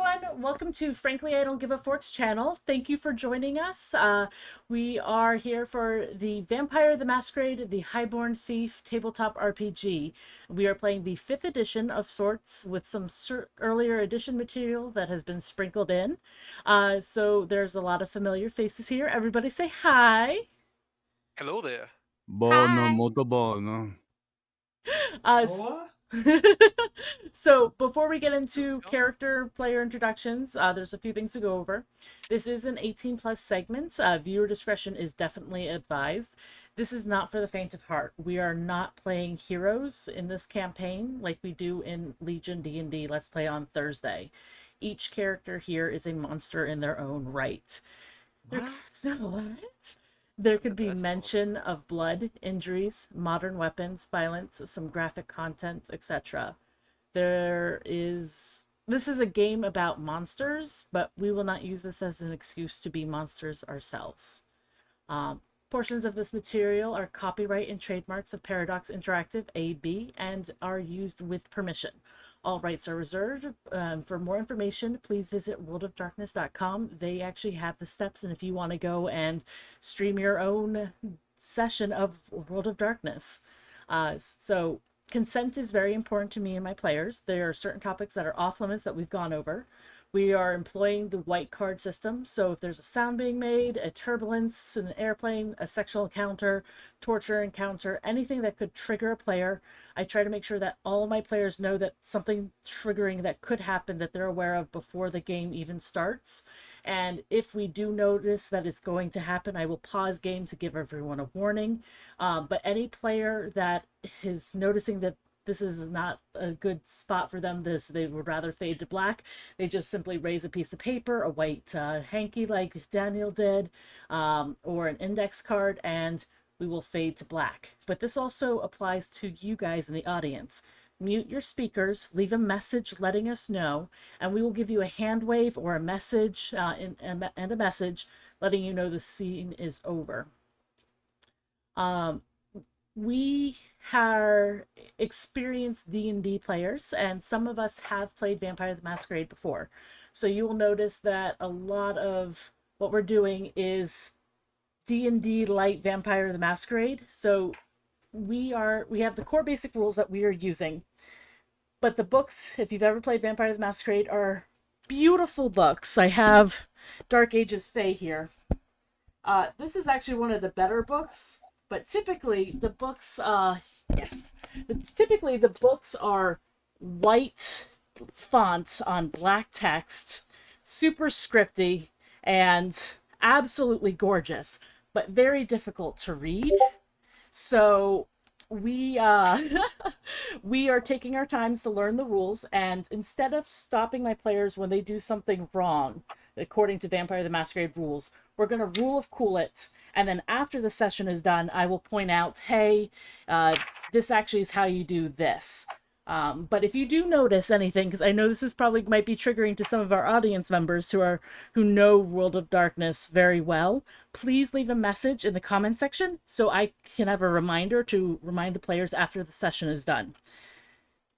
everyone. Welcome to Frankly I Don't Give a Fork's channel. Thank you for joining us. We are here for the Vampire the Masquerade, the Highborn Thief tabletop RPG. We are playing the 5th edition of sorts with some earlier edition material that has been sprinkled in. So there's a lot of familiar faces here. Everybody say hi. Hello there. Buono, molto buono. Uh, What? So before we get into character player introductions, there's a few things to go over. This is an 18 plus segment. Viewer discretion is definitely advised. This is not for the faint of heart. We are not playing heroes in this campaign like we do in Legion D&D Let's Play on Thursday. Each character here is a monster in their own right. What? There could be mention of blood, injuries, modern weapons, violence, some graphic content, etc. This is a game about monsters, but we will not use this as an excuse to be monsters ourselves. Portions of this material are copyright and trademarks of Paradox Interactive AB and are used with permission. All rights are reserved. For more information, please visit worldofdarkness.com. They actually have the steps, and if you want to go and stream your own session of World of Darkness. So consent is very important to me and my players. There are certain topics that are off limits that we've gone over. We are employing the white card system, so if there's a sound being made, a turbulence in an airplane, a sexual encounter, torture encounter, anything that could trigger a player, I try to make sure that all of my players know that something triggering that could happen that they're aware of before the game even starts. And if we do notice that it's going to happen, I will pause game to give everyone a warning. But any player that is noticing that this is not a good spot for them, they would rather fade to black, they just simply raise a piece of paper, a white hanky like Daniel did, or an index card, and we will fade to black. But this also applies to you guys in the audience. Mute your speakers, leave a message letting us know, and we will give you a hand wave or a message and a message letting you know the scene is over. We are experienced D&D players, and some of us have played Vampire the Masquerade before. So you will notice that a lot of what we're doing is D&D light Vampire the Masquerade. So we have the core basic rules that we are using. But the books, if you've ever played Vampire the Masquerade, are beautiful books. I have Dark Ages Fae here. This is actually one of the better books. But typically the books, typically the books are white font on black text, super scripty, and absolutely gorgeous, but very difficult to read. So we we are taking our times to learn the rules, and instead of stopping my players when they do something wrong, according to Vampire the Masquerade rules, we're going to rule of cool it, and then after the session is done, I will point out, hey, this actually is how you do this. But if you do notice anything, because I know this is probably might be triggering to some of our audience members who know World of Darkness very well, please leave a message in the comment section so I can have a reminder to remind the players after the session is done.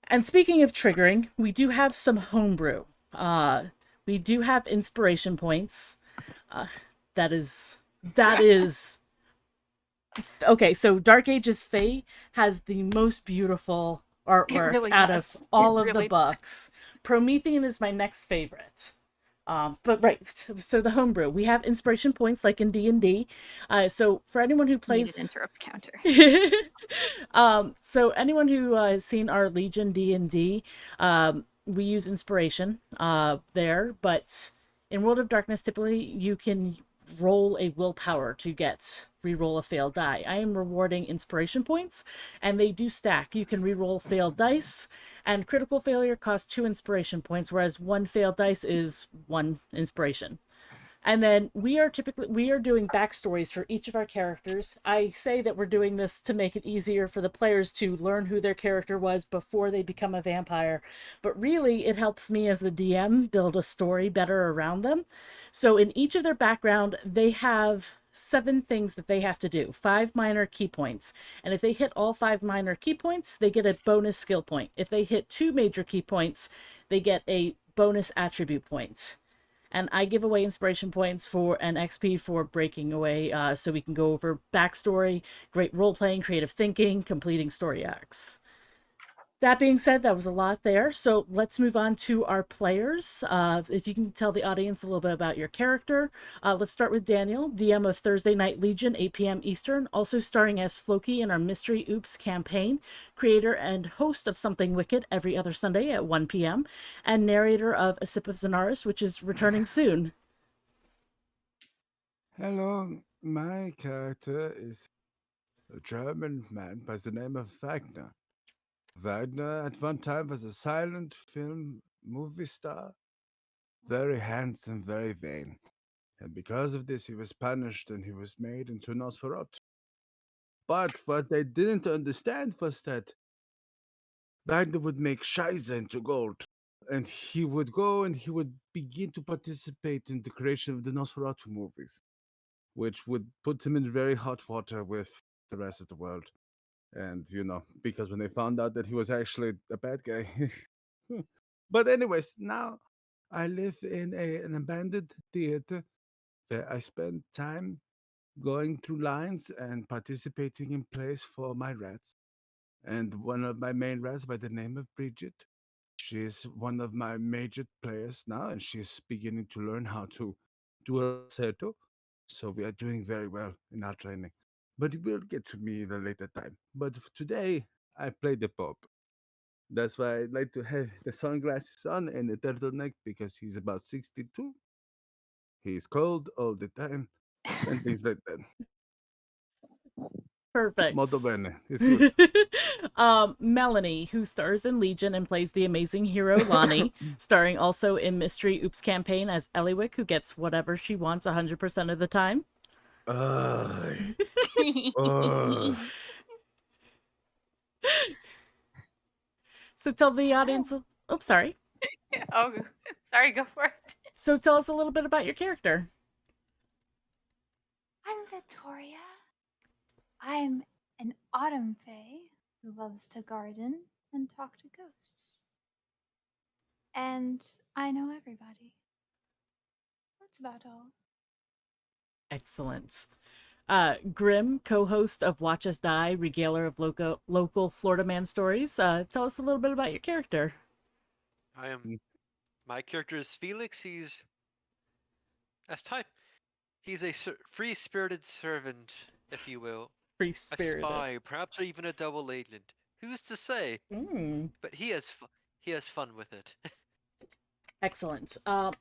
And speaking of triggering, we do have some homebrew. We do have inspiration points. That is okay. So Dark Ages Fae has the most beautiful artwork really out of all of the books. Promethean is my next favorite. But right, so the homebrew, we have inspiration points like in D&D. So for anyone who plays, interrupt counter. So anyone who has seen our Legion D&D, we use inspiration there, but in World of Darkness, typically you can roll a willpower to get reroll a failed die. I am rewarding inspiration points, and they do stack. You can reroll failed dice, and critical failure costs 2 inspiration points, whereas 1 failed dice is 1 inspiration. And then we are doing backstories for each of our characters. I say that we're doing this to make it easier for the players to learn who their character was before they become a vampire. But really, it helps me as the DM build a story better around them. So in each of their background, they have 7 things that they have to do, 5 minor key points. And if they hit all 5 minor key points, they get a bonus skill point. If they hit 2 major key points, they get a bonus attribute point. And I give away inspiration points for an XP for breaking away, so we can go over backstory, great role playing, creative thinking, completing story arcs. That being said, that was a lot there. So let's move on to our players. If you can tell the audience a little bit about your character. Let's start with Daniel, DM of Thursday Night Legion, 8 p.m. Eastern, also starring as Floki in our Mystery Oops campaign, creator and host of Something Wicked every other Sunday at 1 p.m., and narrator of A Sip of Zenaris, which is returning soon. Hello, my character is a German man by the name of Wagner. Weidner at one time was a silent film movie star, very handsome, very vain. And because of this, he was punished and he was made into Nosferatu. But what they didn't understand was that Wagner would make Scheiße into gold. And he would go and he would begin to participate in the creation of the Nosferatu movies, which would put him in very hot water with the rest of the world. And, because when they found out that he was actually a bad guy. But, anyways, now I live in an abandoned theater where I spend time going through lines and participating in plays for my rats. And one of my main rats by the name of Bridget, she's one of my major players now, and she's beginning to learn how to do a falsetto. So we are doing very well in our training. But we'll get to me at a later time. But today, I play the Pope. That's why I like to have the sunglasses on and the turtleneck because he's about 62. He's cold all the time and things like that. Perfect. Molto bene. It's good. Melanie, who stars in Legion and plays the amazing hero Lonnie, starring also in Mystery Oops campaign as Eliwick, who gets whatever she wants 100% of the time. Ugh. So tell the audience. Oh, sorry. Oh, sorry, go for it. So tell us a little bit about your character. I'm Vittoria. I'm an autumn fae who loves to garden and talk to ghosts. And I know everybody. That's about all. Excellent. Grim, co-host of Watch Us Die, regaler of local Florida man stories. Tell us a little bit about your character. My character is Felix. He's S-type. He's a free-spirited servant, if you will. A Free-spirited. spy, perhaps even a double agent. Who's to say? But he has fun with it. Excellent.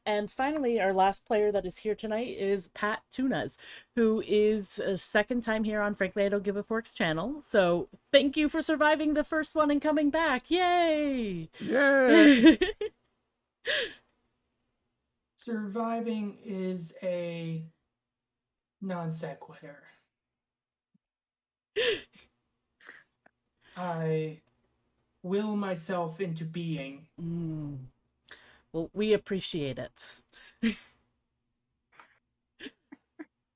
And finally, our last player that is here tonight is Pat Tunas, who is a second time here on Frankly I Don't Give a Fork's channel. So thank you for surviving the first one and coming back. Yay! Yay! Surviving is a non sequitur. I will myself into being. Well, we appreciate it.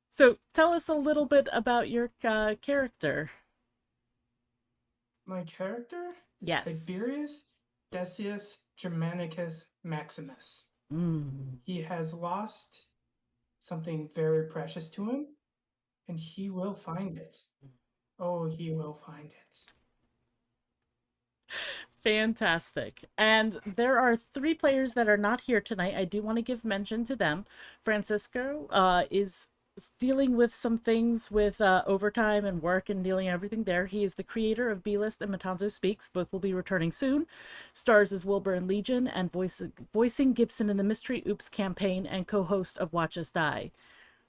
So tell us a little bit about your character. My character is Yes. Tiberius Decius Germanicus Maximus. He has lost something very precious to him, and he will find it. Oh, he will find it. Fantastic. And there are 3 players that are not here tonight. I do want to give mention to them. Francisco is dealing with some things with overtime and work and dealing everything there. He is the creator of B-List and Matanzo Speaks. Both will be returning soon. Stars as Wilbur in Legion and voicing Gibson in the Mystery Oops campaign and co-host of Watch Us Die.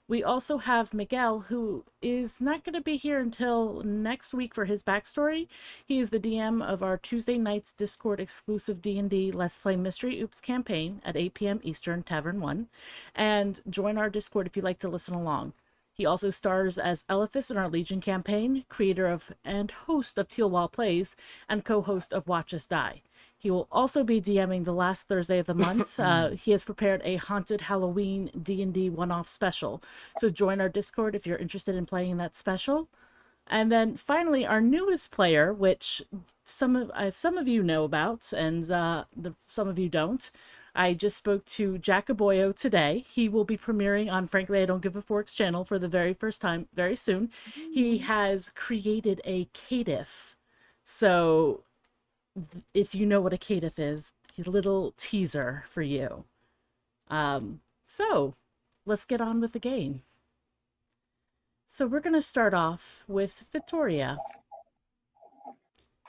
We also have Miguel, who is not going to be here until next week for his backstory. He is the DM of our Tuesday nights Discord exclusive D&D Let's Play Mystery Oops campaign at 8 p.m. Eastern, Tavern 1. And join our Discord if you'd like to listen along. He also stars as Elephas in our Legion campaign, creator of and host of Teal Wall Plays, and co-host of Watch Us Die. He will also be DMing the last Thursday of the month. He has prepared a Haunted Halloween D&D one-off special. So join our Discord if you're interested in playing that special. And then finally, our newest player, which some of you know about and some of you don't. I just spoke to Jacoboyo today. He will be premiering on Frankly I Don't Give a Fork's channel for the very first time very soon. He has created a caitiff. So if you know what a caitiff is, a little teaser for you. So let's get on with the game. So we're going to start off with Vittoria.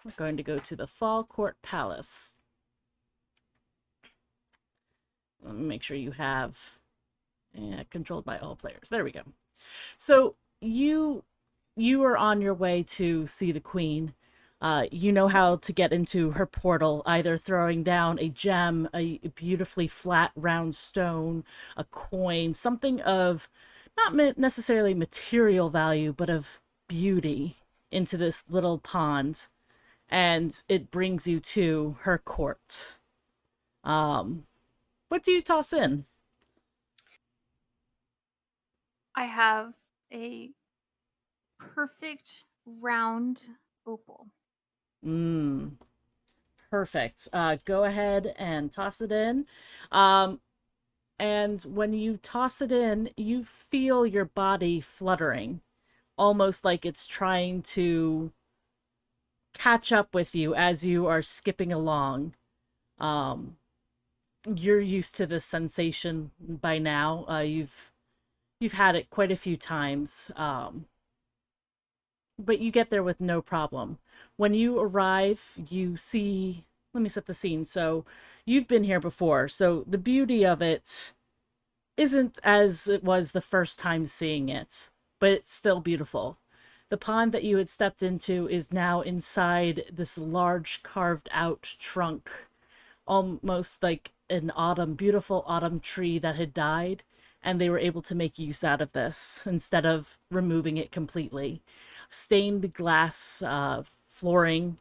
We're going to go to the Fall Court Palace. Let me make sure you have controlled by all players. There we go. So you are on your way to see the queen. You know how to get into her portal, either throwing down a gem, a beautifully flat round stone, a coin, something of not necessarily material value, but of beauty into this little pond. And it brings you to her court. What do you toss in? I have a perfect round opal. Perfect. Go ahead and toss it in. And when you toss it in, you feel your body fluttering, almost like it's trying to catch up with you as you are skipping along. You're used to this sensation by now. You've had it quite a few times. But you get there with no problem. When you arrive, you see, let me set the scene. So you've been here before. So the beauty of it isn't as it was the first time seeing it, but it's still beautiful. The pond that you had stepped into is now inside this large carved out trunk, almost like an beautiful autumn tree that had died, and they were able to make use out of this instead of removing it completely. Stained glass flooring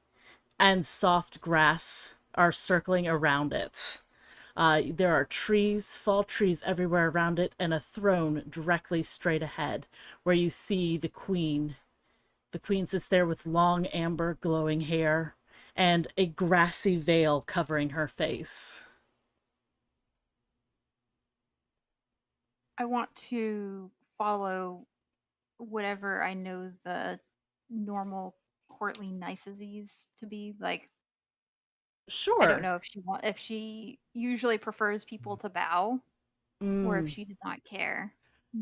and soft grass are circling around it. There are trees, fall trees everywhere around it, and a throne directly straight ahead where you see the queen. The queen sits there with long amber glowing hair and a grassy veil covering her face. I want to follow whatever I know the normal courtly niceties to be. Like, Sure. I don't know if she usually prefers people to bow or if she does not care.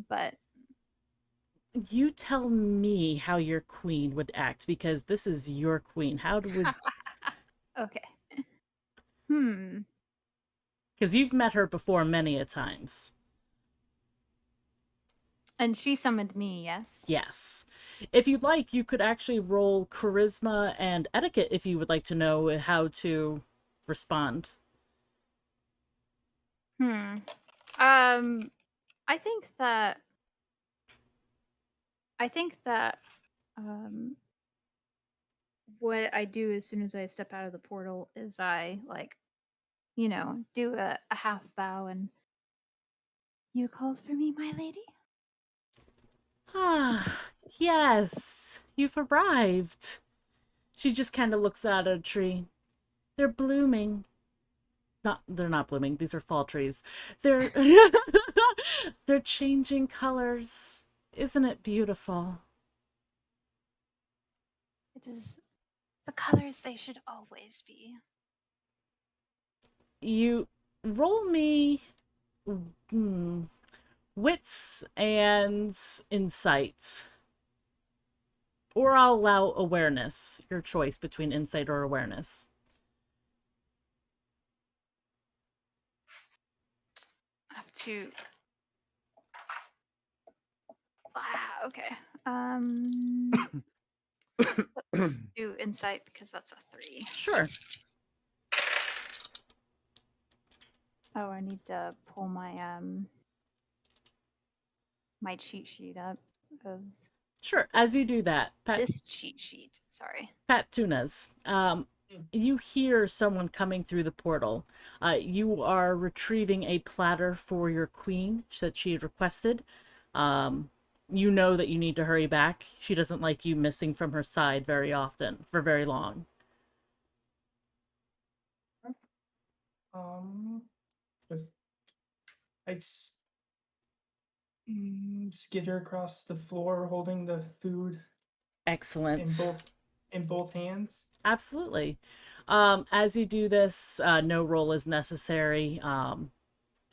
But you tell me how your queen would act, because this is your queen. How would... okay. Because you've met her before many a times. And she summoned me, yes? Yes. If you'd like, you could actually roll charisma and etiquette if you would like to know how to respond. I think that what I do as soon as I step out of the portal is I, like, do a half bow and, "You called for me, my lady?" Ah, yes, you've arrived. She just kind of looks out at a tree. They're blooming. They're not blooming. These are fall trees. They're they're changing colors. Isn't it beautiful? It is the colors they should always be. You roll me wits and insight. Or I'll allow awareness. Your choice between insight or awareness. I have to... okay. Let's do insight because that's a 3. Sure. Oh, I need to pull my my cheat sheet up of Sure. As you do that, this cheat sheet. Sorry. Pat Tunas, you hear someone coming through the portal. You are retrieving a platter for your queen that she had requested. You know that you need to hurry back. She doesn't like you missing from her side very often, for very long. Just skitter across the floor, holding the food Excellent. in both hands. Absolutely. As you do this, no roll is necessary.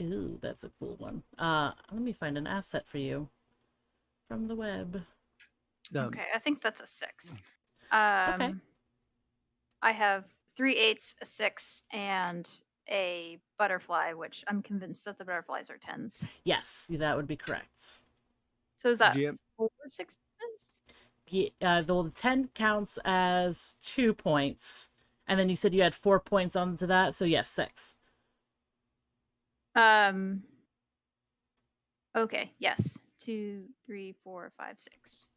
Ooh, that's a cool one. Let me find an asset for you from the web. Okay, I think that's a 6. Okay. I have 3 8s, a 6, and a butterfly, which I'm convinced that the butterflies are 10s. Yes, that would be correct. So is that GM. 4 6s? Yeah, the 10 counts as 2 points. And then you said you had 4 points onto that, so yes, 6. Okay, yes. 2, 3, 4, 5, 6.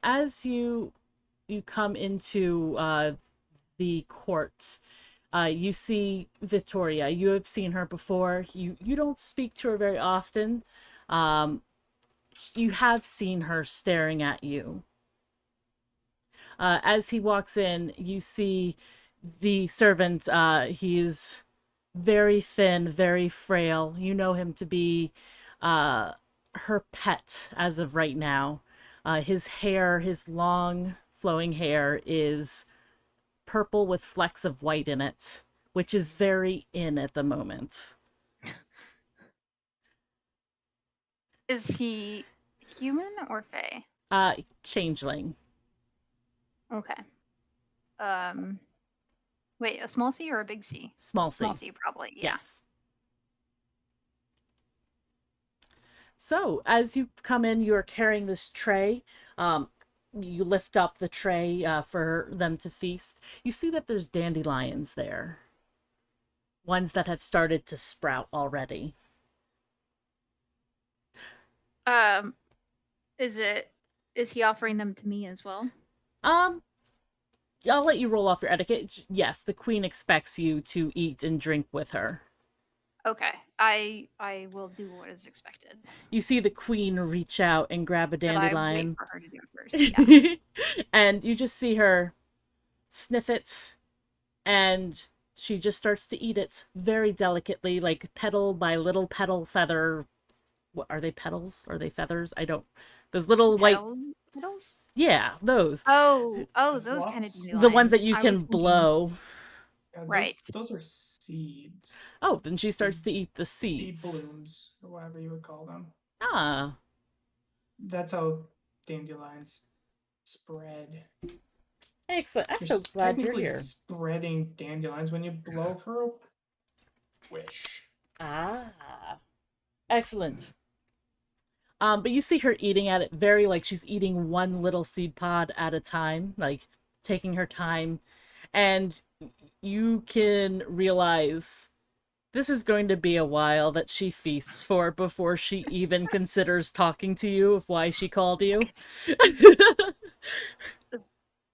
As you come into the court, you see Vittoria. You have seen her before. You don't speak to her very often. You have seen her staring at you. As he walks in, you see the servant. He's very thin, very frail. You know him to be her pet as of right now. His hair, his long flowing hair, is purple with flecks of white in it, which is very in at the moment. Is he human or fae? Changeling. Okay. Wait, a small C or a big C? Small C. Small C, probably. Yeah. Yes. So, as you come in, you're carrying this tray. You lift up the tray for them to feast. You see that there's dandelions there. Ones that have started to sprout already. Is he offering them to me as well? I'll let you roll off your etiquette. Yes, the queen expects you to eat and drink with her. Okay. I will do what is expected. You see the queen reach out and grab a dandelion. But I wait for her to do it first. Yeah. And you just see her sniff it, and she just starts to eat it very delicately, like petal by little petal feather. What are they, petals? Are they feathers? I don't. Those little Petals? Yeah, those. Oh, those kind of Wasps? dandelions. The ones that you I can was thinking- blow. Yeah, Right. Those are seeds. Oh, then she starts to eat the Seed seeds. blooms, or whatever you would call them. Ah, That's how dandelions spread. excellent. I'm You're so glad you're technically here. spreading dandelions when you blow for a wish. Ah, excellent. But you see her eating at it very like she's eating one little seed pod at a time, like taking her time. And you can realize this is going to be a while that she feasts for before she even considers talking to you of why she called you.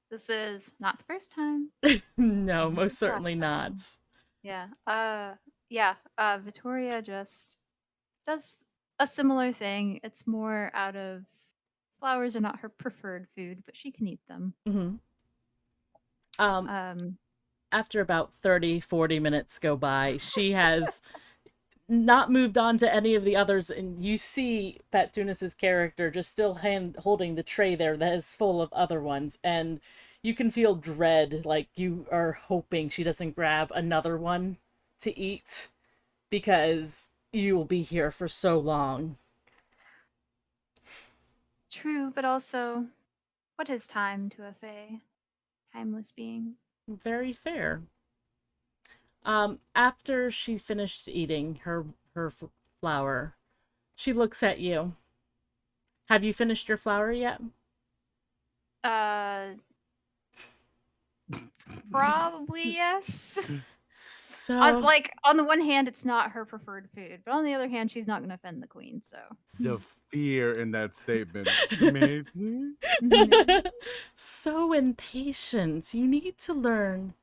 This is not the first time. No, most Last certainly time. not. Yeah. Vittoria just does a similar thing. It's more out of flowers are not her preferred food, but she can eat them. Mm-hmm. Um, After about 30-40 minutes go by, she has not moved on to any of the others, and you see Pat Tunis's character just still holding the tray there that is full of other ones, and you can feel dread, like you are hoping she doesn't grab another one to eat, because you will be here for so long. True, but also, what is time to a fae? Timeless being. Very fair. After she finished eating her flower, she looks at you. Have you finished your flower yet? Probably yes. So Like on the one hand, it's not her preferred food, but on the other hand, she's not going to offend the queen. So The fear in that statement. Maybe. so impatient. You need to learn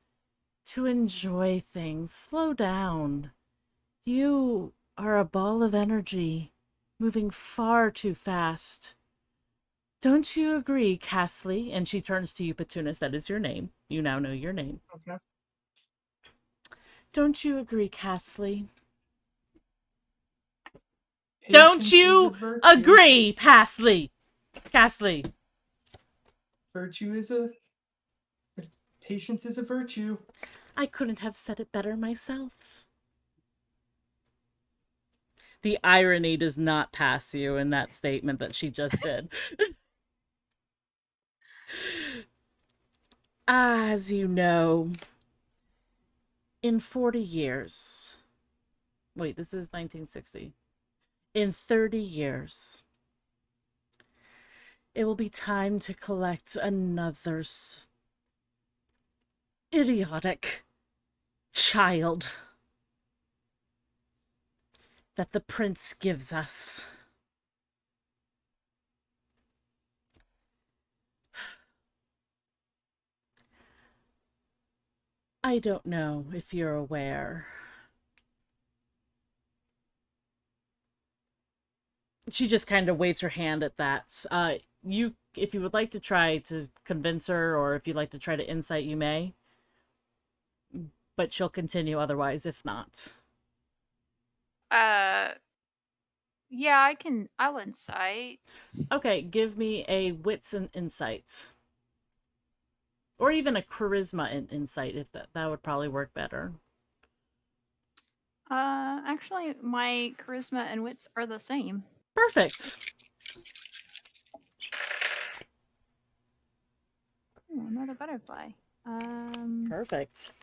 to enjoy things. Slow down. You are a ball of energy, moving far too fast. Don't you agree, Castley? And she turns to you, Petunis. That is your name. You now know your name. Okay. Don't you agree, Castley? Don't Patience is a you virtue. agree, Castley? Virtue is a patience is a virtue. I couldn't have said it better myself. The irony does not pass you in that statement that she just did. As you know, in 40 years... Wait, this is 1960. In 30 years, it will be time to collect another idiotic child that the prince gives us. I don't know if you're aware. She just kind of waves her hand at that. If you would like to try to convince her, or if you'd like to try to insight, you may. But she'll continue otherwise if not. Yeah, I'll insight. Okay, give me a wits and insight. Or even a charisma and insight, if that would probably work better. Actually, my charisma and wits are the same. Perfect. Ooh, another butterfly. Perfect.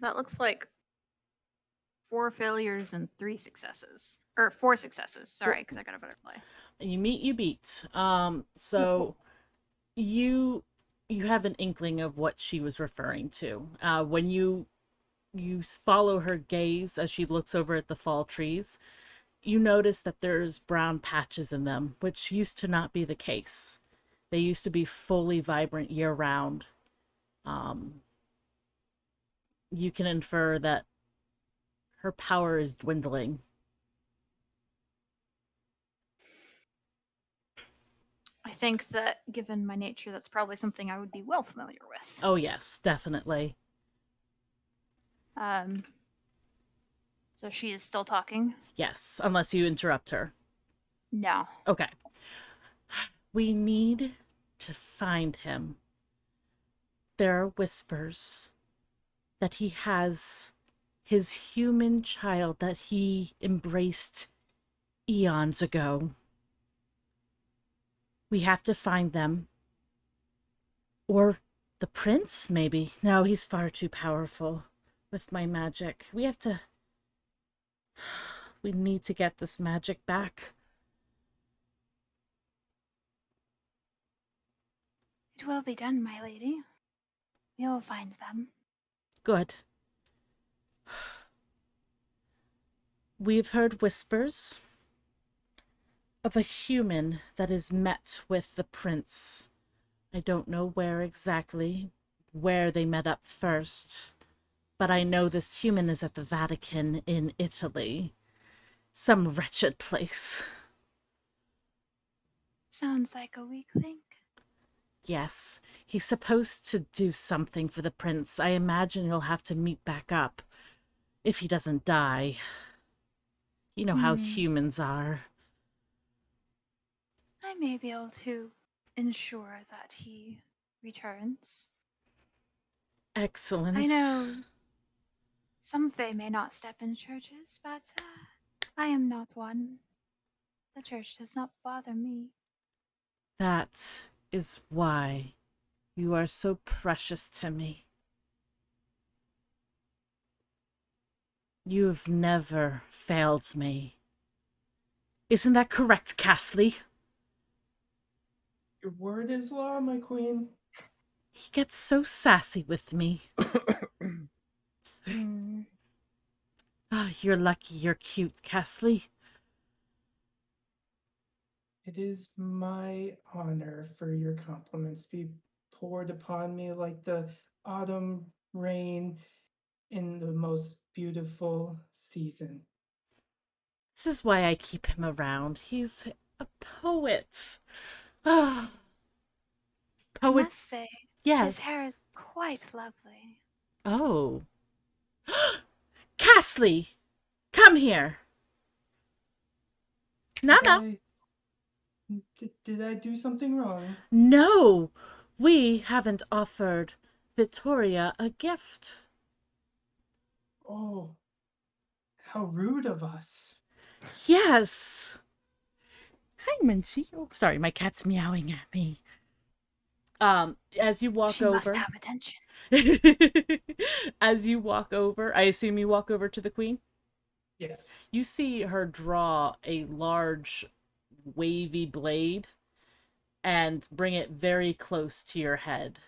That looks like 4 failures and 3 successes. Or 4 successes. Sorry, because I got a butterfly. You meet, you beat. So you have an inkling of what she was referring to. When you follow her gaze as she looks over at the fall trees, you notice that there's brown patches in them, which used to not be the case. They used to be fully vibrant year-round. You can infer that her power is dwindling. I think that, given my nature, that's probably something I would be well familiar with. Oh yes, definitely. So she is still talking? Yes, unless you interrupt her. No. Okay. We need to find him. There are whispers that he has his human child that he embraced eons ago. We have to find them. Or the prince, maybe. No, he's far too powerful with my magic. We need to get this magic back. It will be done, my lady. We will find them. Good. We've heard whispers of a human that is met with the prince. I don't know where exactly, where they met up first, but I know this human is at the Vatican in Italy. Some wretched place. Sounds like a weak link. Yes, he's supposed to do something for the prince. I imagine he'll have to meet back up, if he doesn't die. You know how humans are. I may be able to ensure that he returns. Excellent. I know some Fae may not step in churches, but I am not one. The church does not bother me. That is why you are so precious to me. You've never failed me. Isn't that correct, Castley? Your word is law, my queen. He gets so sassy with me. You're lucky you're cute, Castley. It is my honor for your compliments to be poured upon me like the autumn rain in the most beautiful season. This is why I keep him around. He's a poet. Ah, I Poet. must say, Yes. his hair is quite lovely. Oh. Castley, come here. Nana. Did I do something wrong? No, we haven't offered Vittoria a gift. Oh, how rude of us. Yes. Hi, Munchie. Oh, sorry, my cat's meowing at me. As you walk She over. must have attention. As you walk over, I assume you walk over to the queen. Yes. You see her draw a large, wavy blade and bring it very close to your head.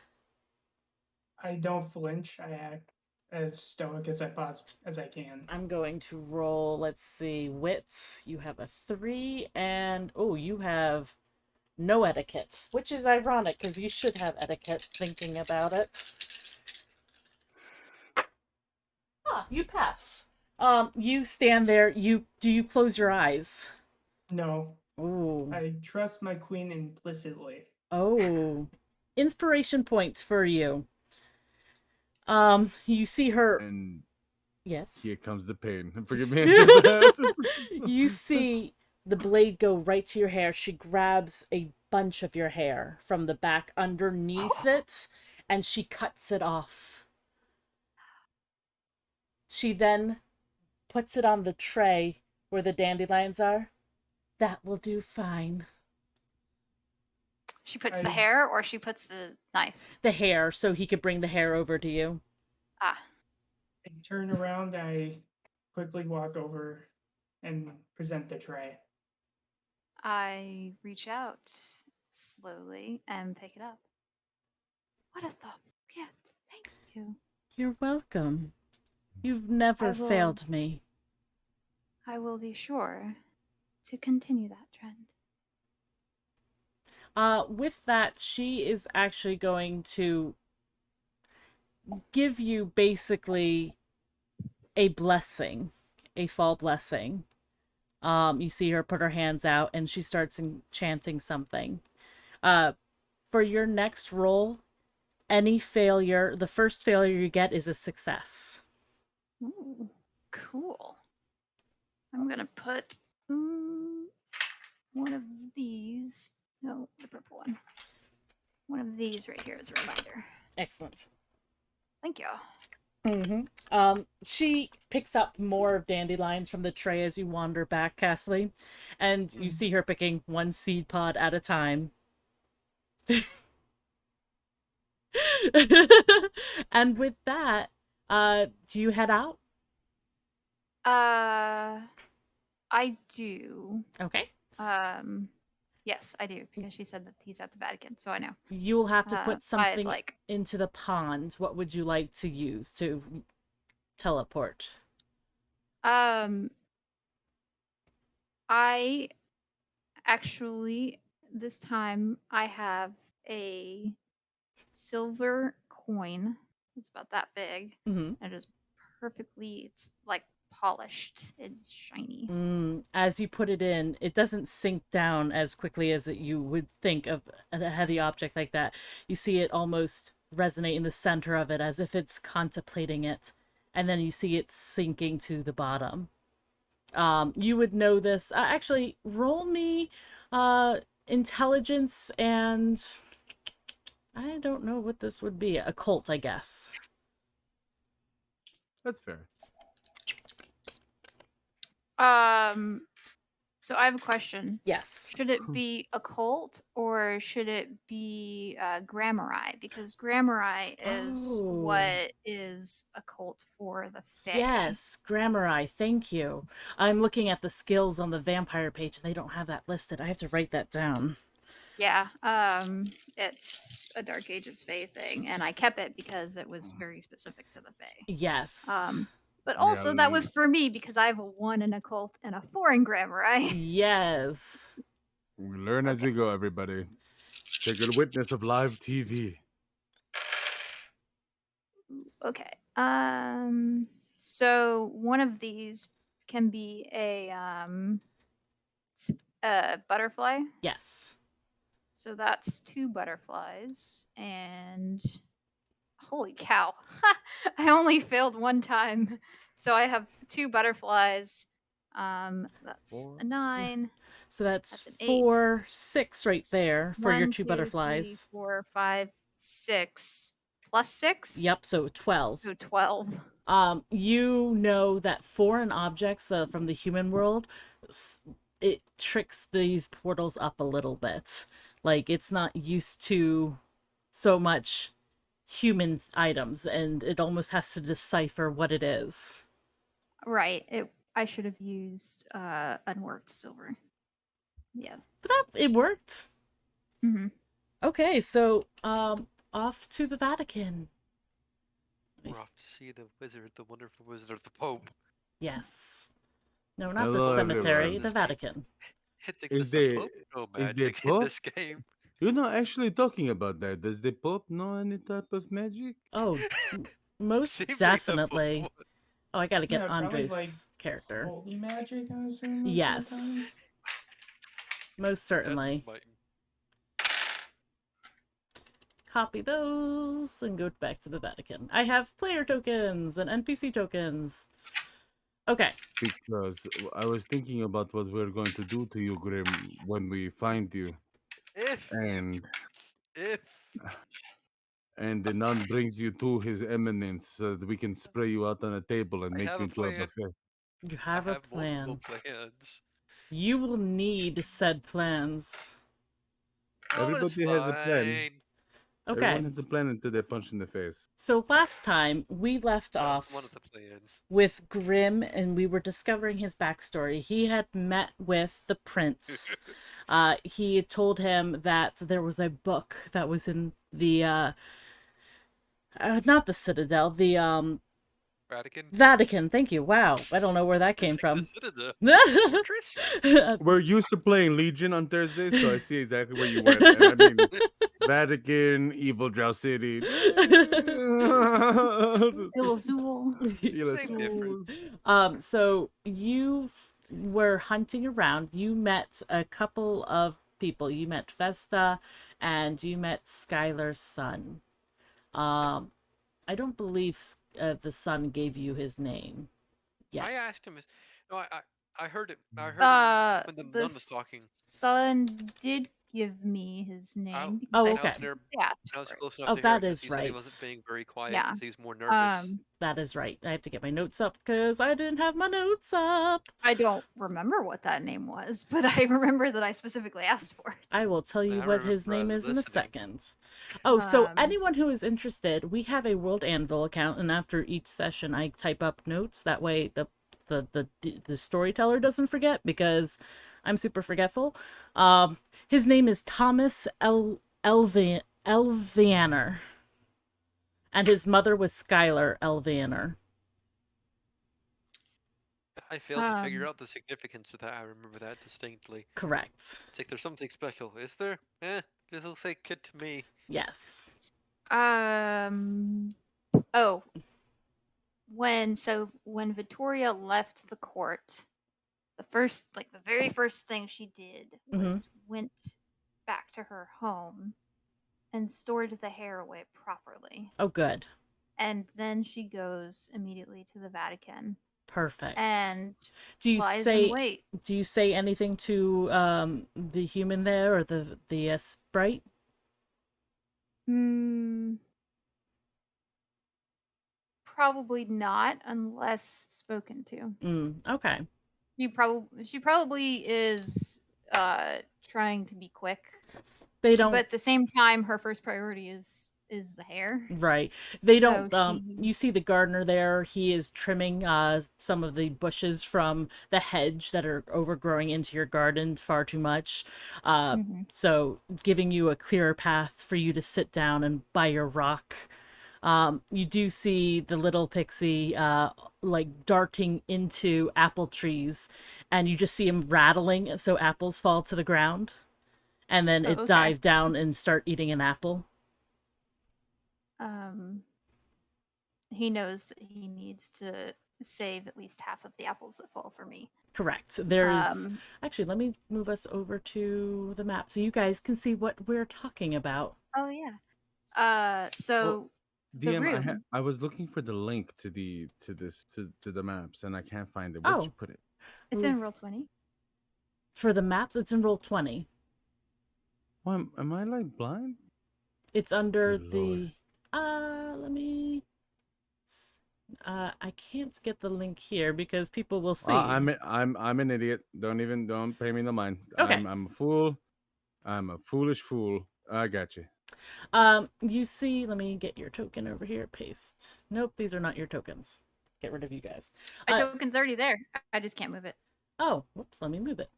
I don't flinch. I act as stoic as I can. I'm going to roll, let's see, wits. You have a 3, and oh, you have no etiquette, which is ironic because you should have etiquette thinking about it. Ah, you pass. You stand there. Do you close your eyes? No, Ooh. I trust my queen implicitly. Oh. Inspiration points for you. You see her. And Yes. here comes the pain. Forgive me. I just You see the blade go right to your hair. She grabs a bunch of your hair from the back underneath it, and she cuts it off. She then puts it on the tray where the dandelions are. That will do fine. She puts I- the hair or she puts the knife? The hair, so he could bring the hair over to you. Ah. I turn around. I quickly walk over and present the tray. I reach out slowly and pick it up. What a thoughtful gift. Thank you. You're welcome. You've never I will- failed me. I will be sure to continue that trend. With that, she is actually going to give you basically a blessing, a fall blessing. You see her put her hands out and she starts chanting something. For your next roll, any failure, the first failure you get is a success. Ooh, cool. I'm gonna put one of these. No, the purple one. One of these right here as a reminder. Excellent. Thank you. She picks up more of dandelions from the tray as you wander back, Castley, and you see her picking one seed pod at a time. And with that, do you head out? I do. Okay. Yes, I do because she said that he's at the Vatican, so I know. You'll have to put I'd something like. into the pond. What would you like to use to teleport? I actually this time I have a silver coin. It's about that big. Mm-hmm. And it is perfectly. It's like polished. It's shiny. As you put it in, it doesn't sink down as quickly as you would think of a heavy object like that. You see it almost resonate in the center of it as if it's contemplating it, and then you see it sinking to the bottom. You would know this. Actually, roll me intelligence and I don't know what this would be. Occult, I guess. That's fair. So I have a question. Yes. Should it be occult or should it be grammari? Because grammari is Oh. what is occult for the fae. Yes, grammari. Thank you. I'm looking at the skills on the vampire page and they don't have that listed. I have to write that down. Yeah. It's a Dark Ages fae thing, and I kept it because it was very specific to the fae. Yes. But also that Yeah, was for me because I have a 1 in occult and a 4 in grammari. Yes. We learn as we go, everybody. Take a witness of live TV. Okay. So one of these can be a butterfly. Yes. So that's 2 butterflies, and holy cow. I only failed 1 time. So I have 2 butterflies. That's a 9. So that's That's an 8. 4, 6 right there for your 1, 2 2, 3, butterflies. 4, 5, 6. Plus 6? Yep, so 12. So 12. You know that foreign objects from the human world, it tricks these portals up a little bit. Like, it's not used to so much human items, and it almost has to decipher what it is. Right. I should have used unworked silver. Yeah. But it worked. Mm-hmm. Okay, so off to the Vatican. We're off to see the wizard, the wonderful wizard of the Pope. Yes. No, not Hello, the cemetery, everyone. the Vatican. It's like, Is does the the Pope know is the magic in Pope? this game? You know, actually talking about that, does the Pope know any type of magic? Oh, most Seems like the Pope definitely. would. Oh, I gotta get Yeah, probably, Andre's like, character. Holy magic, I assume. most of the Yes. Most That's certainly. smiting. Copy those and go back to the Vatican. I have player tokens and NPC tokens. Okay. Because I was thinking about what we're going to do to you, Grim, when we find you, If and if the nun brings you to His Eminence so that we can spray you out on a table and I make have you a into a plan. buffet. You I have a have multiple plan. plans. You will need said plans. All is Everybody has a plan. fine. Okay. Everyone has a plan until they're punched in the face. So last time we left That was off one of the plans. with Grimm, and we were discovering his backstory. He had met with the prince. He had told him that there was a book that was in the not the Citadel, the Vatican. Vatican. Thank you. Wow, I don't know where that came It's like from. the Citadel. Fortress? We're used to playing Legion on Thursdays, so I see exactly where you went. And I mean, Vatican, Evil Drow City. Ilazul. Same difference. So you were hunting around. You met a couple of people. You met Vesta, and you met Skylar's son. I don't believe the son gave you his name. Yeah. I asked him. No, I heard it. I heard him when the nun was talking. Son did give me his name. because Oh, I okay. specifically asked I was for it. close enough Oh, to hear that it 'cause is he said he right. wasn't being very quiet Yeah. because he was more nervous. That is right. I have to get my notes up because I didn't have my notes up. I don't remember what that name was, but I remember that I specifically asked for it. I will tell you I what his remember I name was is in a listening. second. Oh, so Um, anyone who is interested, we have a World Anvil account, and after each session, I type up notes. That way, the storyteller doesn't forget because I'm super forgetful. His name is Thomas Elvianer, and his mother was Skylar Elvianer. I failed to figure Um, out the significance of that. I remember that distinctly. Correct. It's like there's something special. Is there? This looks like kid to me. Yes. Oh. When Vittoria left the court, the very first thing she did was went back to her home and stored the hair away properly. Oh, good. And then she goes immediately to the Vatican. Perfect. And do you lies say in wait. Do you say anything to the human there or the sprite? Probably not unless spoken to. Okay. She probably is trying to be quick. They don't. But at the same time, her first priority is the hair. Right. They don't. So You see the gardener there. He is trimming some of the bushes from the hedge that are overgrowing into your garden far too much. So giving you a clearer path for you to sit down and buy your rock. You do see the little pixie like darting into apple trees, and you just see him rattling so apples fall to the ground, and then it dive down and start eating an apple. He knows that he needs to save at least half of the apples that fall for me. Correct. There's Um, actually, let me move us over to the map so you guys can see what we're talking about. oh yeah. Well, So the DM, room. I was looking for the link to the maps, and I can't find it. Where'd you Oh, put it? It's Oof. in Roll20. For the maps, it's in Roll20. Why am I like blind? It's under Good lord. the let me I can't get the link here because people will see. I'm an idiot. Don't pay me no mind. Okay. I'm a fool. I'm a foolish fool. I got you. You see, let me get your token over here. Paste. Nope, these are not your tokens. Get rid of you guys. My token's already there. I just can't move it. Oh, whoops, let me move it.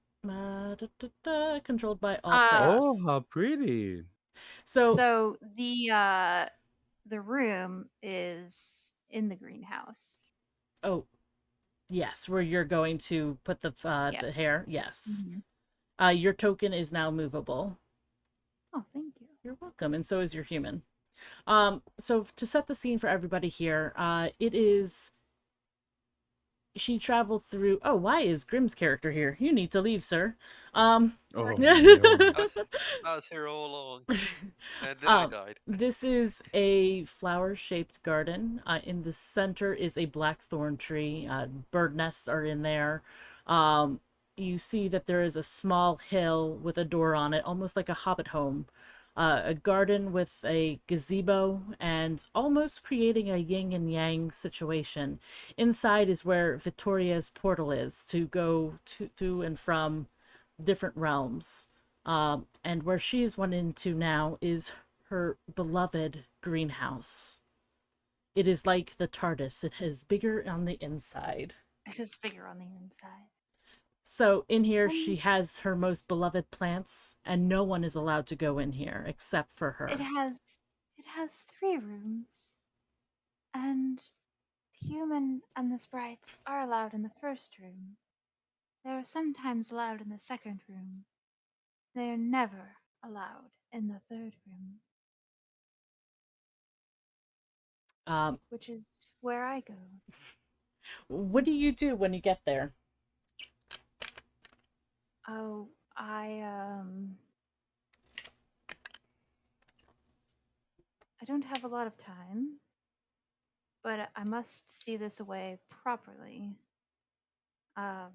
Controlled by all Oh, players. how pretty. So The room is in the greenhouse. oh, yes, where you're going to put the Yes. hair. Yes. Mhm. Your token is now movable. Oh, thank you. You're welcome, and so is your human. So to set the scene for everybody here, it is she traveled through. Oh, why is Grimm's character here? You need to leave, sir. Oh Right. no. I was here all along, and then I died. This is a flower-shaped garden. In the center is a blackthorn tree. Bird nests are in there. You see that there is a small hill with a door on it, almost like a hobbit home. A garden with a gazebo and almost creating a yin and yang situation. Inside is where Vittoria's portal is to go to and from different realms. And where she is went into now is her beloved greenhouse. It is like the TARDIS. It is bigger on the inside. It is bigger on the inside. So in here, she has her most beloved plants, and no one is allowed to go in here except for her. It has 3 rooms, and the human and the sprites are allowed in the first room. They are sometimes allowed in the second room. They are never allowed in the third room, which is where I go. What do you do when you get there? Oh, I don't have a lot of time, but I must see this away properly. I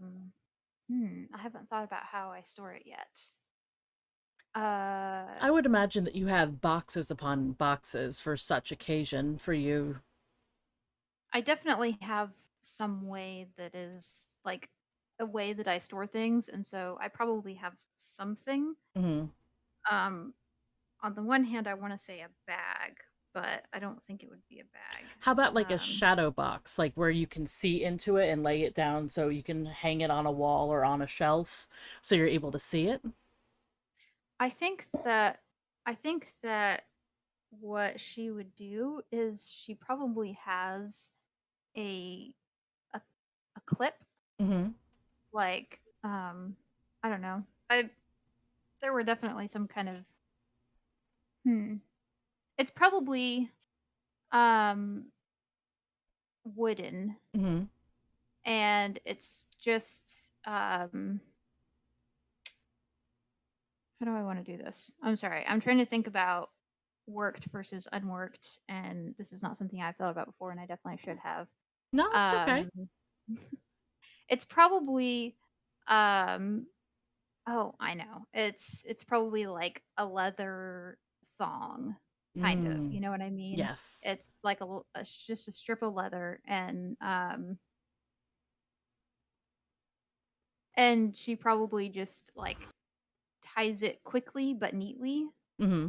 haven't thought about how I store it yet. I would imagine that you have boxes upon boxes for such occasion for you. I definitely have some way that is like a way that I store things, and so I probably have something. Mm-hmm. On the one hand, I want to say a bag, but I don't think it would be a bag. How about like a shadow box, like where you can see into it and lay it down so you can hang it on a wall or on a shelf so you're able to see it? I think that what she would do is she probably has a a clip, Mm-hmm. like I don't know. There were definitely some kind of it's probably wooden, Mm-hmm. and it's just how do I want to do this? I'm sorry. I'm trying to think about worked versus unworked, and this is not something I've thought about before, and I definitely should have. No, it's okay. It's probably oh, I know. It's probably like a leather thong, kind of. You know what I mean? Yes. It's like it's just a strip of leather, and she probably just like ties it quickly but neatly, Mm-hmm.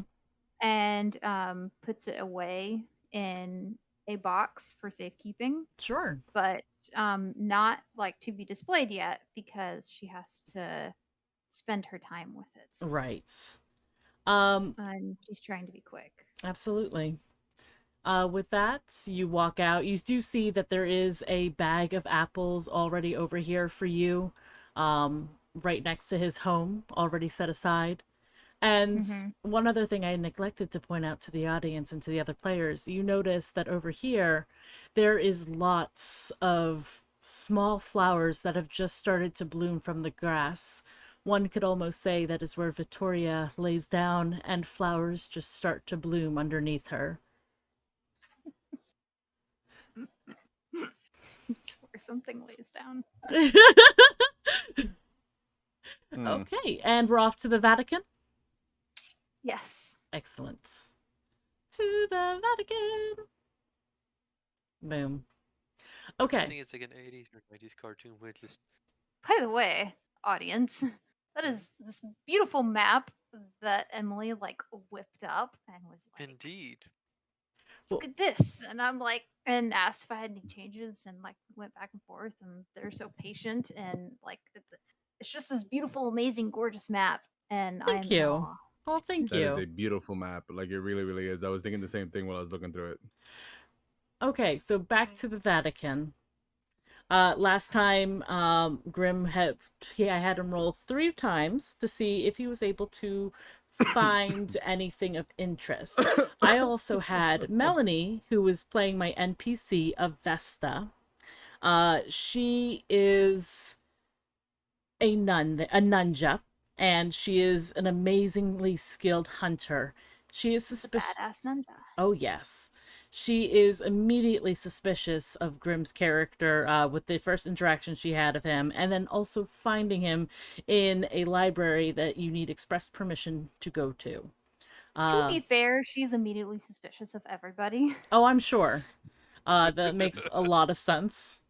and puts it away in a box for safekeeping, Sure. but not like to be displayed yet because she has to spend her time with it. Right. And she's trying to be quick. Absolutely. With that, you walk out. You do see that there is a bag of apples already over here for you, right next to his home, already set aside. And Mhm. one other thing I neglected to point out to the audience and to the other players, you notice that over here, there is lots of small flowers that have just started to bloom from the grass. One could almost say that is where Vittoria lays down and flowers just start to bloom underneath her. It's where something lays down. Okay, and we're off to the Vatican. Yes. Excellent. To the Vatican. Boom. Okay. I think it's like an 80s or 90s cartoon with just By the way, audience, that is this beautiful map that Emily like whipped up and was like, indeed. look at this. And I'm like, and asked if I had any changes, and like went back and forth, and they're so patient, and like it's just this beautiful, amazing, gorgeous map, and I'm Thank in you. awe. Oh, thank That you. is a beautiful map. Like, it really, really is. I was thinking the same thing while I was looking through it. Okay, so back to the Vatican. Last time, I had him roll 3 times to see if he was able to find anything of interest. I also had Melanie, who was playing my NPC of Vesta. She is a nunja, and she is an amazingly skilled hunter. She is Badass ninja. Oh, yes. She is immediately suspicious of Grimm's character with the first interaction she had of him, and then also finding him in a library that you need express permission to go to. To be fair, she's immediately suspicious of everybody. Oh, I'm sure. That makes a lot of sense.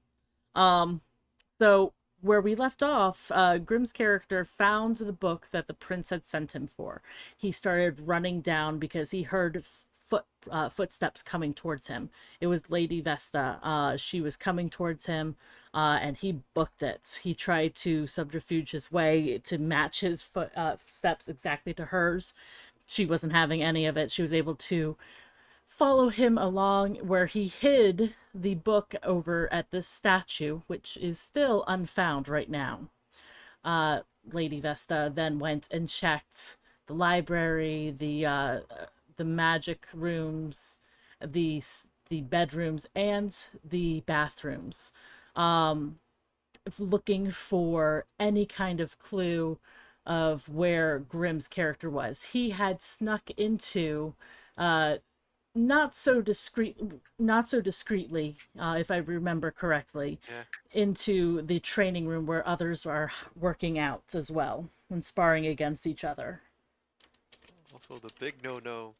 So where we left off, Grimm's character found the book that the prince had sent him for. He started running down because he heard footsteps coming towards him. It was Lady Vesta. She was coming towards him, and he booked it. He tried to subterfuge his way to match his steps exactly to hers. She wasn't having any of it. She was able to follow him along where he hid the book over at this statue, which is still unfound right now. Lady Vesta then went and checked the library, the magic rooms, the bedrooms, and the bathrooms, looking for any kind of clue of where Grimm's character was. He had snuck into not so discreetly, if I remember correctly, Yeah. into the training room where others are working out as well and sparring against each other. Also, the big no-no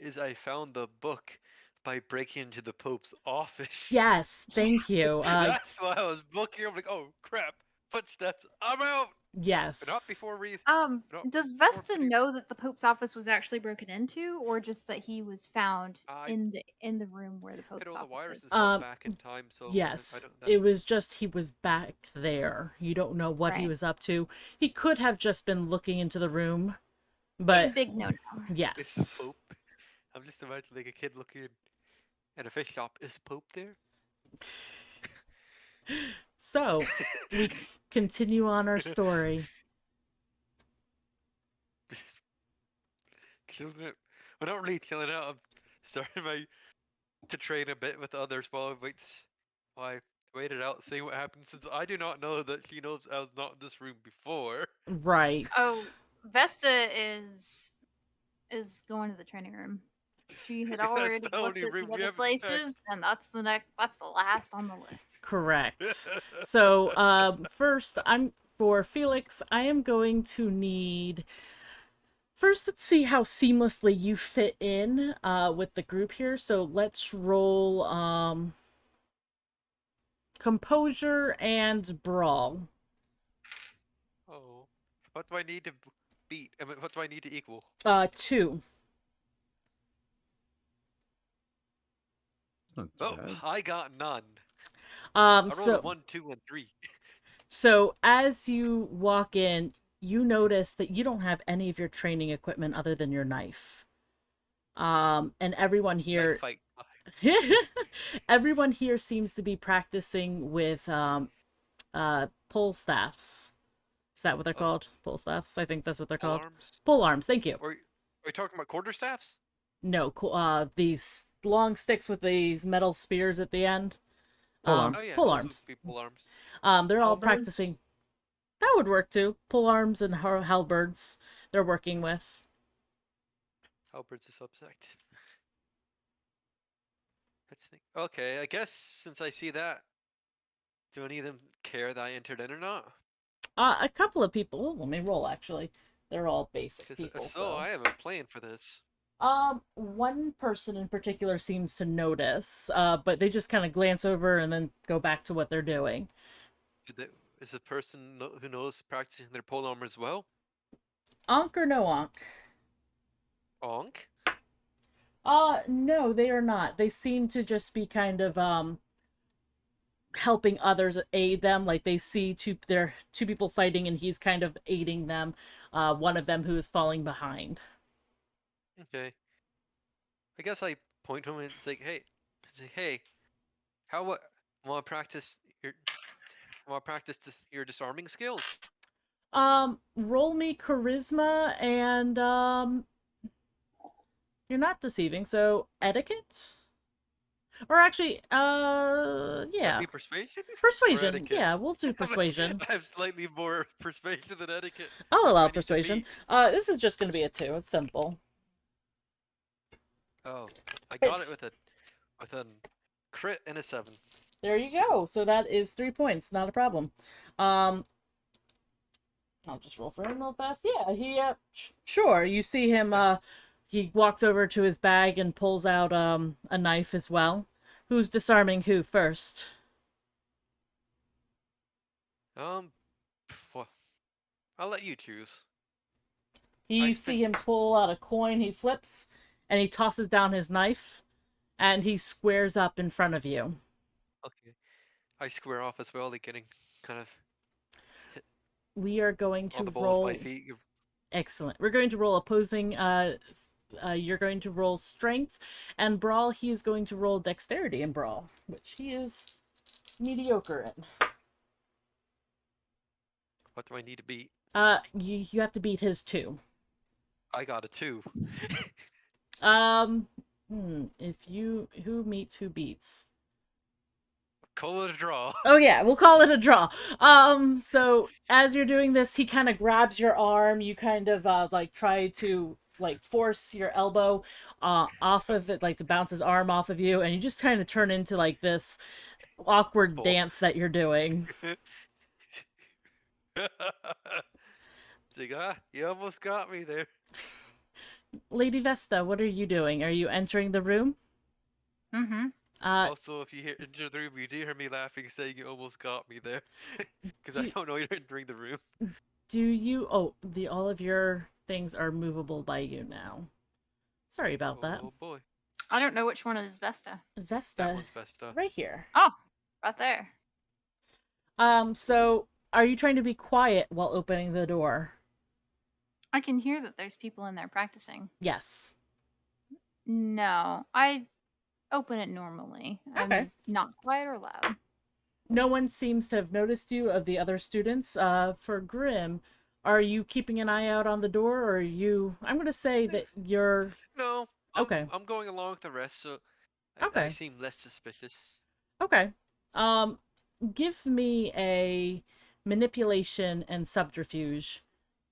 is I found the book by breaking into the Pope's office. Yes, thank you. That's why I was booking. I'm like, oh crap, footsteps. I'm out. Yes. But not before reason. Does Vesta know that the Pope's office was actually broken into, or just that he was found in the room where the Hit Pope's all the wires office is? and stuff back in time, so Yes, I don't. it was just he was back there. You don't know what he Right. was up to. He could have just been looking into the room, but Big no. It's yes. the Pope. I'm just imagining a kid looking at a fish shop. Is Pope there? So we continue on our story. Killing it. Well, not really killing it. I'm starting to train a bit with others while I wait it out, see what happens. Since I do not know that she knows I was not in this room before. Right. Oh, Vesta is going to the training room. She had That's already the looked only at room the we other haven't places, and that's the last on the list. Correct. So, first, for Felix, I am going to need. First, let's see how seamlessly you fit in with the group here. So let's roll composure and brawl. Oh, what do I need to beat? I mean, what do I need to equal? 2. Not Oh, bad. I got none. I rolled So a 1, 2, and 3. So as you walk in, you notice that you don't have any of your training equipment other than your knife. And everyone here, Fight. everyone here seems to be practicing with pole staffs. Is that what they're called? Pole staffs? I think that's what they're called. Arms? Pole arms. Thank you. Are you talking about quarterstaffs? No, these long sticks with these metal spears at the end. Polearm. Oh yeah, Pole those arms. would be pole arms. They're all Halberds? practicing. That would work too. Pole arms and halberds. They're working with. Halberd's a subsect. Let's think. Okay, I guess since I see that, do any of them care that I entered in or not? A couple of people. Well, let me roll. Actually, they're all basic 'Cause people. if so, I have a plan for this. One person in particular seems to notice, but they just kind of glance over and then go back to what they're doing. Is the person who knows practicing their pole armor as well? Onk or no onk? Onk? No, they are not. They seem to just be kind of helping others aid them. Like they see there are two people fighting and he's kind of aiding them. One of them who is falling behind. Okay. I guess I point to him and say, hey, how want to practice your disarming skills? Roll me charisma and you're not deceiving, so etiquette? Or actually, yeah. Be persuasion? Persuasion. etiquette? Yeah, we'll do persuasion. I have slightly more persuasion than etiquette. I'll allow I need to persuasion. beat. This is just gonna be a 2. It's simple. Oh, I got It's- it with a crit and a 7. There you go. So that is 3 points. Not a problem. I'll just roll for him real fast. Yeah, he sure. You see him he walks over to his bag and pulls out a knife as well. Who's disarming who first? Well, I'll let you choose. You see him pull out a coin, he flips, and he tosses down his knife, and he squares up in front of you. Okay. I square off as well, like getting kind of We are going to on the balls roll. of my feet. Excellent. We're going to roll opposing. You're going to roll strength, and brawl. He is going to roll dexterity in brawl, which he is mediocre in. What do I need to beat? You have to beat his 2. I got a 2. If who meets who beats. Call it a draw. Oh yeah, we'll call it a draw. So as you're doing this, he kind of grabs your arm. You kind of like try to like force your elbow off of it, like to bounce his arm off of you, and you just kind of turn into like this awkward dance that you're doing. It's like, you almost got me there. Lady Vesta, what are you doing? Are you entering the room? Mm-hmm. Also, if you enter the room, you do hear me laughing, saying you almost got me there, because I don't know you're entering the room. Do you? Oh, all of your things are movable by you now. Sorry about that. Oh boy. I don't know which one is Vesta. That Vesta, one's Vesta. right here. Oh, right there. So are you trying to be quiet while opening the door? I can hear that there's people in there practicing. Yes. No, I open it normally. Okay. I'm not quiet or loud. No one seems to have noticed you of the other students. For Grim, are you keeping an eye out on the door, or are you? I'm going to say that you're. No. Okay. I'm going along with the rest, so Okay. I seem less suspicious. Okay. Give me a manipulation and subterfuge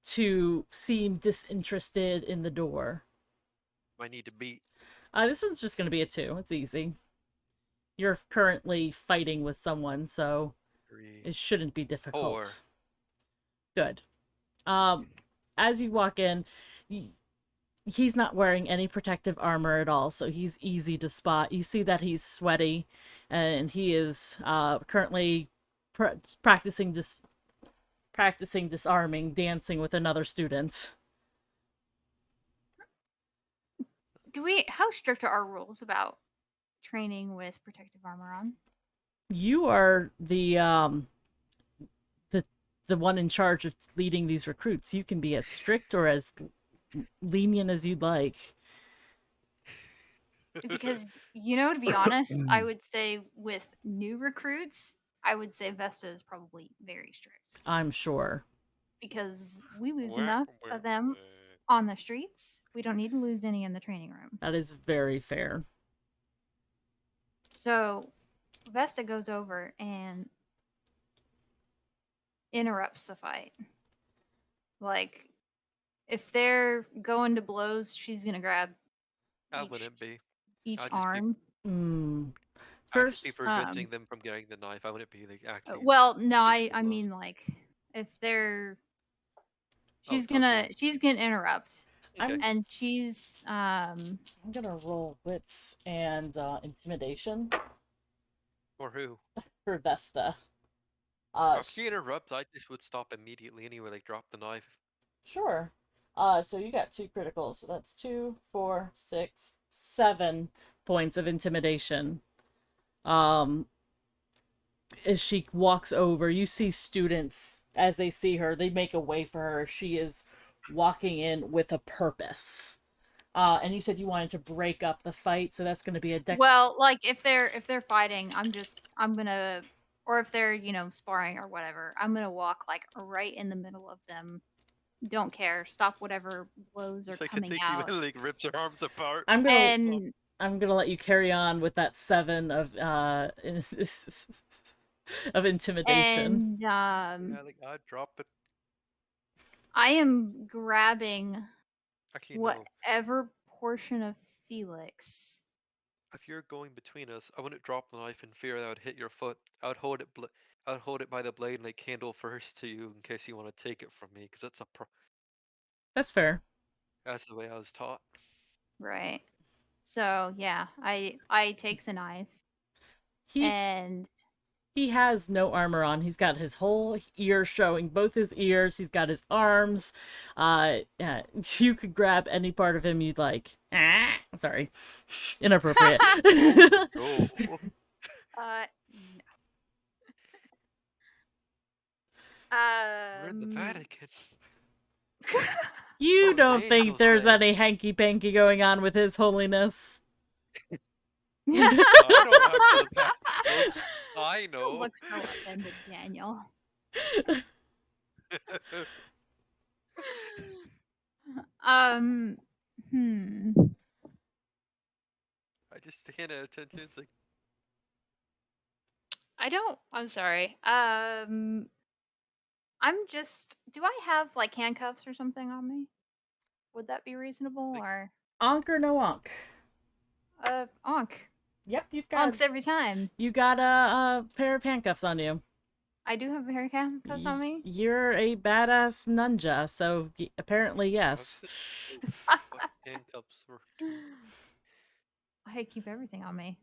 to seem disinterested in the door. I need to beat. This one's just going to be a 2. It's easy. You're currently fighting with someone, so 3. it shouldn't be difficult. 4. Good. As you walk in, he's not wearing any protective armor at all, so he's easy to spot. You see that he's sweaty, and he is currently practicing disarming, dancing with another student. How strict are our rules about training with protective armor on? You are the one in charge of leading these recruits. You can be as strict or as lenient as you'd like. Because, to be honest, I would say with new recruits, I would say Vesta is probably very strict. I'm sure. because we lose Wah, enough wah, of them wah. on the streets. We don't need to lose any in the training room. That is very fair. So Vesta goes over and interrupts the fight. Like, if they're going to blows, she's gonna grab I each, wouldn't be. each I'd just be- arm. I'd just be First, preventing them from getting the knife. I wouldn't be like actually. Well, no, taking the I blows. mean, like, if they're Oh, she's okay. gonna interrupt, Okay. and she's I'm gonna roll wits and intimidation Or who? for Vesta. If she interrupts, I just would stop immediately anyway. Like drop the knife. Sure. So you got 2 criticals. So that's 2, 4, 6, 7 points of intimidation. As she walks over, you see students as they see her, they make a way for her. She is walking in with a purpose. And you said you wanted to break up the fight, so that's going to be a dex. well, like if they're fighting, I'm gonna, or if they're sparring or whatever, I'm gonna walk like right in the middle of them. Don't care. Stop whatever blows are It's like coming Hideki out. when like rips her arms apart. I'm gonna And I'm gonna let you carry on with that 7 of of intimidation. and Yeah, like I drop it. I am grabbing Actually, no. whatever portion of Felix. If you're going between us, I wouldn't drop the knife in fear that I would hit your foot. I would hold it. I would hold it by the blade, like handle first to you, in case you want to take it from me, because that's That's fair. that's the way I was taught. Right. So yeah, I take the knife He and he has no armor on. He's got his whole ear showing, both his ears. He's got his arms. Yeah, you could grab any part of him you'd like. Sorry, inappropriate. Go. no. We're in the Vatican. You What don't the think angels there's say. any hanky panky going on with His Holiness? I don't have to pass. I Don't know. look so offended, Daniel. I just stand at attention. It's like I'm sorry. Do I have like handcuffs or something on me? Would that be reasonable Like- or Onk or no onk? onk? Yep, you've got Onks every time. you got a pair of handcuffs on you. I do have handcuffs on me. You're a badass ninja, so apparently yes. what handcuffs were. I keep everything on me.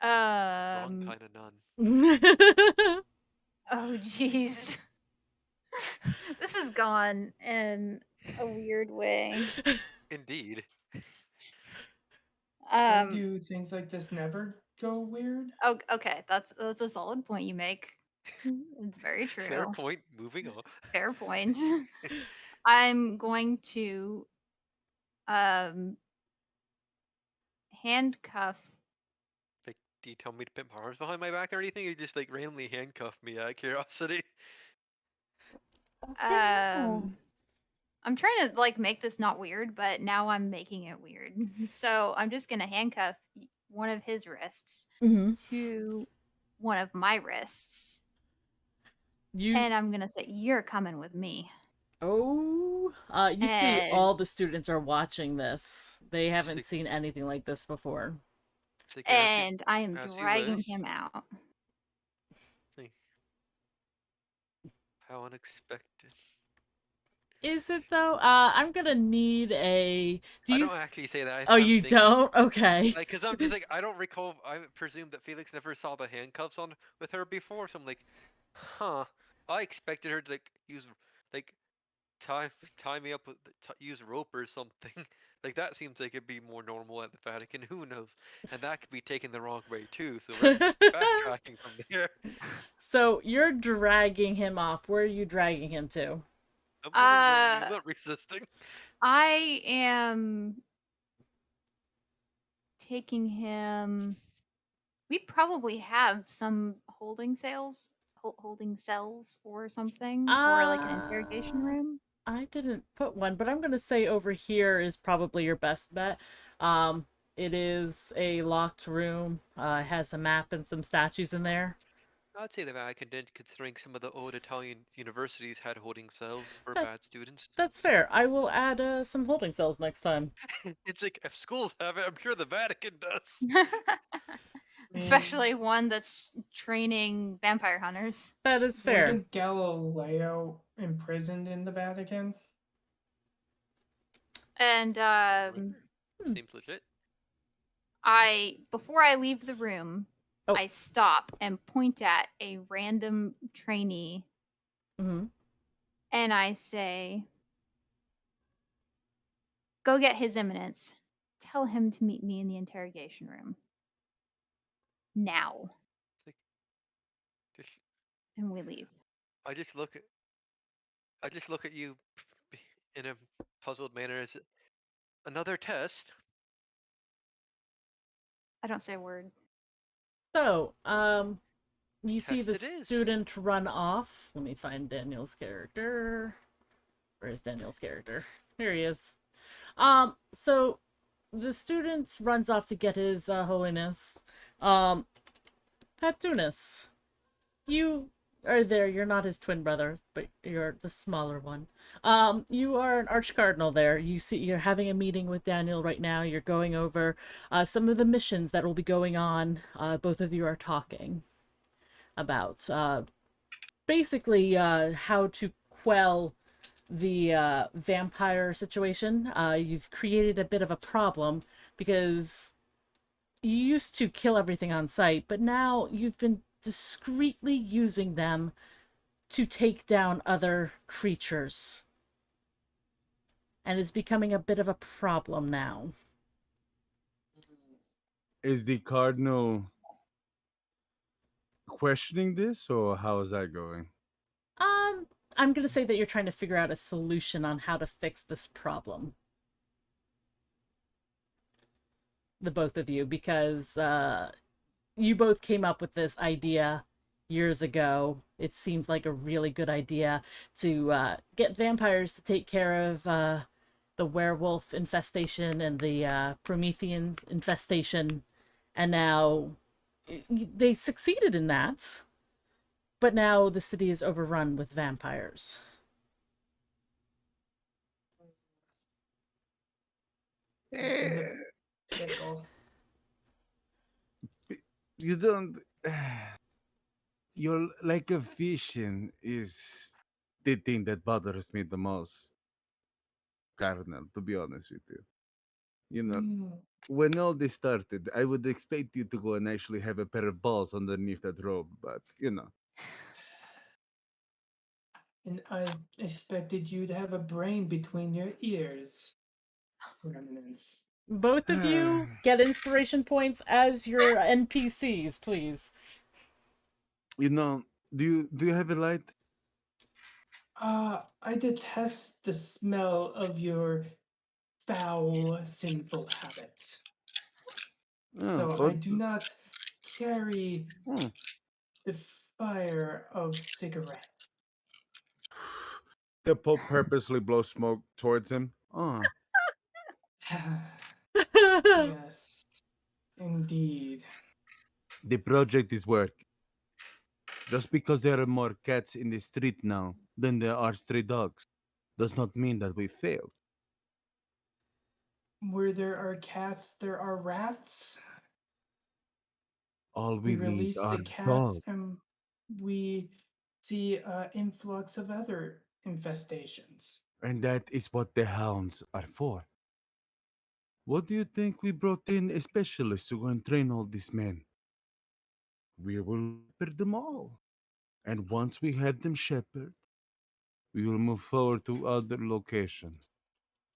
Wrong kind of nun. Oh jeez. This has gone in a weird way. Indeed. Why do things like this never go weird? Oh, okay. That's a solid point you make. It's very true. Fair point. Moving on. Fair point. I'm going to handcuff. Like, do you tell me to put my arms behind my back or anything? Or you just like randomly handcuff me out of curiosity? I'm trying to like make this not weird, but now I'm making it weird. So I'm just gonna handcuff one of his wrists to one of my wrists. And I'm gonna say, "You're coming with me." Oh, you see, all the students are watching this. They haven't like- seen anything like this before. Like, And I am as you dragging wish. him out. How unexpected. Is it though? I'm gonna need a. I don't actually say that. Oh, you don't? Okay. Like, cause I'm just like, I don't recall. I presume that Felix never saw the handcuffs on with her before, so I'm like, huh. I expected her to like use like tie me up with use rope or something. Like that seems like it'd be more normal at the Vatican. Who knows? And that could be taken the wrong way too. So we're backtracking from there. So you're dragging him off. Where are you dragging him to? I'm not resisting. I am taking him. We probably have some holding cells holding cells or something, or like an interrogation Uh, room. I didn't put one, but I'm gonna say over here is probably your best bet. Um, it is a locked room. It has a map and some statues in there. I'd say the Vatican did, considering some of the old Italian universities had holding cells for That bad students. that's fair. I will add some holding cells next time. It's like if schools have it, I'm sure the Vatican does. Especially one that's training vampire hunters. That is fair. Wasn't Galileo imprisoned in the Vatican? And Seems legit. before I leave the room, Oh. I stop and point at a random trainee Mm-hmm. and I say, "Go get His Eminence. Tell him to meet me in the interrogation room. Now." It's like, just, And we leave. I just look at you in a puzzled manner. Is it another test? I don't say a word. So, you see the Test it is. student run off. Let me find Daniel's character. Where is Daniel's character? Here he is. So the student runs off to get his holiness. Petunis, you are there. You're not his twin brother, but you're the smaller one. You are an archcardinal there. You're having a meeting with Daniel right now. You're going over some of the missions that will be going on. Both of you are talking about basically how to quell the vampire situation. You've created a bit of a problem because you used to kill everything on sight, but now you've been discreetly using them to take down other creatures. And it's becoming a bit of a problem now. Is the cardinal questioning this, or how is that going? I'm gonna say that you're trying to figure out a solution on how to fix this problem. The both of you, because you both came up with this idea years ago. It seems like a really good idea to get vampires to take care of the werewolf infestation and the Promethean infestation, and now they succeeded in that. But now the city is overrun with vampires. It's a pickle. You don't. Your lack of vision is the thing that bothers me the most, Cardinal, to be honest with you. You know, Mm. when all this started, I would expect you to go and actually have a pair of balls underneath that robe, but And I expected you to have a brain between your ears. Remnants. Both of you get inspiration points as your NPCs, please. Do you have a light? I detest the smell of your foul, sinful habits. So I do not carry the fire of cigarette. The Pope purposely blows smoke towards him. Oh, Yes, indeed. the project is working. Just because there are more cats in the street now than there are stray dogs does not mean that we failed. Where there are cats, there are rats. All We we need release are the cats dogs. and we see an influx of other infestations. And that is what the hounds are for. What do you think we brought in a specialist to go and train all these men? We will shepherd them all. And once we have them shepherded, we will move forward to other locations.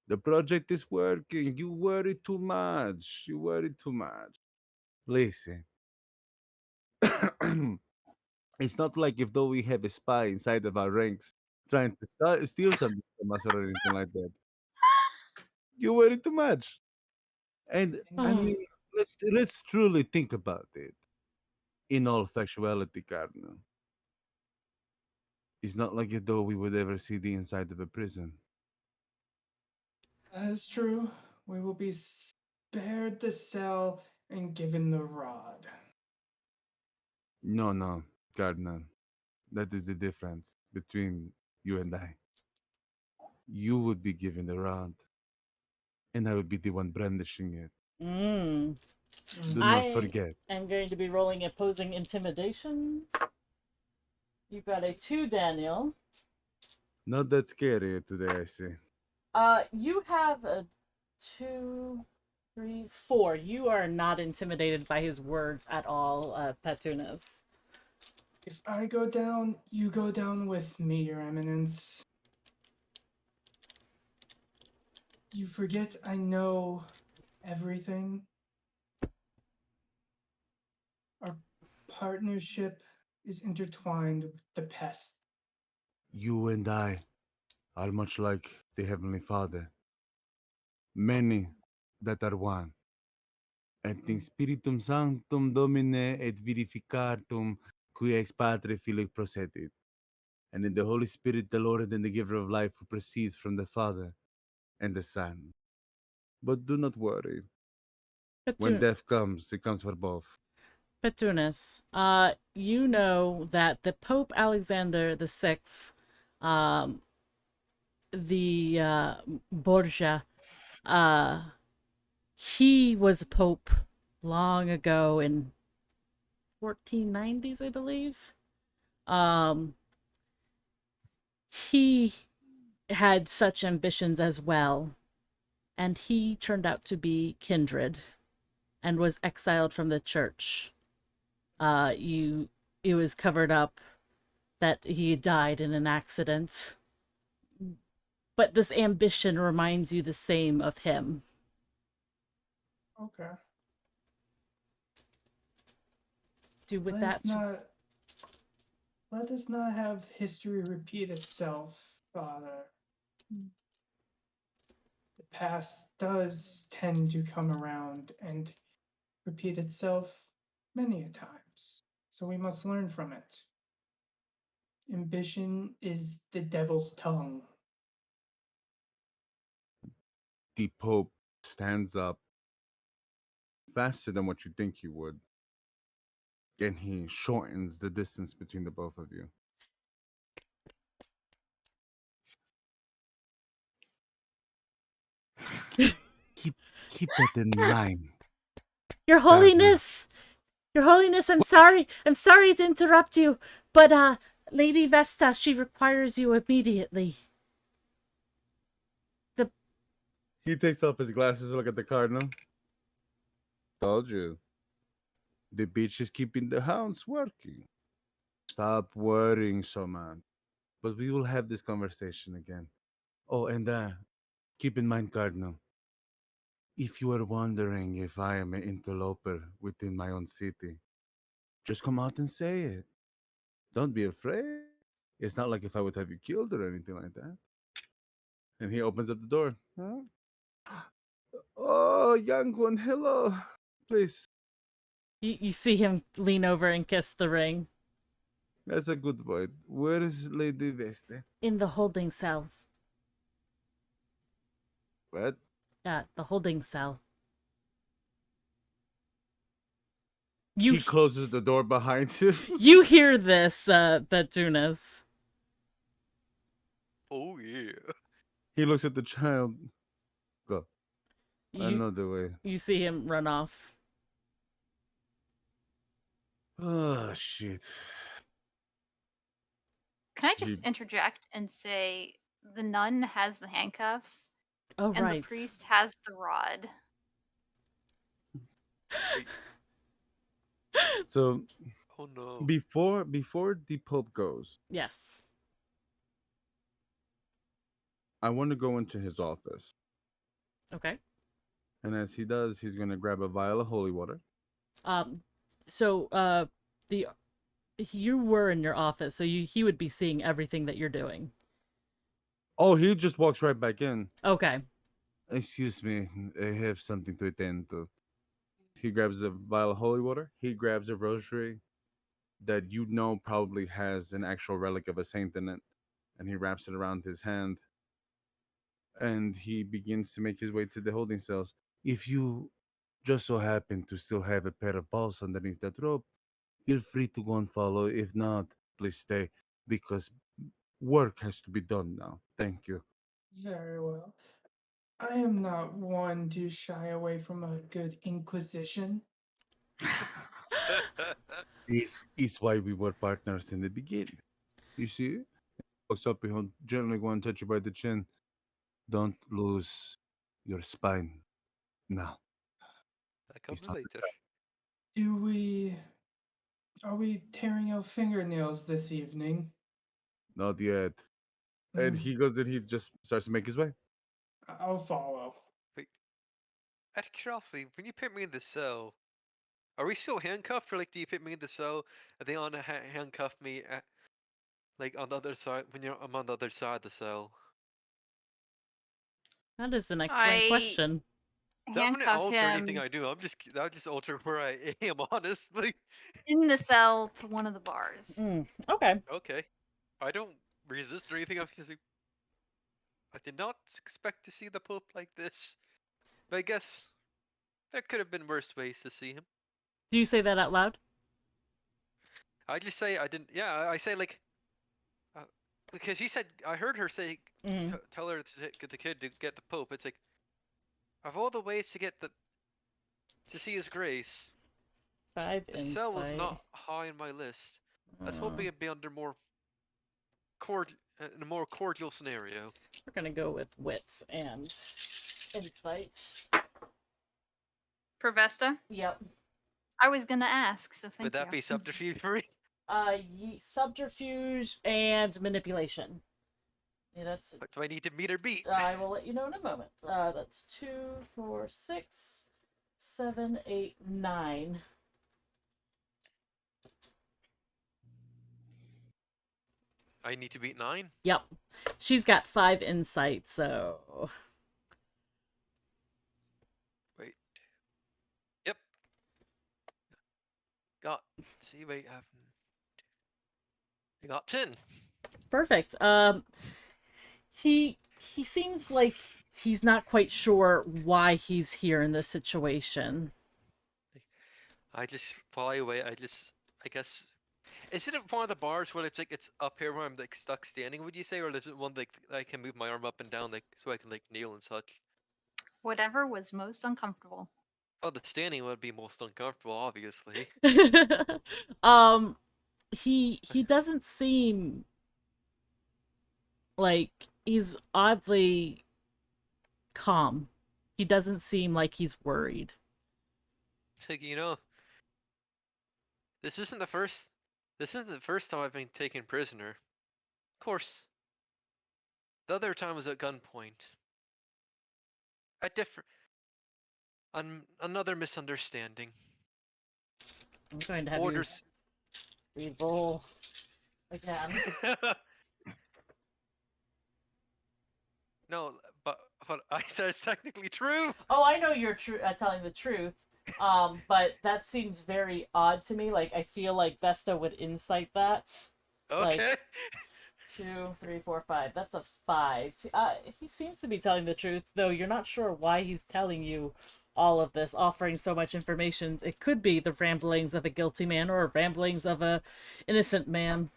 The project is working. You worry too much. You worry too much. Listen, it's not like if though we have a spy inside of our ranks trying to steal something from us or anything like that. You worry too much. And I Oh, mean, let's truly think about it. In all factuality, Cardinal. It's not like as though we would ever see the inside of a prison. That is true. We will be spared the cell and given the rod. No, no, Cardinal. That is the difference between you and I. You would be given the rod, and I would be the one brandishing it. Mm. Do not I forget. am going to be rolling opposing intimidations. You've got a 2, Daniel. Not that scary today, I see. You have a 2, 3, 4. You are not intimidated by his words at all, Petunas. If I go down, you go down with me, Your Eminence. You forget I know everything. Our partnership is intertwined with the pest. You and I are much like the Heavenly Father. Many that are one. Et in spiritum sanctum domine et vivificatum qui ex patre filii procedet. And in the Holy Spirit, the Lord and the giver of life who proceeds from the Father and the Son. But do not worry. When death comes, it comes for both. Petunas, you know that the Pope Alexander VI, the Borgia, he was a pope long ago in 1490s, I believe. He had such ambitions as well, and he turned out to be kindred and was exiled from the church. It was covered up that he died in an accident. But this ambition reminds you the same of him. Okay. Do with Let that. us not have history repeat itself, Father. The past does tend to come around and repeat itself many a times, so we must learn from it. Ambition is the devil's tongue. The Pope stands up faster than what you think he would. And he shortens the distance between the both of you. Keep that in mind. Your Holiness! Your Holiness, I'm sorry. I'm sorry to interrupt you, but Lady Vesta, she requires you immediately. He takes off his glasses to look at the cardinal. Told you. The bitch is keeping the hounds working. Stop worrying so much. But we will have this conversation again. Oh, and keep in mind, Cardinal, if you are wondering if I am an interloper within my own city, just come out and say it. Don't be afraid. It's not like if I would have you killed or anything like that. And he opens up the door. Huh? Oh, young one, hello. Please. You see him lean over and kiss the ring. That's a good boy. Where is Lady Veste? In the holding cell. What? The holding cell. He closes the door behind him. You hear this, Petunas. Oh, yeah. He looks at the child. Go. Another way. You see him run off. Oh, shit. Can I just interject and say the nun has the handcuffs Oh, and right. the priest has the rod? So, oh no. Before the Pope goes, yes, I want to go into his office. Okay. And as he does, he's going to grab a vial of holy water. So you were in your office, so he would be seeing everything that you're doing. Oh, he just walks right back in. Okay. Excuse me, I have something to attend to. He grabs a vial of holy water. He grabs a rosary. that you know probably has an actual relic of a saint in it, and he wraps it around his hand, and he begins to make his way to the holding cells. If you just so happen to still have a pair of balls underneath that rope, feel free to go and follow. If not, please stay, because work has to be done now. Thank you. Very well. I am not one to shy away from a good inquisition. This is why we were partners in the beginning. You see? Walks up behind, gently go and touch you by the chin. Don't lose your spine now. That comes It's not later. Are we tearing out fingernails this evening? Not yet. And he goes and he just starts to make his way. I'll follow. Wait, out of curiosity, when you put me in the cell, are we still handcuffed, or like do you put me in the cell and they handcuff me at, like on the other side when I'm on the other side of the cell? That is an excellent I question. That wouldn't handcuff alter anything him I do. That would just alter where I am, honestly. in the cell to one of the bars. Okay. Okay, I don't resist or anything. I did not expect to see the Pope like this, but I guess there could have been worse ways to see him. Do you say that out loud? I just say I didn't. Yeah, I say like, because he said I heard her say, tell her to get the kid to get the Pope. It's like, of all the ways to get to see His Grace, 5 the cell was insight. not high on my list. I was hoping it'd be under in a more cordial scenario. We're gonna go with wits and insight. For Vesta? Yep. I was gonna ask, so thank Would that you. be subterfuge for me? Subterfuge and manipulation. Yeah, that's. What do I need to meet or beat? I will let you know in a moment. That's 2, 4, 6, 7, 8, 9. I need to beat 9? Yep. She's got 5 insight, so. Wait. Yep. See, wait, I got 10. Perfect. He seems like he's not quite sure why he's here in this situation. I just fly away. I guess. Is it one of the bars where it's like it's up here where I'm like stuck standing? Would you say, or is it one like I can move my arm up and down like so I can like kneel and such? Whatever was most uncomfortable. Oh, the standing would be most uncomfortable, obviously. He doesn't seem like he's oddly calm. He doesn't seem like he's worried. It's like, this isn't the first time I've been taken prisoner. Of course, the other time was at gunpoint. Another misunderstanding. I'm going to have Orders. you re-roll again. No, but I said it's technically true. Oh, I know you're telling the truth. But that seems very odd to me. Like, I feel like Vesta would incite that. Okay. Like, 2, 3, 4, 5. That's a 5. He seems to be telling the truth, though you're not sure why he's telling you all of this, offering so much information. It could be the ramblings of a guilty man or ramblings of a innocent man.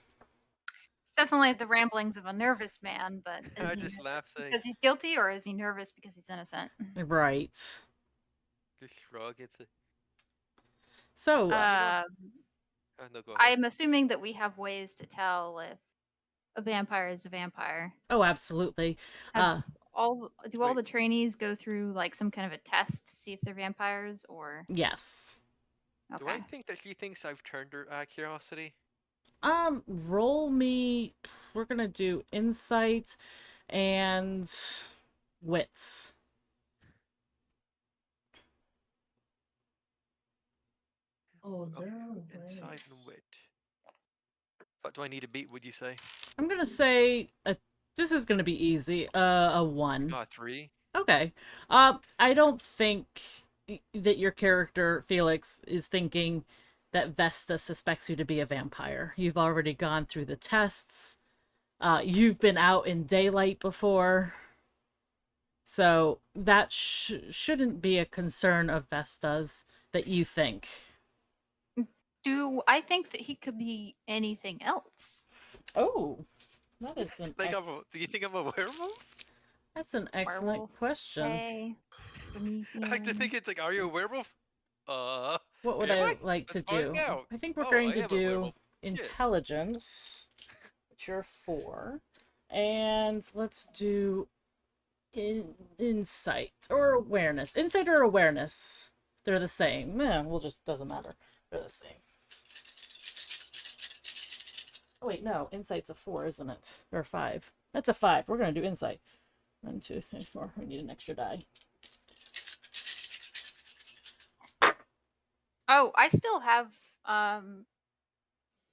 It's definitely the ramblings of a nervous man, but I just laugh saying because he's guilty, or is he nervous because he's innocent? Right. just shrug. It's a So, no, go ahead. I'm assuming that we have ways to tell if a vampire is a vampire. oh, absolutely. Do all Wait. the trainees go through like some kind of a test to see if they're vampires, or Yes. okay? Do I think that she thinks I've turned her curiosity? Roll me. We're gonna do insight and wits. Oh, Okay, there are inside and ways. wit. What do I need to beat? Would you say? I'm gonna say this is gonna be easy. A 1. 3. Okay. I don't think that your character Felix is thinking that Vesta suspects you to be a vampire. You've already gone through the tests. You've been out in daylight before. So that shouldn't be a concern of Vesta's that you think. Do I think that he could be anything else? Oh, that is an Like, do you think I'm a werewolf? that's an excellent Werewolf, question. Hey, I like to think it's like, are you a werewolf? What would Am I I? like to Let's find do? out. I think we're Oh, going I to am a do werewolf. Shit. intelligence, which you're 4, and let's do insight or awareness. Insight or awareness. They're the same. Yeah, well, just doesn't matter. They're the same. Oh wait, no. Insight's a 4, isn't it? Or 5. That's a 5. We're gonna do insight. 1, 2, 3, 4. We need an extra die. Oh, I still have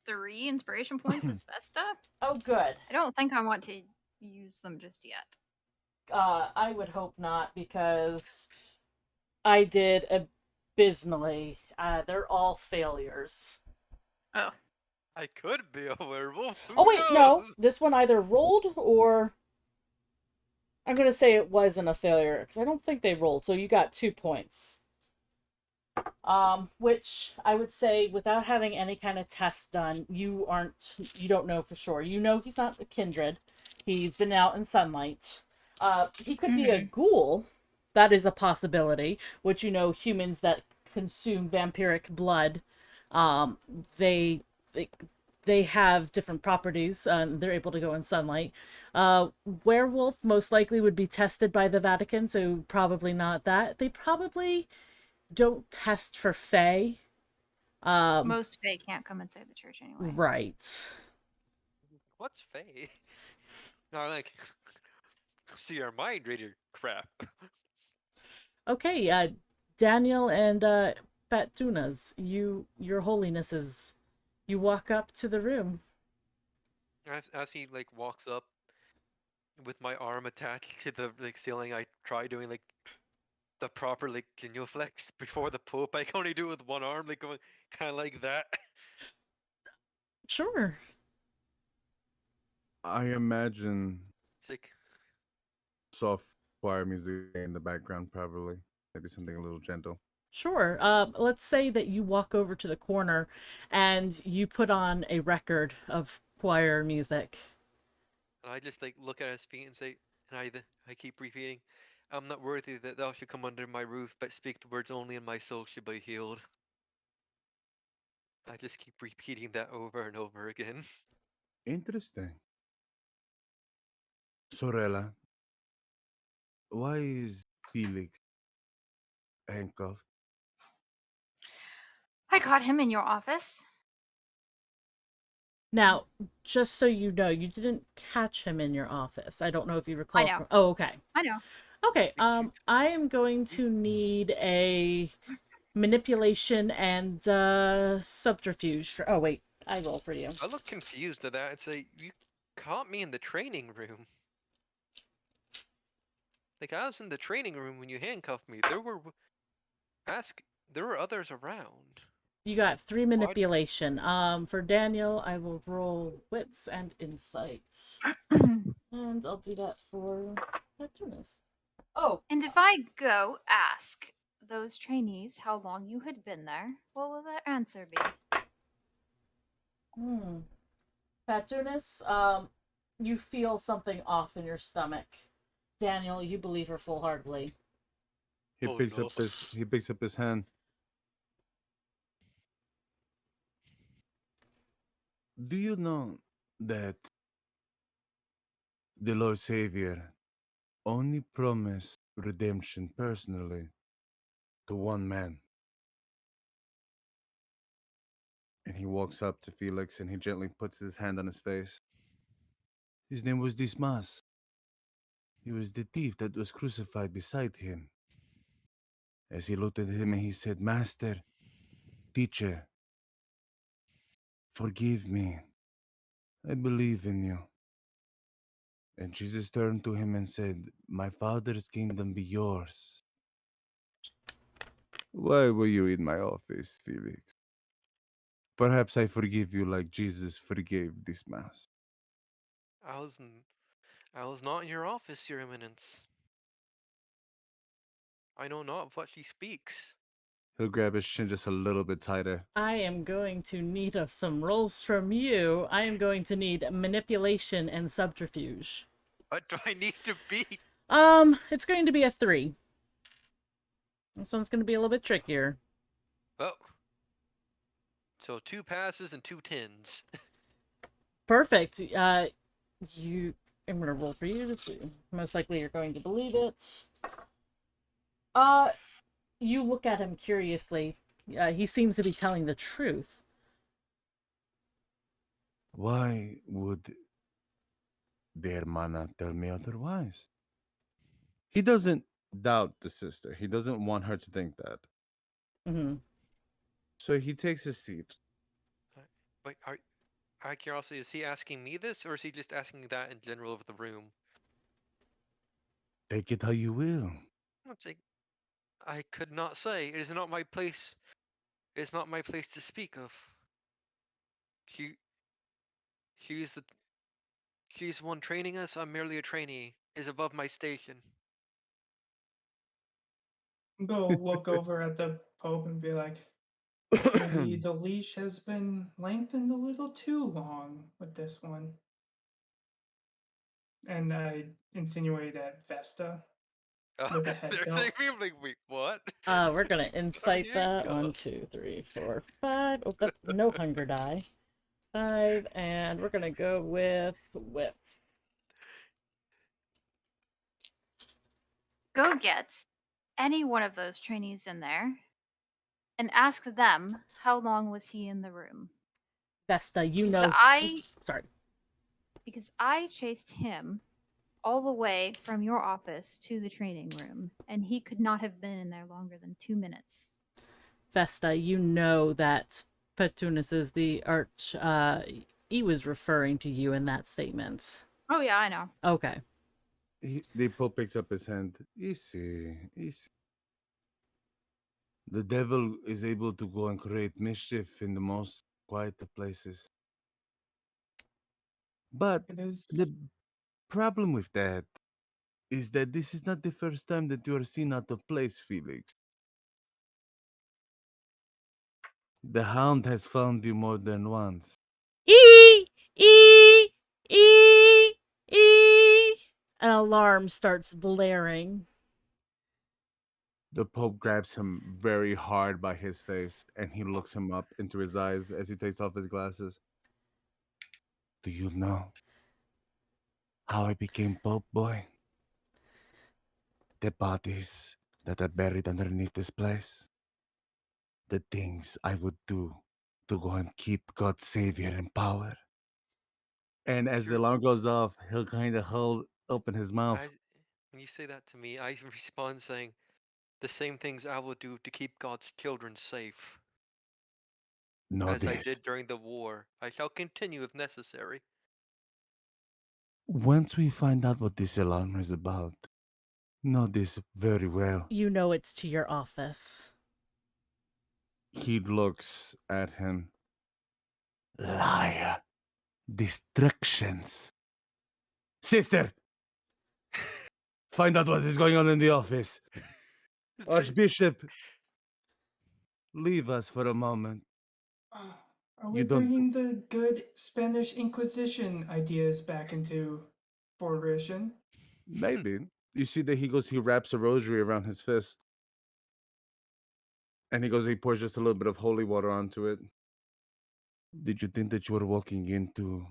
3 inspiration points as Vesta. Oh, good. I don't think I want to use them just yet. I would hope not, because I did abysmally. They're all failures. Oh. I could be a werewolf. Who Oh wait, no. knows? This one either rolled or I'm gonna say it wasn't a failure because I don't think they rolled. So you got 2 points. Which I would say, without having any kind of test done, you don't know for sure. You know he's not a kindred. He's been out in sunlight. He could be a ghoul. That is a possibility. Which, you know, humans that consume vampiric blood, they have different properties. They're able to go in sunlight. Werewolf most likely would be tested by the Vatican, so probably not that. They probably don't test for Fae. Most Fae can't come inside the church anyway. Right. What's Faye? No, like, see your mind reader crap. Okay, Daniel and Patunas, your holinesses, you walk up to the room. As he like walks up with my arm attached to the like ceiling, I try doing like the proper like genuflex before the Pope. I can only do it with one arm, like going kind of like that. Sure. I imagine It's like, soft choir music in the background, probably. Maybe something a little gentle. Sure. Let's say that you walk over to the corner and you put on a record of choir music. and I just like look at his feet and say, and I keep repeating, I'm not worthy that thou should come under my roof, but speak the words only, and my soul should be healed. I just keep repeating that over and over again. Interesting. Sorella, why is Felix handcuffed? I caught him in your office. Now, just so you know, you didn't catch him in your office. I don't know if you recall. I know. Oh, okay. I know. Okay. I am going to need a manipulation and subterfuge. Oh wait, I roll for you. I look confused at that and say, you caught me in the training room. Like, I was in the training room when you handcuffed me. There were others around. You got 3 manipulation. For Daniel, I will roll wits and insights. And I'll do that for Neptunus. Oh, And if I go ask those trainees how long you had been there, what will their answer be? Neptunus, you feel something off in your stomach. Daniel, you believe her full-heartedly. He Oh, picks no. up his hand. Do you know that the Lord Savior only promised redemption personally to one man? And he walks up to Felix and he gently puts his hand on his face. His name was Dismas. He was the thief that was crucified beside him. As he looked at him and he said, Master, teacher, forgive me. I believe in you. And Jesus turned to him and said, My Father's kingdom be yours. Why were you in my office, Felix? Perhaps I forgive you like Jesus forgave this mass. I was not in your office, Your Eminence. I know not of what she speaks. He'll grab his chin just a little bit tighter. I am going to need some rolls from you. I am going to need manipulation and subterfuge. What do I need to beat? It's going to be a 3. This one's going to be a little bit trickier. Oh. So 2 passes and 2 tens. Perfect. I'm gonna roll for you to see. Most likely you're going to believe it. You look at him curiously. He seems to be telling the truth. Why would the hermana tell me otherwise? He doesn't doubt the sister. He doesn't want her to think that. Mm-hmm. So he takes his seat. Wait, out of curiosity, is he asking me this, or is he just asking that in general of the room? Take it how you will. Let's say, I could not say. It is not my place. It is not my place to speak of. She, she's the, she's the one training us. I'm merely a trainee. Is above my station. Go look over at the Pope and be like, maybe the leash has been lengthened a little too long with this one. And I insinuate at Vesta with a head They're tilt. saying me, I'm like, wait, what? We're gonna insight that. 1, God. 2, 3, 4, 5. Oh, that's no hunger die. 5, and we're gonna go with wits. Go get any one of those trainees in there and ask them how long was he in the room. Vesta, you Because know. Sorry. Because I chased him all the way from your office to the training room, and he could not have been in there longer than 2 minutes. Vesta, you know that Petunis is the arch. He was referring to you in that statement. Oh yeah, I know. Okay. The Pope picks up his hand. Easy, easy. The devil is able to go and create mischief in the most quiet of places. But It is. the problem with that is that this is not the first time that you are seen out of place, Felix. The hound has found you more than once. E e e e. An alarm starts blaring. The Pope grabs him very hard by his face and he looks him up into his eyes as he takes off his glasses. Do you know how I became Pope, boy? The bodies that are buried underneath this place. The things I would do to go and keep God's Savior in power. And as the alarm goes off, he'll kind of open his mouth. When you say that to me, I respond saying, the same things I will do to keep God's children safe. Know As I this. did during the war. I shall continue if necessary. Once we find out what this alarm is about, know this very well. You know it's to your office. He looks at him. Liar. Distractions. Sister! Find out what is going on in the office. Archbishop, leave us for a moment. Are we bringing the good Spanish Inquisition ideas back into fruition? Maybe. You see that he wraps a rosary around his fist. And he pours just a little bit of holy water onto it. Did you think that you were walking into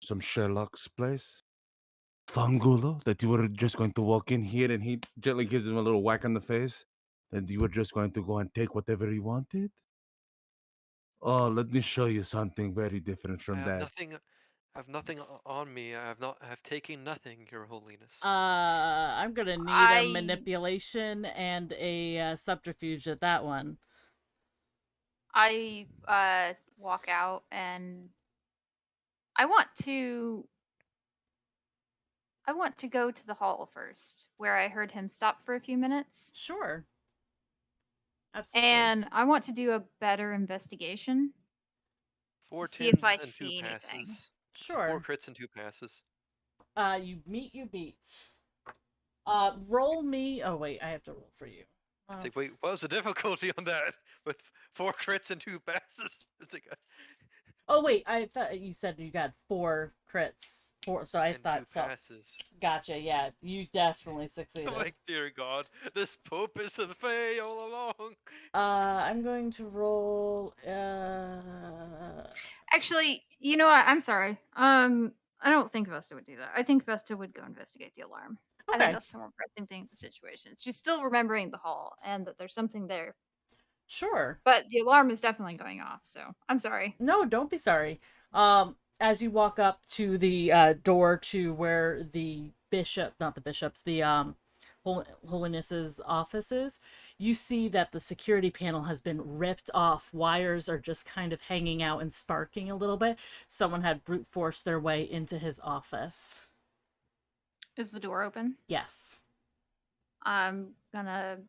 some Sherlock's place? Fangulo? That you were just going to walk in here and he gently gives him a little whack on the face? And you were just going to go and take whatever he wanted? Oh, let me show you something very different from that. I have nothing on me. I have taken nothing, Your Holiness. I'm gonna need a manipulation and a subterfuge at that one. I walk out and I want to go to the hall first, where I heard him stop for a few minutes. Sure. Absolutely. And I want to do a better investigation 4 see if 10s I and 2 see anything. passes. It's 4 Sure. crits and 2 passes. You meet, you beat. Roll me. Oh wait, I have to roll for you. It's like, wait, what was the difficulty on that? With 4 crits and 2 passes? It's like, Oh wait, I thought you said you got 4 crits. So I and 2 thought so. passes. Gotcha. Yeah, you definitely succeeded. I'm like, dear God, this Pope is a fae all along. I'm going to roll. Actually, you know what? I'm sorry. I don't think Vesta would do that. I think Vesta would go investigate the alarm. I think Okay. that's the more pressing thing in the situation. She's still remembering the hall and that there's something there, Sure. but the alarm is definitely going off. So I'm sorry. No, don't be sorry. As you walk up to the door to where the bishop, not the bishop's, the holiness's office is, you see that the security panel has been ripped off. Wires are just kind of hanging out and sparking a little bit. Someone had brute forced their way into his office. Is the door open? Yes. I'm gonna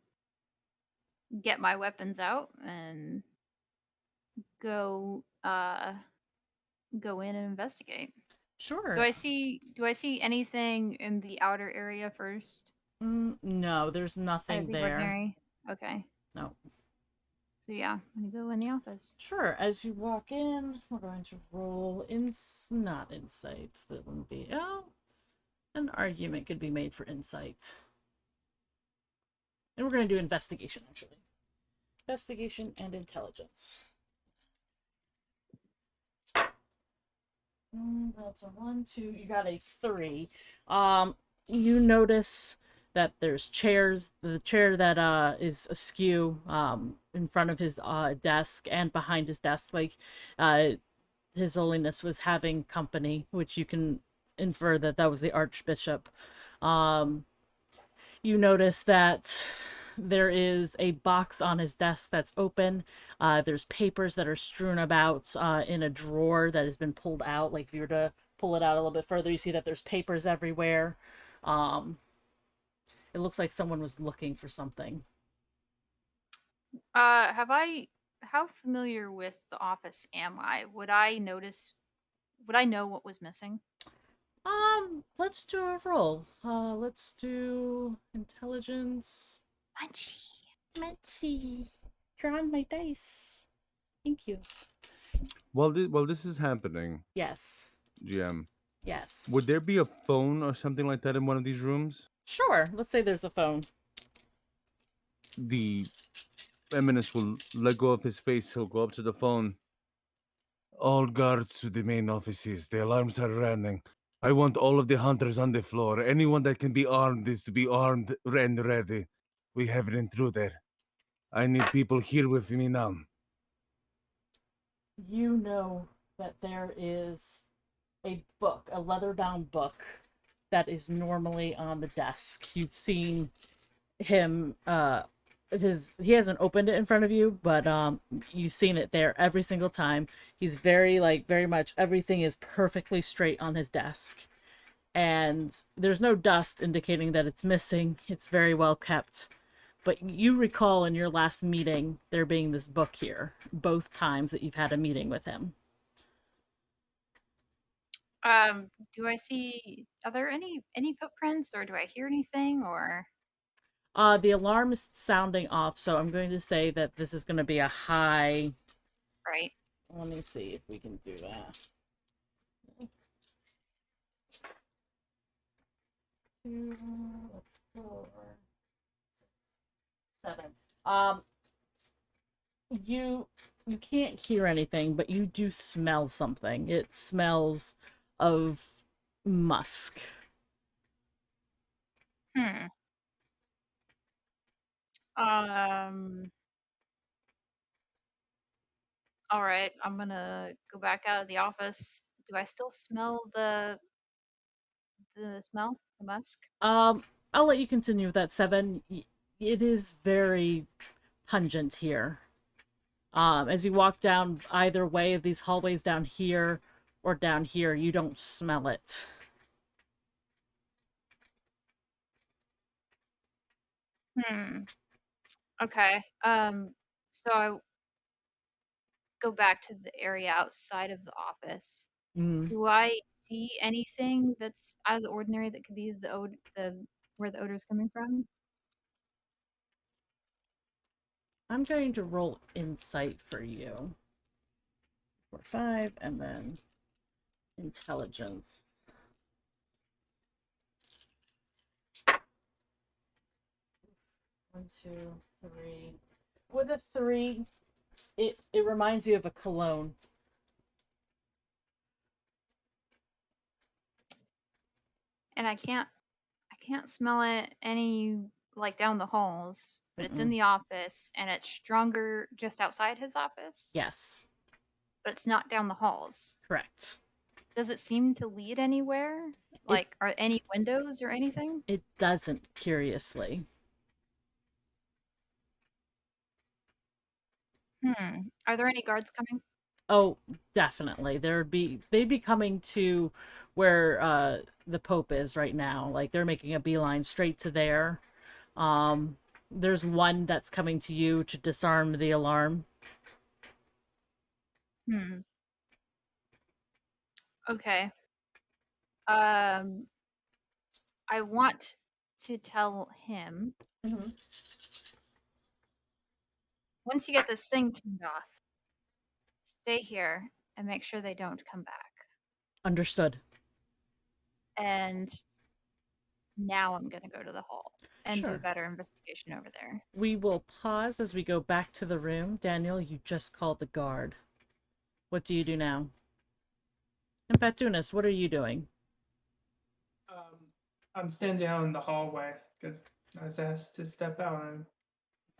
get my weapons out and go go in and investigate. Sure. Do I see anything in the outer area first? No, there's Out nothing of the there. ordinary? Okay. No. So yeah, I'm gonna go in the office. Sure. As you walk in, we're going to roll not insight. That wouldn't be. Oh, an argument could be made for insight. And we're going to do investigation, actually. Investigation and intelligence. That's a 1, 2. You got a 3. You notice that there's chairs. The chair that is askew in front of his desk and behind his desk, like His Holiness was having company, which you can infer that that was the Archbishop. You notice that there is a box on his desk that's open. There's papers that are strewn about in a drawer that has been pulled out. Like if you were to pull it out a little bit further, you see that there's papers everywhere. It looks like someone was looking for something. How familiar with the office am I? Would I know what was missing? Let's do a roll. Let's do intelligence. Munchy. You're on my dice. Thank you. While this is happening, Yes. GM, Yes. would there be a phone or something like that in one of these rooms? Sure. Let's say there's a phone. The Eminence will let go of his face. He'll go up to the phone. All guards to the main offices. The alarms are running. I want all of the hunters on the floor. Anyone that can be armed is to be armed and ready. We have an intruder. I need people here with me now. You know that there is a book, a leather-bound book, that is normally on the desk. You've seen him he hasn't opened it in front of you, but you've seen it there every single time. He's very much everything is perfectly straight on his desk. And there's no dust indicating that it's missing. It's very well kept. But you recall in your last meeting there being this book here, both times that you've had a meeting with him. Do I see? Are there any footprints, or do I hear anything, or? The alarm is sounding off, so I'm going to say that this is going to be a high. Right. Let me see if we can do that. 2, that's 4, 6, 7. You can't hear anything, but you do smell something. It smells of musk. All right, I'm gonna go back out of the office. Do I still smell the smell, the musk? I'll let you continue with that 7. It is very pungent here. As you walk down either way of these hallways down here or down here, you don't smell it. Okay. So go back to the area outside of the office. Mm. Do I see anything that's out of the ordinary that could be where the odor is coming from? I'm going to roll insight for you. 4, 5, and then intelligence. 1, 2, 3. With a 3, it reminds you of a cologne. And I can't smell it any like down the halls, but it's in Mm-mm. the office and it's stronger just outside his office. Yes, But it's not down the halls. correct. Does it seem to lead anywhere? Like, are any windows or anything? It doesn't, curiously. Are there any guards coming? Oh, definitely. They'd be coming to where the Pope is right now. Like they're making a beeline straight to there. There's one that's coming to you to disarm the alarm. Okay. I want to tell him once you get this thing turned off, stay here and make sure they don't come back. Understood. And now I'm gonna go to the hall and do a Sure. better investigation over there. We will pause as we go back to the room. Daniel, you just called the guard. What do you do now? And Petunas, what are you doing? I'm standing out in the hallway because I was asked to step out,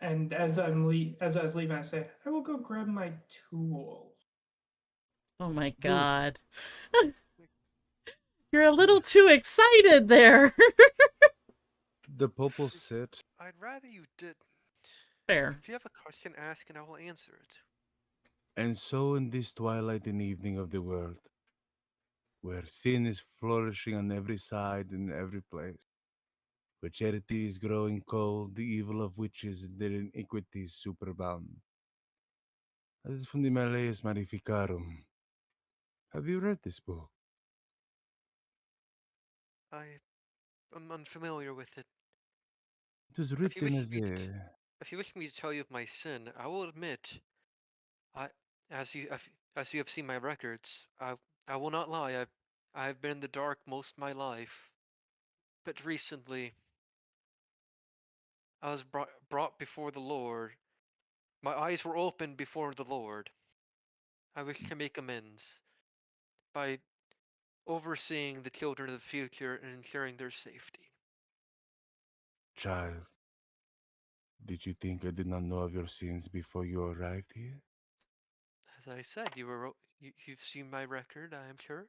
and as I was leaving, I say, "I will go grab my tools." Oh my Do it. god. You're a little too excited there. The Pope will sit. I'd rather you didn't. Fair. If you have a question, ask and I will answer it. And so, in this twilight and evening of the world, where sin is flourishing on every side and every place, where charity is growing cold, the evil of witches and their iniquities superabound. This is from the Malleus Maleficarum. Have you read this book? I am unfamiliar with it. It was If you written wish as me to, a. if you wish me to tell you of my sin, I will admit, I, as you have seen my records, I will not lie. I've been in the dark most of my life, but recently I was brought before the Lord. My eyes were opened before the Lord. I wish to make amends by overseeing the children of the future and ensuring their safety. Child, did you think I did not know of your sins before you arrived here? As I said, you've seen my record, I am sure.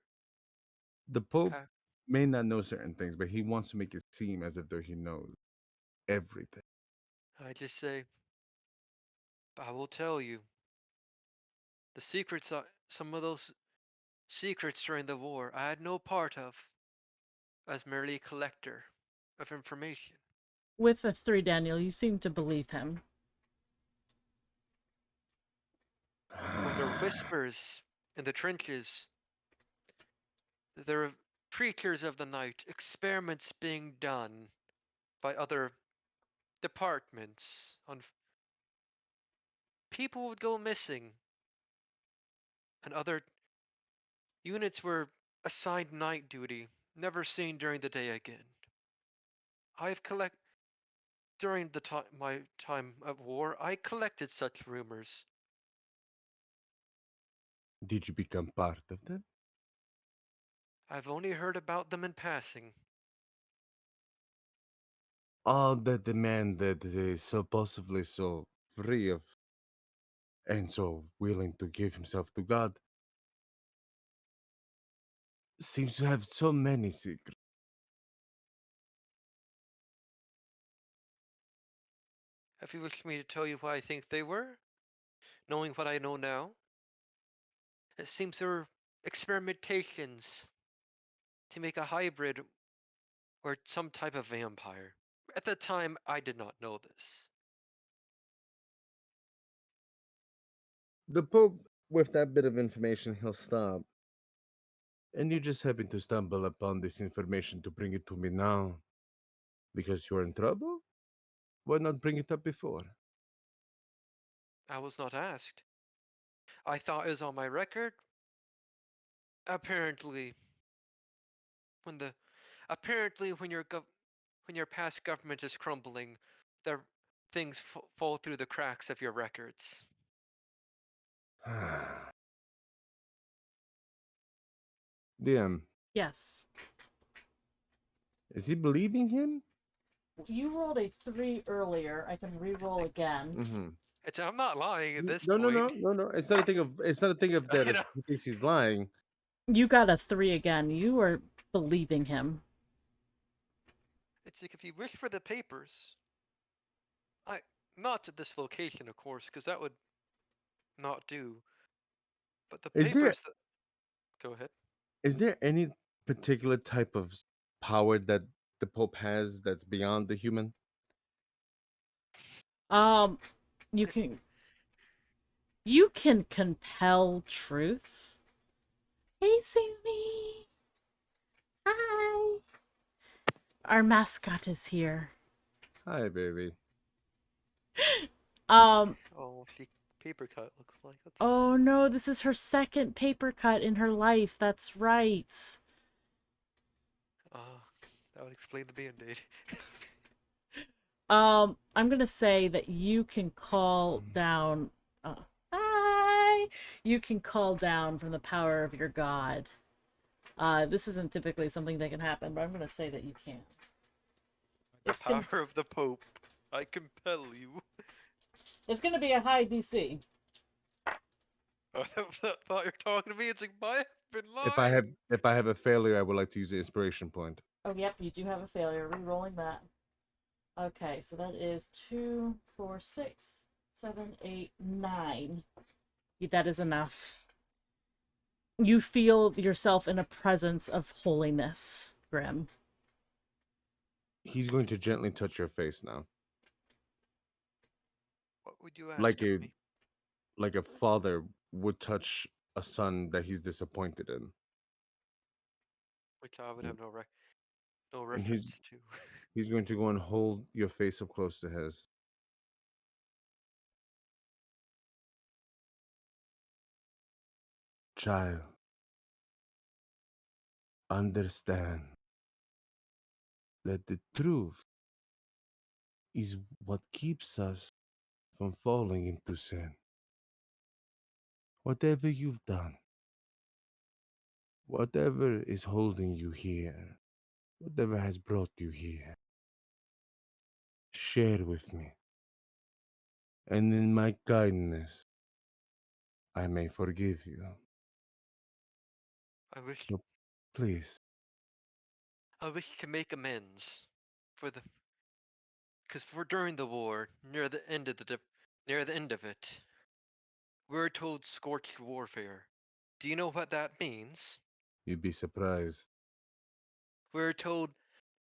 The Pope Uh, may not know certain things, but he wants to make it seem as if though he knows everything. I just say, I will tell you, the secrets, some of those secrets during the war, I had no part of, as merely a collector of information. With a 3, Daniel, you seem to believe him. When there are whispers in the trenches, there are creatures of the night, experiments being done by other departments on people would go missing, and other units were assigned night duty, never seen during the day again. I've collect during the my time of war, I collected such rumors. Did you become part of them? I've only heard about them in passing. All that the man that is supposedly so free of and so willing to give himself to God seems to have so many secrets. If you wish me to tell you what I think they were, knowing what I know now, it seems there were experimentations to make a hybrid or some type of vampire. At the time, I did not know this. The Pope with that bit of information, he'll stop. And you just happen to stumble upon this information to bring it to me now. Because you're in trouble? Why not bring it up before? I was not asked. I thought it was on my record. Apparently, when the apparently when your past government is crumbling, the things fall through the cracks of your records. DM, Yes. is he believing him? You rolled a 3 earlier. I can re-roll again. Mm-hmm. I'm not lying at this No, point. no. It's not a thing of. It's not a thing of that. You If know, he thinks he's lying. You got a 3 again. You are believing him. it's like if you wish for the papers, not at this location, of course, because that would not do. But the Is there papers that go ahead. is there any particular type of power that the Pope has that's beyond the human? You can compel truth. Hey, Sammy. Hi. Our mascot is here. Hi, baby. Oh, she paper cut looks like that's. Oh no, this is her second paper cut in her life. That's right. That would explain the band-aid. I'm gonna say that you can call down. Hi. You can call down from the power of your god. This isn't typically something that can happen, but I'm gonna say that you can. The power of the Pope. I compel you. It's gonna be a high DC. I thought you're talking to me. It's like, I have been lying. If I have a failure, I would like to use the inspiration point. Oh, yep, you do have a failure. Re-rolling that. Okay, so that is 2, 4, 6, 7, 8, 9. That is enough. You feel yourself in a presence of holiness, Grim. He's going to gently touch your face now, What would you ask like of me? like a father would touch a son that he's disappointed in. Which I would have no And reference to. he's going to go and hold your face up close to his. Child, understand that the truth is what keeps us from falling into sin. Whatever you've done, whatever is holding you here, whatever has brought you here, share with me. And in my kindness, I may forgive you. I wish So please, you could make amends for the because we're during the war, near the end of it, we're told scorched warfare. Do you know what that means? you'd be surprised. We're told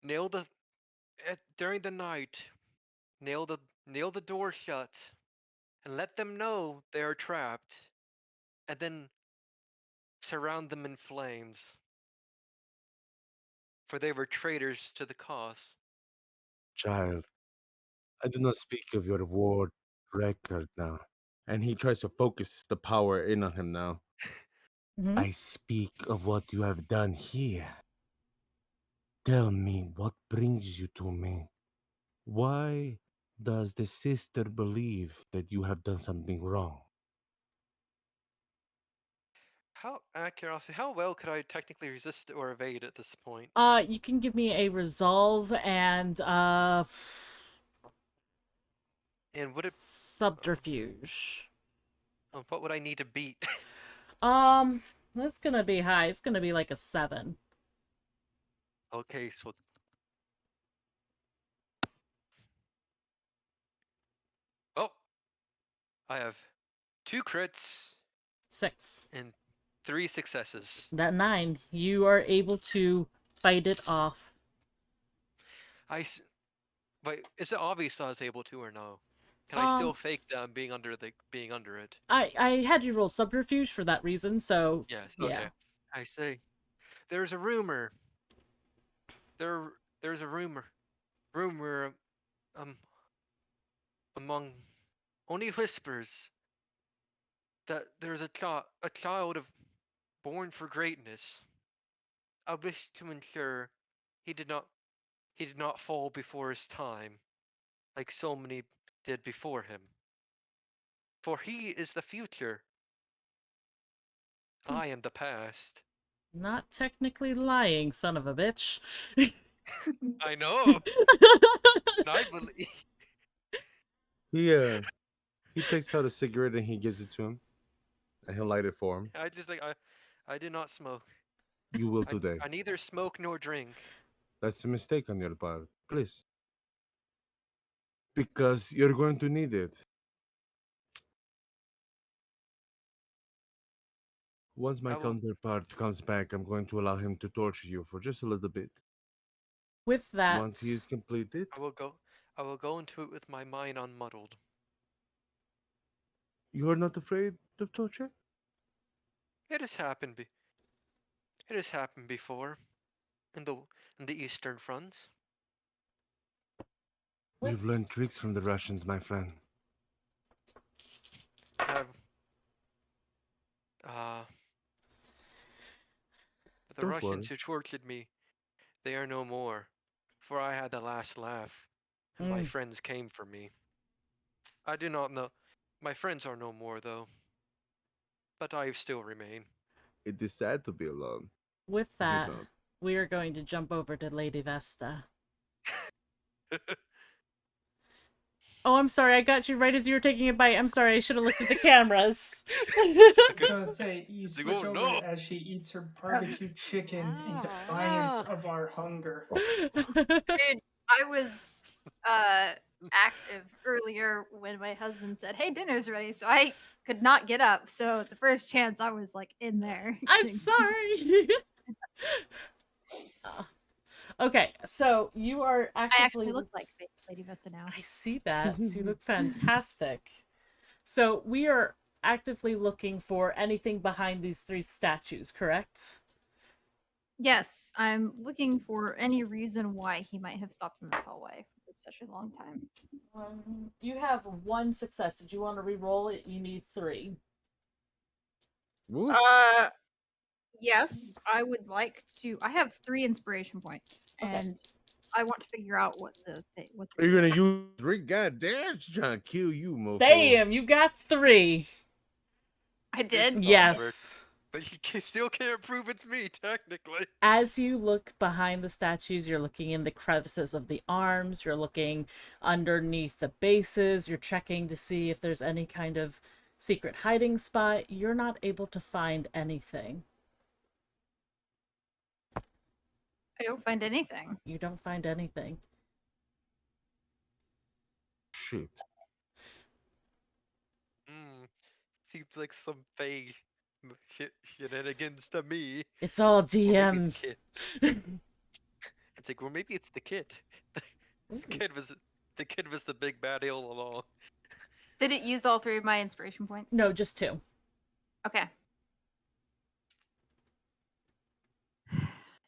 during the night, nail the door shut, and let them know they are trapped, and then surround them in flames, for they were traitors to the cause. Child, I do not speak of your war record now. And he tries to focus the power in on him now. Mm-hmm. I speak of what you have done here. Tell me what brings you to me. Why does the sister believe that you have done something wrong? Curiosity, how well could I technically resist or evade at this point? You can give me a resolve and And would it subterfuge. what would I need to beat? That's gonna be high. It's gonna be like a 7. Okay, so oh, I have 2 crits 6. and 3 successes. That 9. You are able to fight it off. But is it obvious I was able to or no? Can I still fake that I'm being under it? I had you roll subterfuge for that reason, so Yes. yeah. Okay. I say, there's a rumor. There's a rumor um among only whispers that there's a child of born for greatness. I wish to ensure he did not fall before his time, like so many did before him. For he is the future. I am the past. Not technically lying, son of a bitch. I know. And I believe. He takes out a cigarette and he gives it to him, and he'll light it for him. I just like I did not smoke. You will today. I neither smoke nor drink. That's a mistake on your part. Please. Because you're going to need it. Once my I will counterpart comes back, I'm going to allow him to torture you for just a little bit. With that, Once he is completed, I will go into it with my mind unmuddled. you are not afraid of torture? It has happened it has happened before in the Eastern fronts. You've learned tricks from the Russians, my friend. Have uh the Don't Russians worry. who tortured me, they are no more. For I had the last laugh, and my Mm. friends came for me. I do not know. My friends are no more though, but I still remain. It is sad to be alone. with Is it that, not? we are going to jump over to Lady Vesta. Oh, I'm sorry, I got you right as you were taking a bite. I'm sorry, I should have looked at the cameras. I was gonna say you Like, switch oh, over no. as she eats her barbecue chicken in defiance of our hunger. Dude, I was active earlier when my husband said, "Hey, dinner's ready," so I could not get up. So the first chance I was like in there. I'm sorry. Okay, so you are I actively. actually look like Lady Vesta now. I see that. You look fantastic. So we are actively looking for anything behind these three statues, correct? Yes, I'm looking for any reason why he might have stopped in this hallway for such a long time. You have one success. Did you want to re-roll it? You need 3. Woo. Yes, I would like to. I have 3 inspiration points, Okay. and I want to figure out what what Are you gonna use Rick? God damn, she's trying to kill you, mofo. Damn, you got 3. I did. Yes. But you still can't prove it's me, technically. As you look behind the statues, you're looking in the crevices of the arms, you're looking underneath the bases, you're checking to see if there's any kind of secret hiding spot. You're not able to find anything. I don't find anything. You don't find anything. Shoot. Seems like some fake shenanigans to me. It's all Or maybe DM. it's kid. It's like, well, maybe it's the kid. The kid was the big baddie all along. Did it use all 3 of my inspiration points? No, just 2. Okay.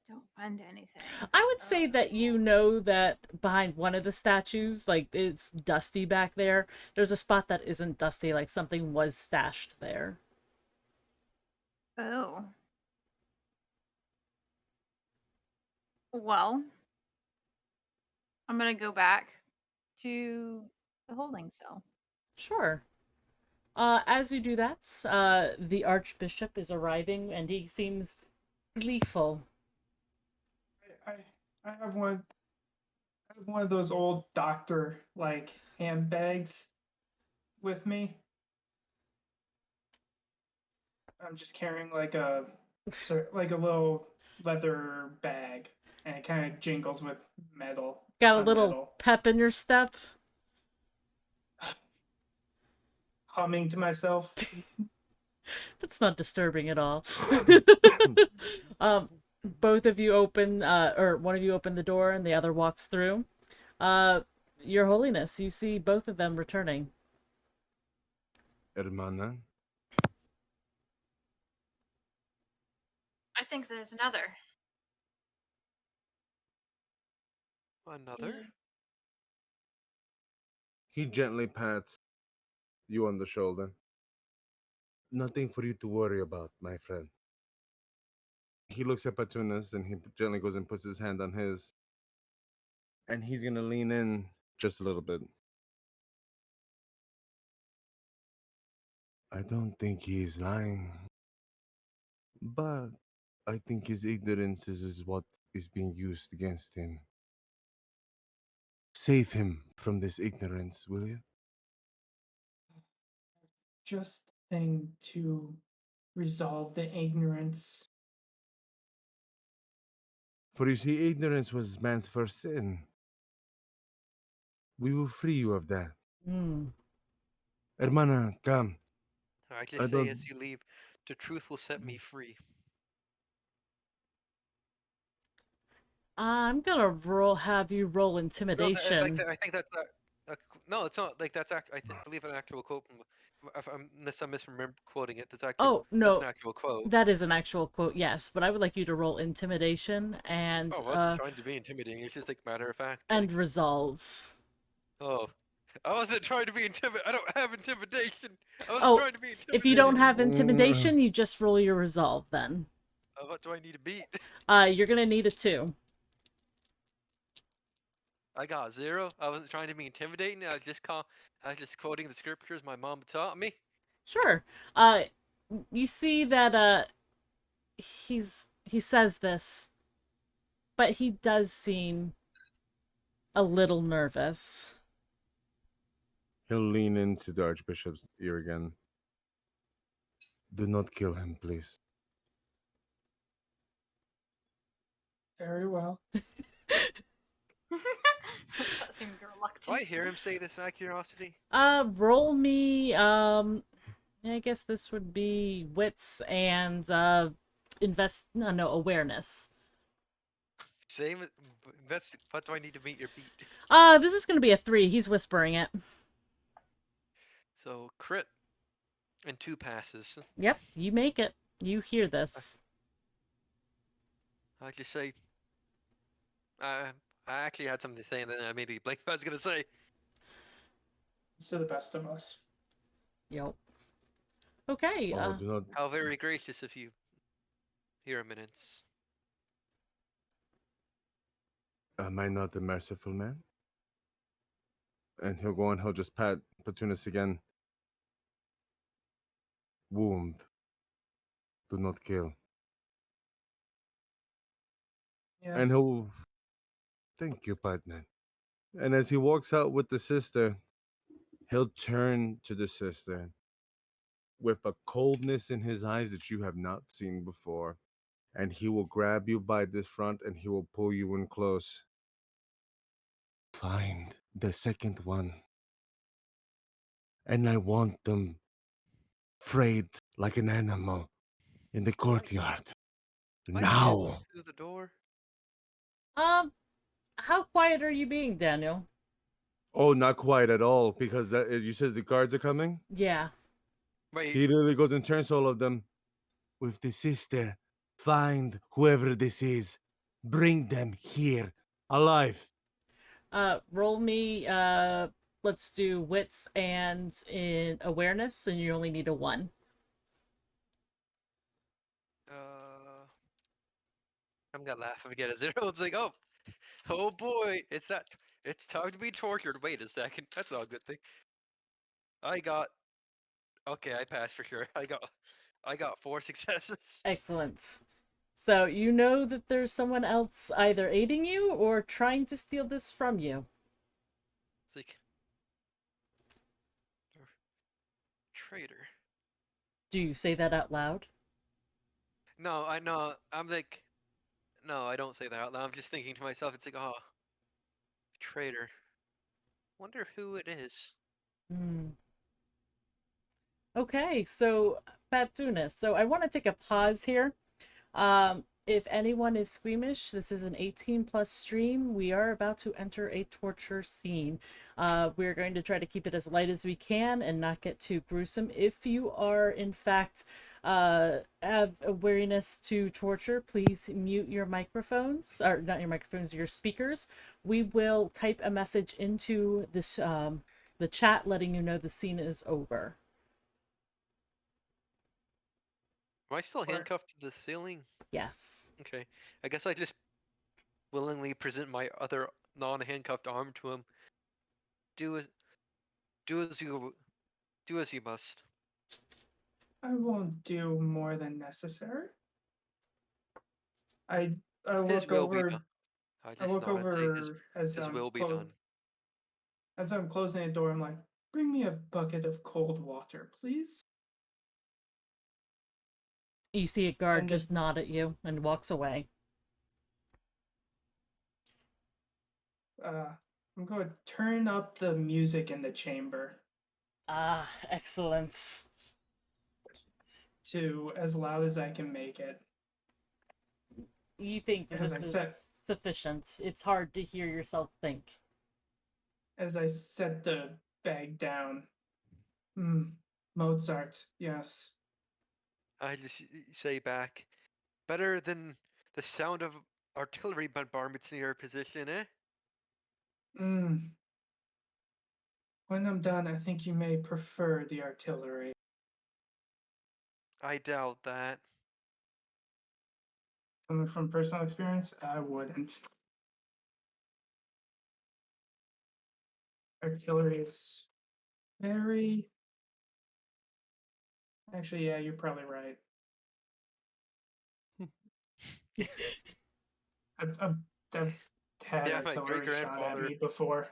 Don't find anything. I would say that you know that behind one of the statues, like, it's dusty back there. There's a spot that isn't dusty, like something was stashed there. Oh. Well, I'm gonna go back to the holding cell. Sure. As you do that, the Archbishop is arriving, and he seems gleeful. I have one. I have one of those old doctor like handbags with me. I'm just carrying like a little leather bag, and it kind of jingles with metal. Got a on little metal. pep in your step. Humming to myself. That's not disturbing at all. Both of you open, or one of you open the door, and the other walks through. Your Holiness, you see both of them returning. Hermana, I think there's another. Another? he gently pats you on the shoulder. Nothing for you to worry about, my friend. He looks at Petunas and he gently goes and puts his hand on his. And he's going to lean in just a little bit. I don't think he is lying. But I think his ignorance is what is being used against him. Save him from this ignorance, will you? Just thing to resolve the ignorance. For you see, ignorance was man's first sin. We will free you of that. Hmm. Hermana, come. I I just say don't. as you leave, the truth will set me free. I'm gonna have you roll No, intimidation. I think that's no, it's not like that's believe an actual quote from. Unless I'm misquoting it, Oh, that's no, an actual quote. that is an actual quote, yes, but I would like you to roll intimidation and Oh, I wasn't trying to be intimidating. It's just like matter of fact. and resolve. Oh, I wasn't trying to be intimidating. I don't have intimidation. I wasn't Oh, trying to be if you don't intimidating. have intimidation, you just roll your resolve then. What do I need to beat? You're gonna need a 2. I got 0. I wasn't trying to be intimidating. I was just quoting the scriptures my mom taught me. Sure. You see that he says this, but he does seem a little nervous. He'll lean into the Archbishop's ear again. Do not kill him, please. Very well. That seemed Do reluctant. I hear him say this out of curiosity? Roll me I guess this would be wits and awareness. Same. That's what do I need to beat your beat? This is gonna be a 3. He's whispering it. So crit and 2 passes. Yep, you make it. You hear this. I just say. I actually had something to say, and then I made a blank. I was gonna say. To the best of us. Yep. Okay. Oh, do not. How very gracious of you, Your Eminence. Am I not a merciful man? And he'll go and he'll just pat Petunas again. Wound. Do not kill. Yes. And he'll. Thank you, partner. And as he walks out with the sister, he'll turn to the sister with a coldness in his eyes that you have not seen before. And he will grab you by the front and he will pull you in close. Find the second one. And I want them frayed like an animal in the courtyard. I Now. through the door. How quiet are you being, Daniel? Oh, not quite at all, because you said the guards are coming? Yeah. Wait. He literally goes and turns all of them. With the sister, find whoever this is. Bring them here, alive. Roll me, let's do wits and in awareness, and you only need a 1. I'm gonna laugh and get a 0. It's like, oh boy, it's time to be tortured. Wait a second, that's not a good thing. Okay, I passed for sure. I got 4 successes. Excellent. So you know that there's someone else either aiding you or trying to steal this from you. It's like, traitor. Do you say that out loud? No, I know. I'm like, no, I don't say that out loud. I'm just thinking to myself. It's like, traitor. Wonder who it is. Hmm. Okay, so Batunis. So I want to take a pause here. if anyone is squeamish, this is an 18 plus stream. We are about to enter a torture scene. We're going to try to keep it as light as we can and not get too gruesome. If you are, in fact, have awareness to torture, please mute your microphones, or not your microphones, your speakers. We will type a message into this the chat letting you know the scene is over. Am I still handcuffed to the ceiling? Yes. Okay. I guess I just willingly present my other non-handcuffed arm to him. Do as you must. I won't do more than necessary. I His look will be done. over. I I just look nod and say over his will be done. as I'm closing the door. I'm like, bring me a bucket of cold water, please. You see a guard And just nod at you and walks away. I'm going to turn up the music in the chamber Ah, excellent. to as loud as I can make it. You think that As this I said, is sufficient. It's hard to hear yourself think. as I set the bag down. Mozart, yes. I just say back, better than the sound of artillery bombardments near your position, eh? When I'm done, I think you may prefer the artillery. I doubt that. Coming from personal experience, I wouldn't. Artillery is very. Actually, yeah, you're probably right. I've had Yeah, my artillery shot at great-grandfather. me before.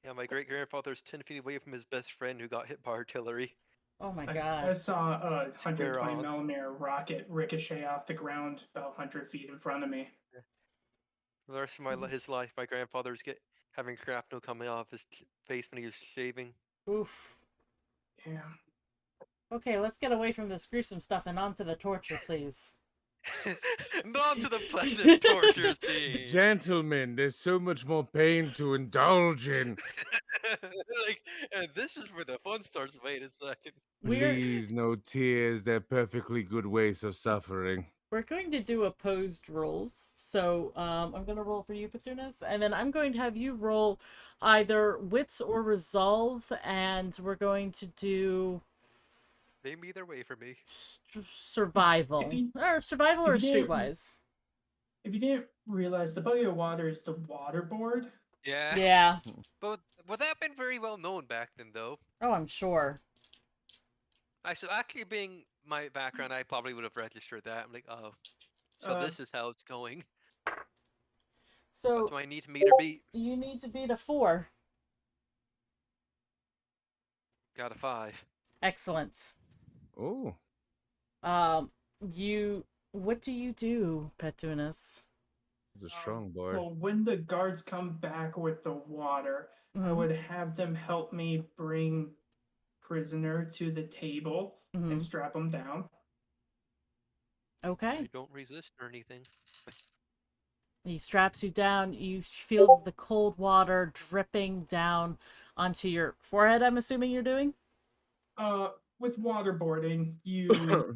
Yeah, my great-grandfather's 10 feet away from his best friend who got hit by artillery. Oh my I god. saw a Square 120 on. millimeter rocket ricochet off the ground about 100 feet in front of me. The rest of his life, my grandfather's having shrapnel coming off his face when he was shaving. Oof. Yeah. Okay, let's get away from this gruesome stuff and on to the torture, please. Not to the pleasant torture scene. Gentlemen, there's so much more pain to indulge in. Like, and this is where the fun starts. Wait a second. Please, no tears. They're perfectly good ways of suffering. We're going to do opposed rolls. So I'm going to roll for you, Petunas, and then I'm going to have you roll either wits or resolve, and we're going to do Name either way for me. survival. Or survival or streetwise. If you didn't realize, the bucket of water is the waterboard. Yeah. Yeah. But would that have been very well known back then, though? Oh, I'm sure. Actually, being my background, I probably would have registered that. I'm like, oh, so this is how it's going. So what do I need to meet or beat? You need to beat a 4. Got a 5. Excellent. Oh. What do you do, Petunas? He's a strong boy. Well, when the guards come back with the water, I would have them help me bring prisoner to the table and strap him down. Okay. I don't resist or anything. He straps you down. You feel the cold water dripping down onto your forehead, I'm assuming you're doing? With waterboarding, you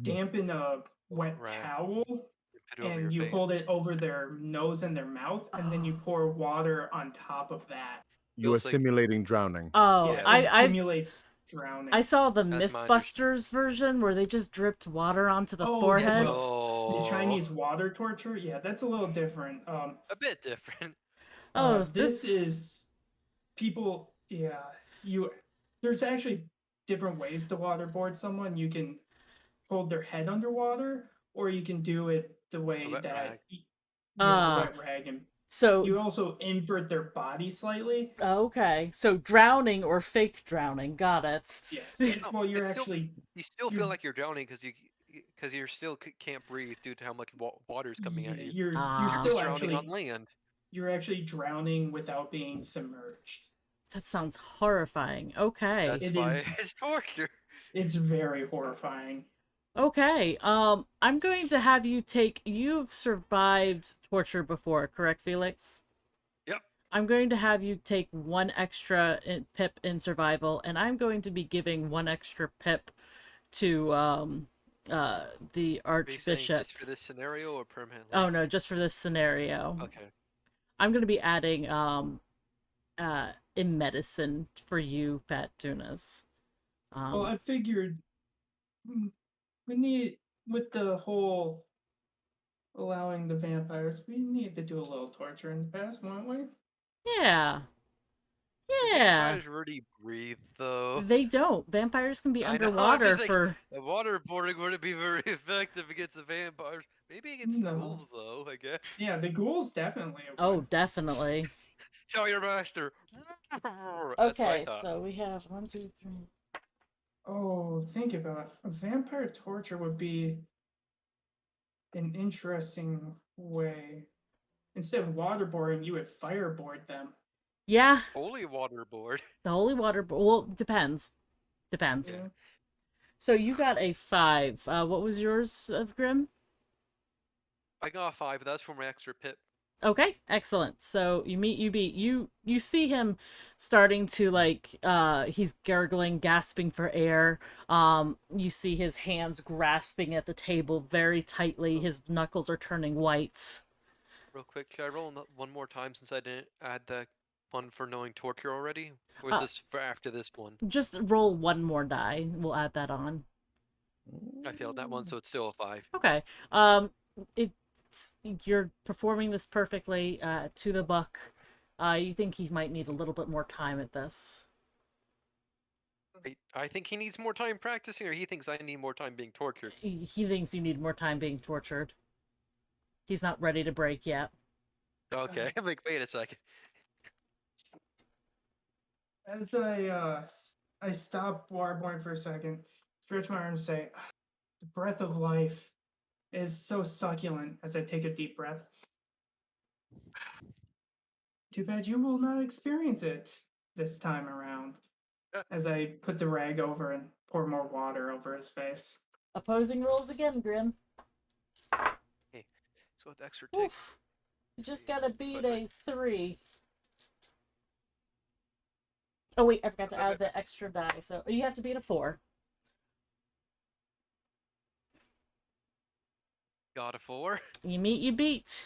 dampen a wet towel and you hold it over their nose and their mouth, and then you pour water on top of that. You are simulating drowning. Oh, yeah, it simulates drowning. I saw the Mythbusters version where they just dripped water onto the forehead. Yeah, the Chinese water torture. Yeah, that's a little different. A bit different. This is people. Yeah, there's actually different ways to waterboard someone. You can hold their head underwater, or you can do it the way that a wet rag, and so you also invert their body slightly. Okay, so drowning or fake drowning. Got it. Yes. Well, you're actually you still feel like you're drowning because you still can't breathe due to how much water's coming at you. You're still still drowning actually on land. You're actually drowning without being submerged. That sounds horrifying. Okay. That's why it's torture. It's very horrifying. Okay. I'm going to have you take. You've survived torture before, correct, Felix? Yep. I'm going to have you take one extra pip in survival, and I'm going to be giving one extra pip to the Are you saying Archbishop. just for this scenario or permanently? Oh no, just for this scenario. Okay. I'm going to be adding in medicine for you, Pat Tunas. Well, I figured we need, with the whole allowing the vampires, we need to do a little torture in the past, won't we? Yeah. Do Yeah. vampires really breathe though? They don't. Vampires can be I know. I'm underwater just like for. the waterboarding wouldn't be very effective against the vampires. Maybe against the No. ghouls though. I guess. Yeah, the ghouls definitely would. Oh, definitely. Tell your master. That's what I Okay, thought. so we have 1, 2, 3. Oh, think about it. A vampire torture would be an interesting way. Instead of waterboarding, you would fireboard them. Yeah, Holy waterboard. the holy water. Well, depends. Depends. Yeah. So you got a 5. What was yours of Grim? I got a 5, but that's for my extra pip. Okay, excellent. So you beat. You see him starting to like he's gurgling, gasping for air. You see his hands grasping at the table very tightly. His knuckles are turning white. Real quick, should I roll one more time since I didn't add the one for knowing torture already? Or is this for after this one? Just roll one more die. We'll add that on. I failed that one, so it's still a 5. Okay. It's you're performing this perfectly to the buck. You think he might need a little bit more time at this. I think he needs more time practicing, or he thinks I need more time being tortured. He thinks you need more time being tortured. He's not ready to break yet. Okay, I'm like, wait a second. As I stop waterboarding for a second, stretch my arms, and say, "The breath of life is so succulent." As I take a deep breath. Too bad you will not experience it this time around. As I put the rag over and pour more water over his face. Opposing rolls again, Grim. Hey, so with extra take. Oof. You just gotta beat a 3. Oh wait, I forgot to add the extra die. So you have to beat a 4. Got a 4. You beat.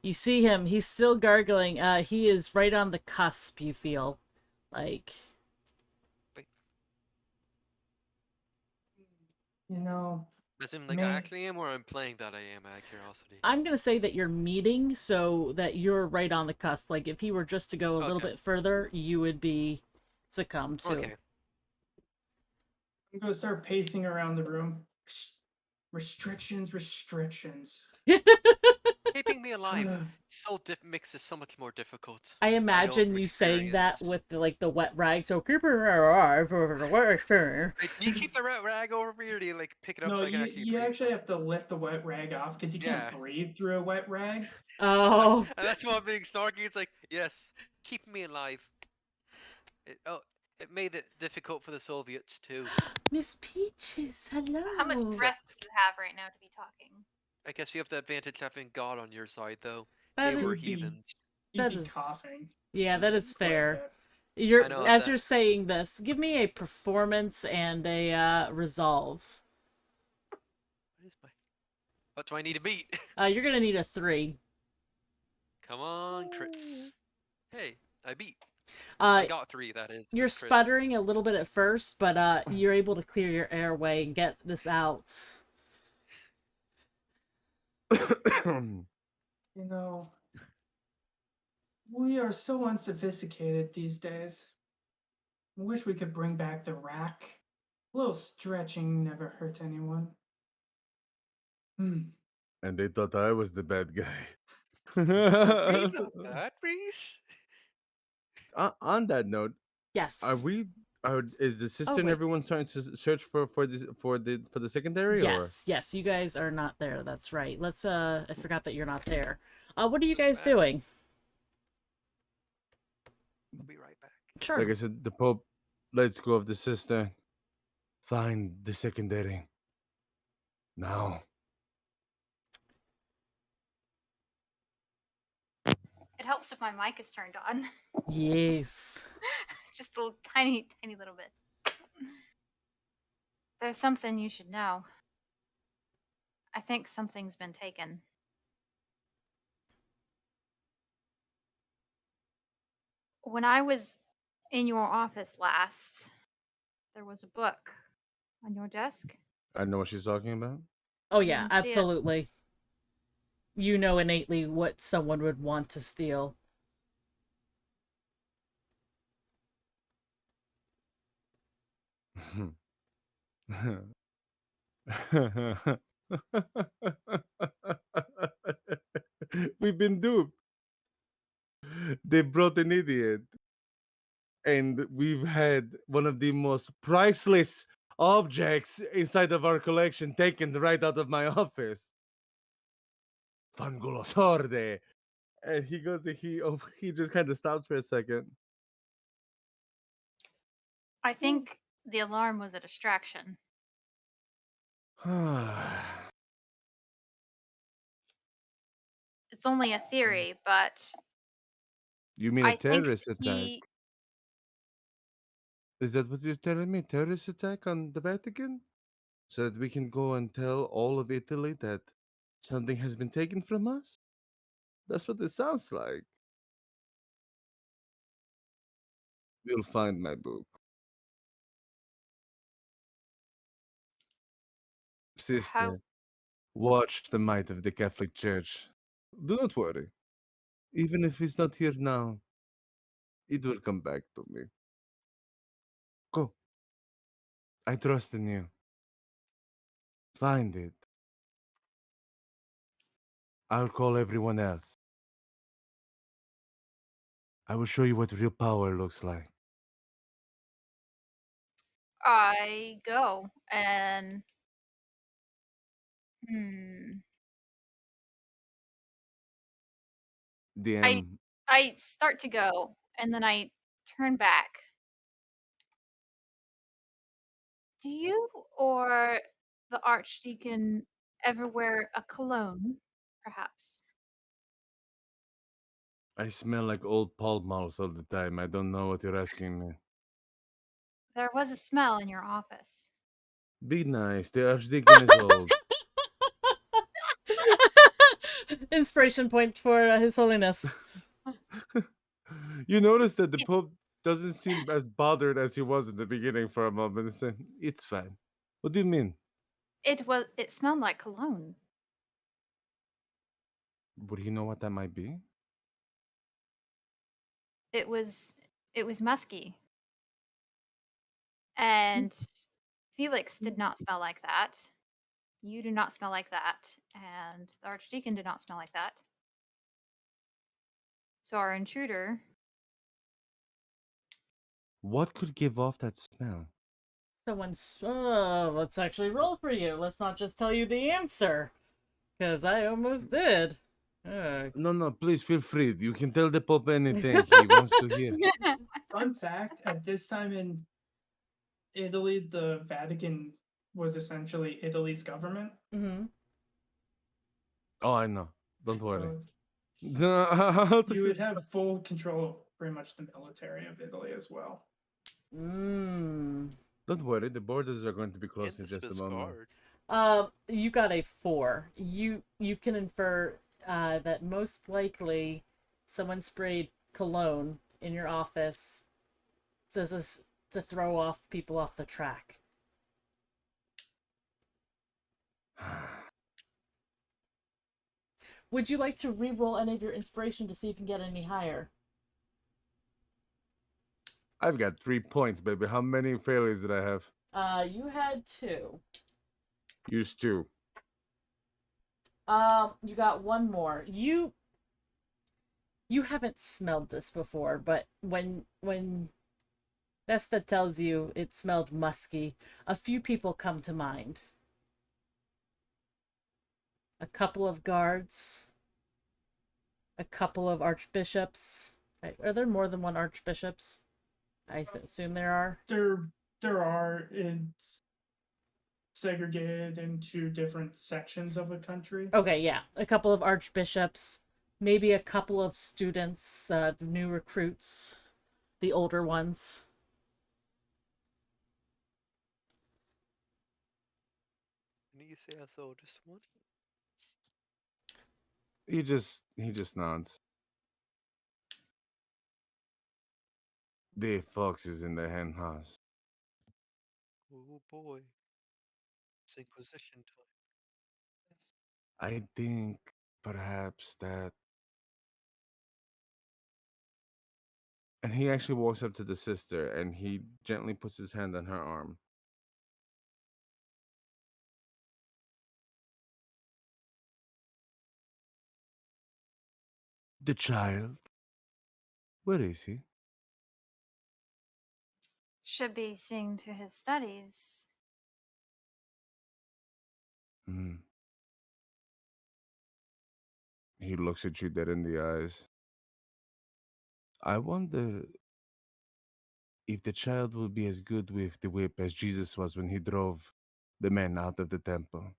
You see him. He's still gargling. He is right on the cusp. You feel like. You know. As in, like, I actually am, or I'm playing that I am, out of curiosity? I'm gonna say that you're meeting, so that you're right on the cusp. Like, if he were just to go a little bit further, you would be succumbed to. Okay. I'm gonna start pacing around the room. Restrictions. Keeping me alive makes it so much more difficult. I imagine you saying that with the wet rag. So keep it alive. Like, do you keep the wet rag over me, or do you like pick it up? No, so I can you actually have to lift the wet rag off because you can't breathe through a wet rag. Oh. And that's why I'm being snarky. It's like, yes, keep me alive. It made it difficult for the Soviets too. Miss Peaches, hello. How much breath do you have right now to be talking? I guess you have the advantage having God on your side, though. They were heathens. You'd be coughing. Yeah, that is fair. As you're saying this, give me a performance and a resolve. What do I need to beat? You're gonna need a 3. Come on, crits. Hey, I beat. I got 3, that is. You're sputtering a little bit at first, but you're able to clear your airway and get this out. You know, we are so unsophisticated these days. I wish we could bring back the rack. A little stretching never hurt anyone. And they thought I was the bad guy. the bad Reese? On that note, yes, is the sister and everyone starting to search for the secondary? Yes, you guys are not there. That's right. Let's I forgot that you're not there. What are you guys doing? I'll be right back. Sure. Like I said, the Pope lets go of the sister. Find the secondary. Now. It helps if my mic is turned on. Yes. Just a little, tiny little bit. There's something you should know. I think something's been taken. When I was in your office last, there was a book on your desk. I know what she's talking about. Oh You yeah, didn't see it. absolutely. You know innately what someone would want to steal. We've been duped. They brought an idiot. And we've had one of the most priceless objects inside of our collection taken right out of my office. Fangulo sorde. And he goes, he just kind of stops for a second. I think the alarm was a distraction. It's only a theory, but You mean a I think terrorist attack? Is that what you're telling me? Terrorist attack on the Vatican? So that we can go and tell all of Italy that something has been taken from us? That's what it sounds like. You'll find my book. Sister, watch the might of the Catholic Church. Do not worry. Even if he's not here now, it will come back to me. Go. I trust in you. Find it. I'll call everyone else. I will show you what real power looks like. I go and DM. I start to go and then I turn back. Do you or the Archdeacon ever wear a cologne, perhaps? I smell like old Pall Malls all the time. I don't know what you're asking me. There was a smell in your office. Be nice. The Archdeacon is old. Inspiration point for His Holiness. You notice that the Pope doesn't seem as bothered as he was in the beginning for a moment. It's fine. What do you mean? It smelled like cologne. Would he know what that might be? It was musky. And Felix did not smell like that. You do not smell like that. And the Archdeacon did not smell like that. So our intruder. What could give off that smell? Someone's. Let's actually roll for you. Let's not just tell you the answer. Because I almost did. No, please feel free. You can tell the Pope anything he wants to hear. Fun fact, at this time in Italy, the Vatican was essentially Italy's government. Mm-hmm. Oh, I know. Don't worry. So you would have full control of pretty much the military of Italy as well. Don't worry, the borders are going to be closed in just a moment. You got a 4. You can infer that most likely someone sprayed cologne in your office to throw off people off the track. Would you like to re-roll any of your inspiration to see if you can get any higher? I've got 3 points, baby. How many failures did I have? You had 2. Use 2. You got 1 more. You haven't smelled this before, but when Vesta tells you it smelled musky, a few people come to mind. A couple of guards, a couple of archbishops. Are there more than one archbishops? I assume there are. There are. segregated into different sections of the country. Okay, yeah. A couple of archbishops, maybe a couple of students, the new recruits, the older ones. And you say I saw just once. He just nods. The fox is in the hen house. Oh boy. It's Inquisition time. I think perhaps that. And he actually walks up to the sister and he gently puts his hand on her arm. The child? Where is he? Should be seeing to his studies. Hmm. He looks at you dead in the eyes. I wonder if the child will be as good with the whip as Jesus was when he drove the men out of the temple.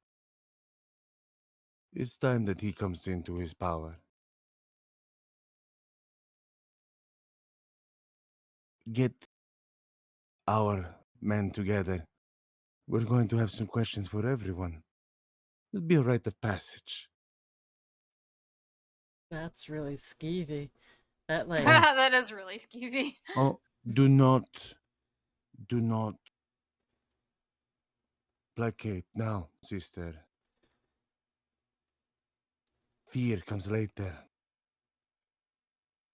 It's time that he comes into his power. Get our men together. We're going to have some questions for everyone. It'll be a rite of passage. That's really skeevy. That like Oh. That is really skeevy. Oh, do not placate now, sister. Fear comes later.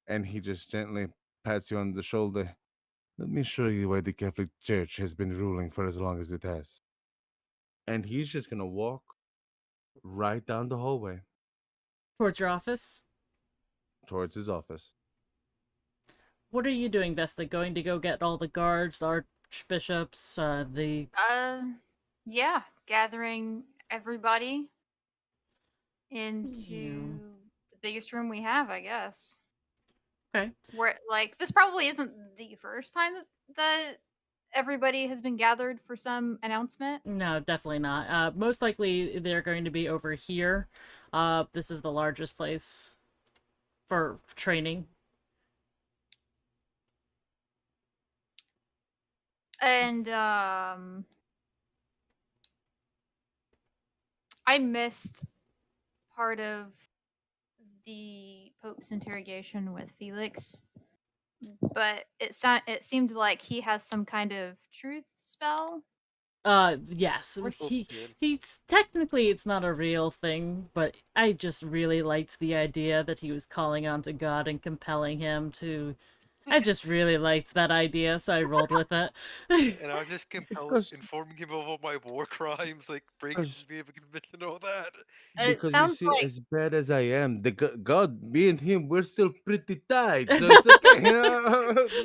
And he just gently pats you on the shoulder. Let me show you why the Catholic Church has been ruling for as long as it has. And he's just gonna walk right down the hallway towards your office. towards his office. What are you doing, Vesta? Going to go get all the guards, the archbishops, the Yeah, gathering everybody into Yeah. the biggest room we have, I guess. Okay. Where like this probably isn't the first time that everybody has been gathered for some announcement. No, definitely not. Most likely they're going to be over here. This is the largest place for training. And I missed part of the Pope's interrogation with Felix, but it seemed like he has some kind of truth spell. Yes. Pope He did. he's technically it's not a real thing, but I just really liked the idea that he was calling on to God and compelling him to I just really liked that idea, so I rolled with it. And I was just Because informing him of all my war crimes, like breaking because me of a conviction and all that. It because you sounds see, like as bad as I am, God, me and him, we're still pretty tight, so it's okay.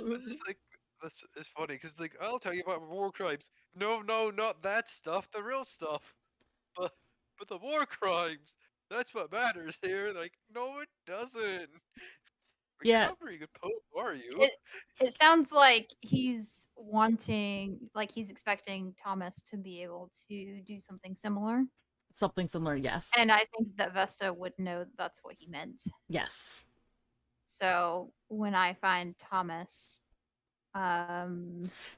But just like that's it's funny because like I'll tell you about my war crimes. No, no, not that stuff. The real stuff. But the war crimes. That's what matters here. Like no, it doesn't. You're Yeah, not very good pope, are you? it, it sounds like he's wanting, like he's expecting Thomas to be able to do something similar. something similar, yes. And I think that Vesta would know that's what he meant. Yes. So when I find Thomas,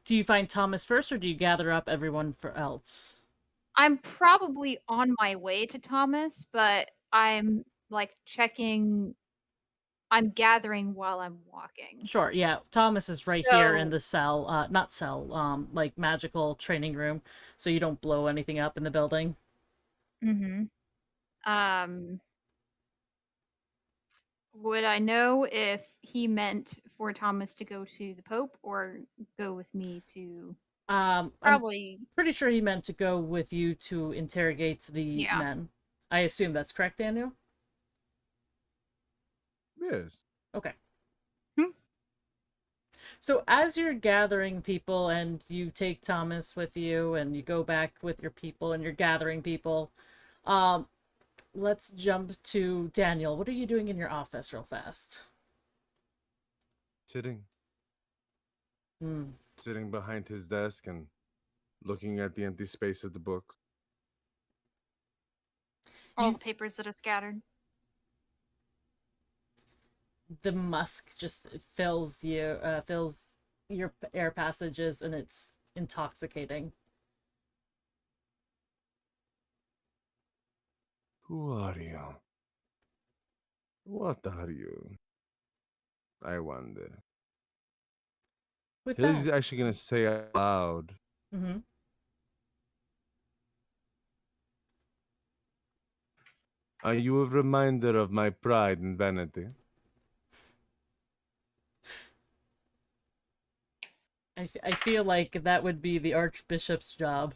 Do you find Thomas first, or do you gather up everyone for else? I'm probably on my way to Thomas, but I'm like checking, I'm gathering while I'm walking. Sure, yeah. Thomas is right here in So, the cell, not cell, like magical training room, so you don't blow anything up in the building. mhm. Um, would I know if he meant for Thomas to go to the Pope or go with me to I'm probably, pretty sure he meant to go with you to interrogate the yeah. men. I assume that's correct, Daniel? Yes. Okay. Hmm. So as you're gathering people and you take Thomas with you and you go back with your people and you're gathering people, um, let's jump to Daniel. What are you doing in your office real fast? Sitting Hmm. sitting behind his desk and looking at the empty space of the book. All You- the papers that are scattered. The musk just fills your air passages, and it's intoxicating. Who are you? What are you? I wonder. With He's that, actually gonna say out loud. mm-hmm. Are you a reminder of my pride and vanity? I feel like that would be the Archbishop's job.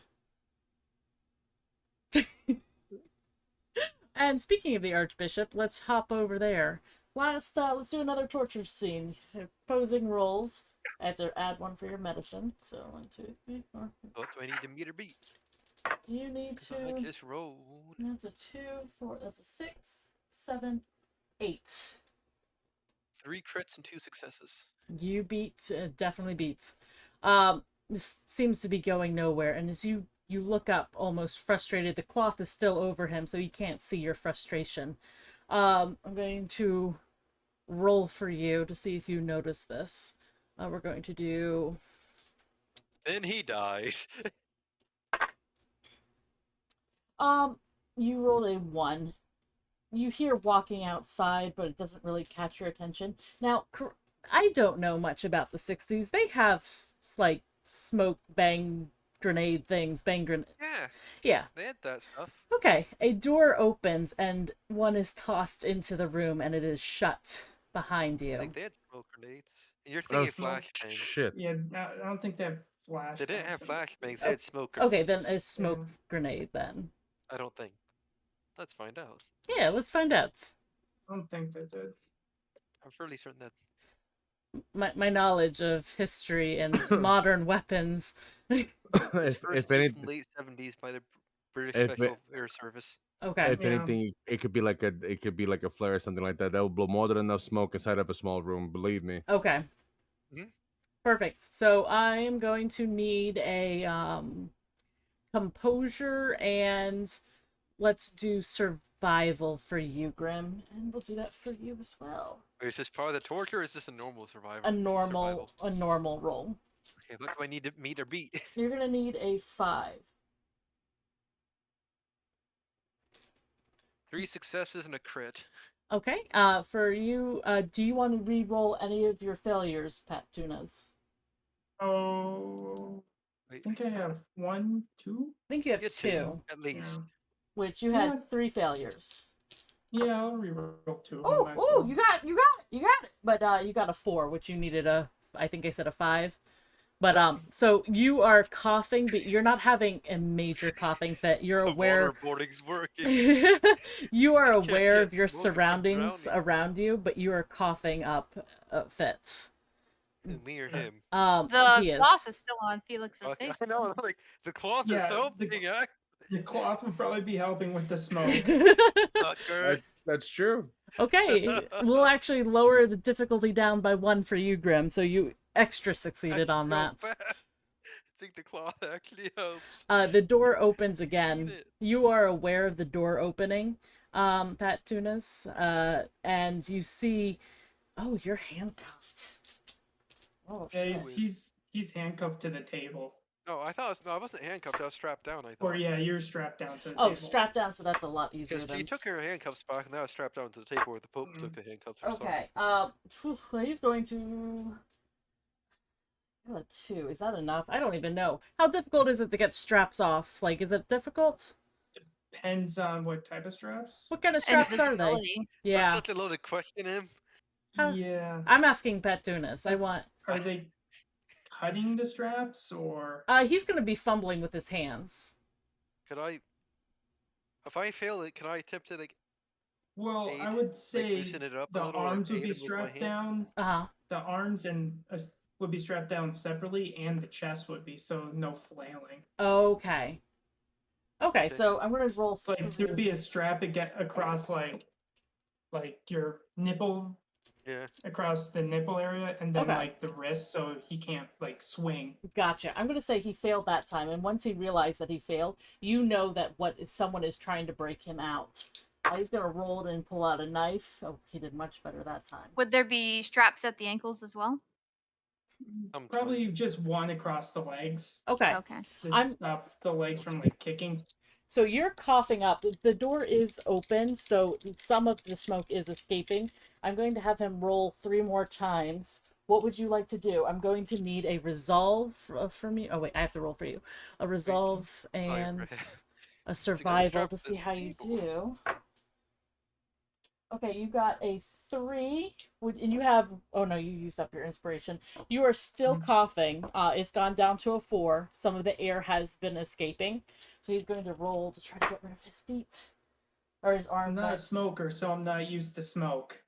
And speaking of the Archbishop, let's hop over there. Let's do another torture scene. Opposing rolls. I have to add one for your medicine. So 1, 2, 3, 4. What do I need to meet or beat? You need I to. just rolled. That's a 2, 4. That's a 6, 7, 8. 3 crits and 2 successes. You beat, definitely beat. This seems to be going nowhere, and as you look up, almost frustrated, the cloth is still over him, so he can't see your frustration. I'm going to roll for you to see if you notice this. We're going to do. Then he dies. You rolled a 1. You hear walking outside, but it doesn't really catch your attention. Now, I don't know much about the 60s. They have, like, smoke bang grenade things. Yeah. Yeah. They had that stuff. Okay. A door opens, and one is tossed into the room, and it is shut behind you. Like they had smoke grenades. And you're Oh, thinking flashbangs. shit. Yeah, I don't think they have flash. They didn't have bangs in it. flashbangs. They had smoke grenades. Okay, then a smoke grenade, then. I don't think. Let's find out. Yeah, let's find out. I don't think they did. I'm fairly certain that. My knowledge of history and modern weapons. It's if first used anything, in late 70s by the British If Special it- Air Service. Okay. if Yeah. anything, it could be like a flare or something like that. That will blow more than enough smoke inside of a small room. Believe me. Okay. Mhm. Perfect. So I am going to need a composure, and let's do survival for you, Grim, and we'll do that for you as well. Wait, is this part of the torture or is this a normal survival? A normal roll. Okay, what do I need to meet or beat? You're gonna need a 5. 3 successes and a crit. Okay. For you, do you want to re-roll any of your failures, Pat Tunas? Oh, I Wait, think I have 1, 2. I think you have get 2, at least. which you Yeah. had 3 failures. Yeah, I'll reroll 2. Oh, might as oh, well. you got it. But you got a 4, which you needed I think I said a 5. But so you are coughing, but you're not having a major coughing fit. You're The aware. waterboarding's working. You are Can't aware get of your smoke, I'm surroundings drowning. around you, but you are coughing up fits. Me or him? The He is. cloth is still on Felix's Okay, face. I know, like the cloth Yeah, is helping. The cloth would probably be helping with the smoke. Sucker. That's true. Okay, we'll actually lower the difficulty down by 1 for you, Grim, so you extra succeeded on that. I think the cloth actually helps. The door opens again. it. You are aware of the door opening, Pat Tunas, and you see, oh, you're handcuffed. Oh, Yeah, shit. he's handcuffed to the table. No, I wasn't handcuffed. I was strapped down. I thought. Or yeah, you're strapped down to the Oh, table. strapped down, so that's a lot easier Because than. she took her handcuffs back, and now I was strapped down to the table where the Pope took the handcuffs. Or Okay. He's going to. A 2. Is that enough? I don't even know. How difficult is it to get straps off? Like, is it difficult? Depends on what type of straps. What kind of And straps are they? visibility. That's Yeah. such a loaded question, him. How- Yeah. I'm asking Pat Tunas. I want. Are they cutting the straps or? He's gonna be fumbling with his hands. Could I? If I fail it, can I attempt to like Well, aid, I would say loosen it up a the little, like, arms would aid be him with my strapped hand? down. Uh-huh. The arms would be strapped down separately, and the chest would be, so no flailing. Okay. Okay, Okay. so I'm gonna roll. Like there'd be a strap across like your nipple Yeah. across the nipple area, and then Okay. like the wrist, so he can't like swing. Gotcha. I'm gonna say he failed that time, and once he realized that he failed, you know that someone is trying to break him out. He's gonna roll it and pull out a knife. Oh, he did much better that time. Would there be straps at the ankles as well? Probably just one across the legs Okay. Okay. to stop the legs from like kicking. So you're coughing up. The door is open, so some of the smoke is escaping. I'm going to have him roll 3 more times. What would you like to do? I'm going to need a resolve from you. Oh, wait, I have to roll for you. A resolve and right. a survival to see how you do. Okay, you got a 3. And you have... Oh, no, you used up your inspiration. You are still coughing. It's gone down to a 4. Some of the air has been escaping. So he's going to roll to try to get rid of his feet. Or his arm. I'm not a smoker, so I'm not used to smoke.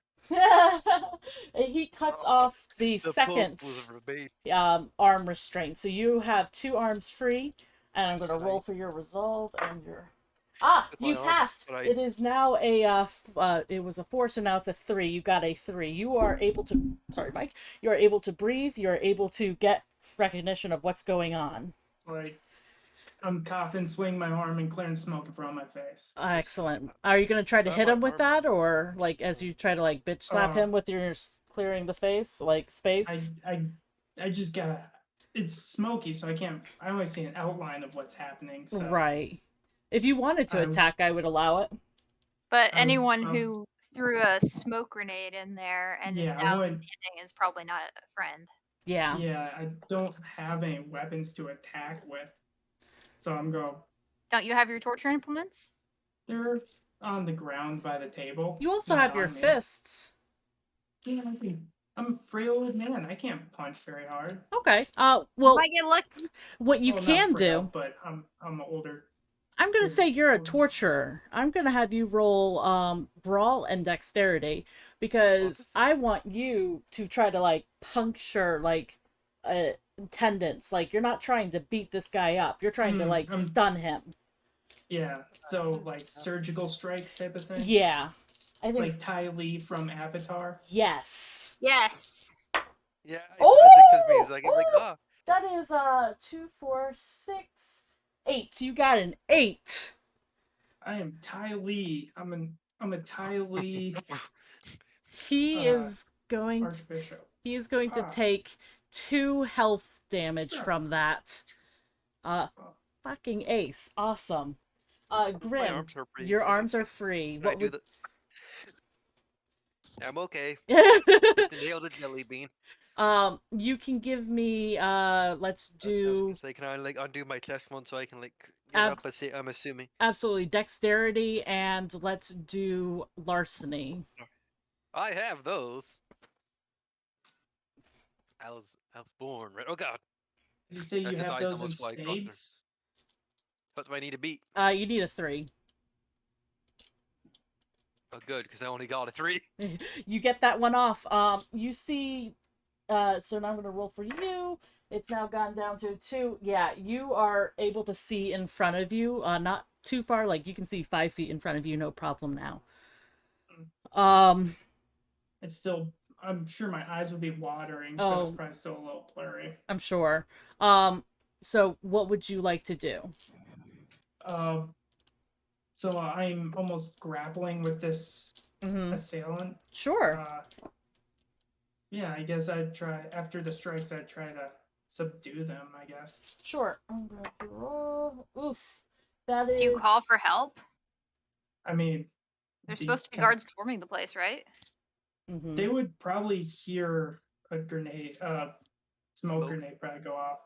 He cuts off the second was rebate. arm restraint. So you have 2 arms free. And I'm going to roll for your resolve and your... With my you arms, passed. but I- It is now it was a 4, so now it's a 3. You got a 3. You are able to... Sorry, Mike. You are able to breathe. You are able to get recognition of what's going on. Like, I'm coughing, swing my arm, and clearing smoke in front of my face. Excellent. Are you going to try to So hit my him with arm- that, or like as you try to like bitch slap him with your clearing the face, like space? I just got... It's smoky, so I only see an outline of what's happening. So Right. If you wanted to attack, I would allow it. But anyone who threw a smoke grenade in there and is Yeah, I now would- standing is probably not a friend. Yeah. Yeah, I don't have any weapons to attack with. So I'm going... Don't you have your torture implements? They're on the ground by the table. You also not have your on me. fists. Yeah, I'm a frail old man. I can't punch very hard. Okay. Well, Might get lucky. what you Well, can not frail, do... but I'm older. I'm gonna say you're a older. torturer. I'm gonna have you roll brawl and dexterity because I want you to try to like puncture like tendons. Like you're not trying to beat this guy up. You're trying to like stun him. Yeah, so like surgical strikes type of thing. Yeah, I think Like Ty Lee from Avatar. yes. Yes. Yeah. Oh! I think it's like That is 2, 4, 6, 8. You got an 8. I am Ty Lee. I'm a Ty Lee He is going to Archbishop. he is going to Ah. take 2 health damage Sure. from that. Fucking ace. Awesome. Grim, arms are free. your arms are free. Can I What do would... the... I'm okay. Nailed a jelly bean. You can give me let's do Say, can I like undo my chest one so I can like get up? I'm assuming. absolutely dexterity and let's do larceny. I have those. I was born right. Oh God. Did you say That's you a have dice those in almost fly across there. spades? That's what I need to beat. You need a 3. Oh, good, because I only got a 3. You get that one off. You see, so now I'm gonna roll for you. It's now gone down to 2. Yeah, you are able to see in front of you, not too far. Like you can see 5 feet in front of you, no problem now. It's still... I'm sure my eyes would be watering, so it's probably still a little blurry. I'm sure. So what would you like to do? So I'm almost grappling with this assailant. Sure. Yeah, I guess I'd try, after the strikes, I'd try to subdue them, I guess. Sure. I'm going to roll. Oof. That is... Do you call for help? I mean... There's supposed to be guards swarming the place, right? They would probably hear a grenade, smoke grenade probably go off.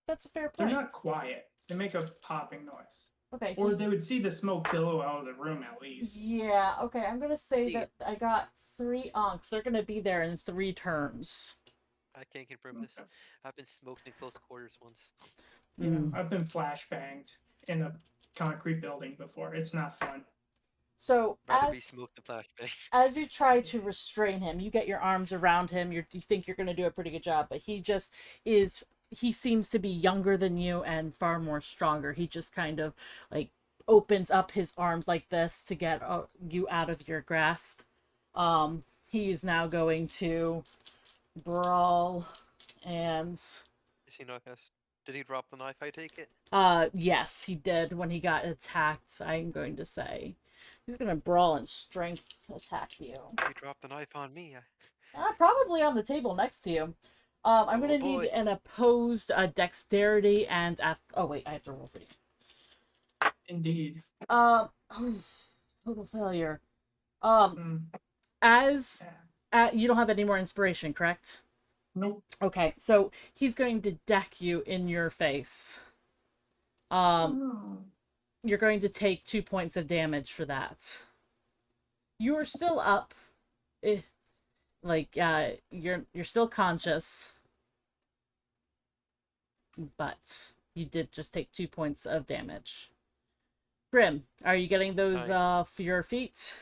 That's a fair They're point. not quiet. They make a popping noise. Okay. Or they would see the smoke billow out of the room at least. Yeah, okay. I'm going to say that I got 3 onks. They're going to be there in 3 turns. I can't confirm this. I've been smoked in close quarters once. Yeah, I've been flashbanged in a concrete building before. It's not fun. So Rather be smoked in flashbang. as you try to restrain him, you get your arms around him. You think you're going to do a pretty good job, but he just is... He seems to be younger than you and far more stronger. He just kind of like opens up his arms like this to get you out of your grasp. He's now going to brawl and Is he not gonna... Did he drop the knife, I take it? yes, he did when he got attacked, I'm going to say. He's gonna brawl and strength attack you. He dropped the knife on me. Probably on the table next to you. I'm Oh, gonna need boy. an opposed dexterity and oh wait, I have to roll for you. Indeed. Oh, total failure. As you don't have any more inspiration, correct? Nope. Okay, so he's going to deck you in your face. You're going to take 2 points of damage for that. You are still up. You're still conscious. But you did just take 2 points of damage. Grim, are you getting those for your feet?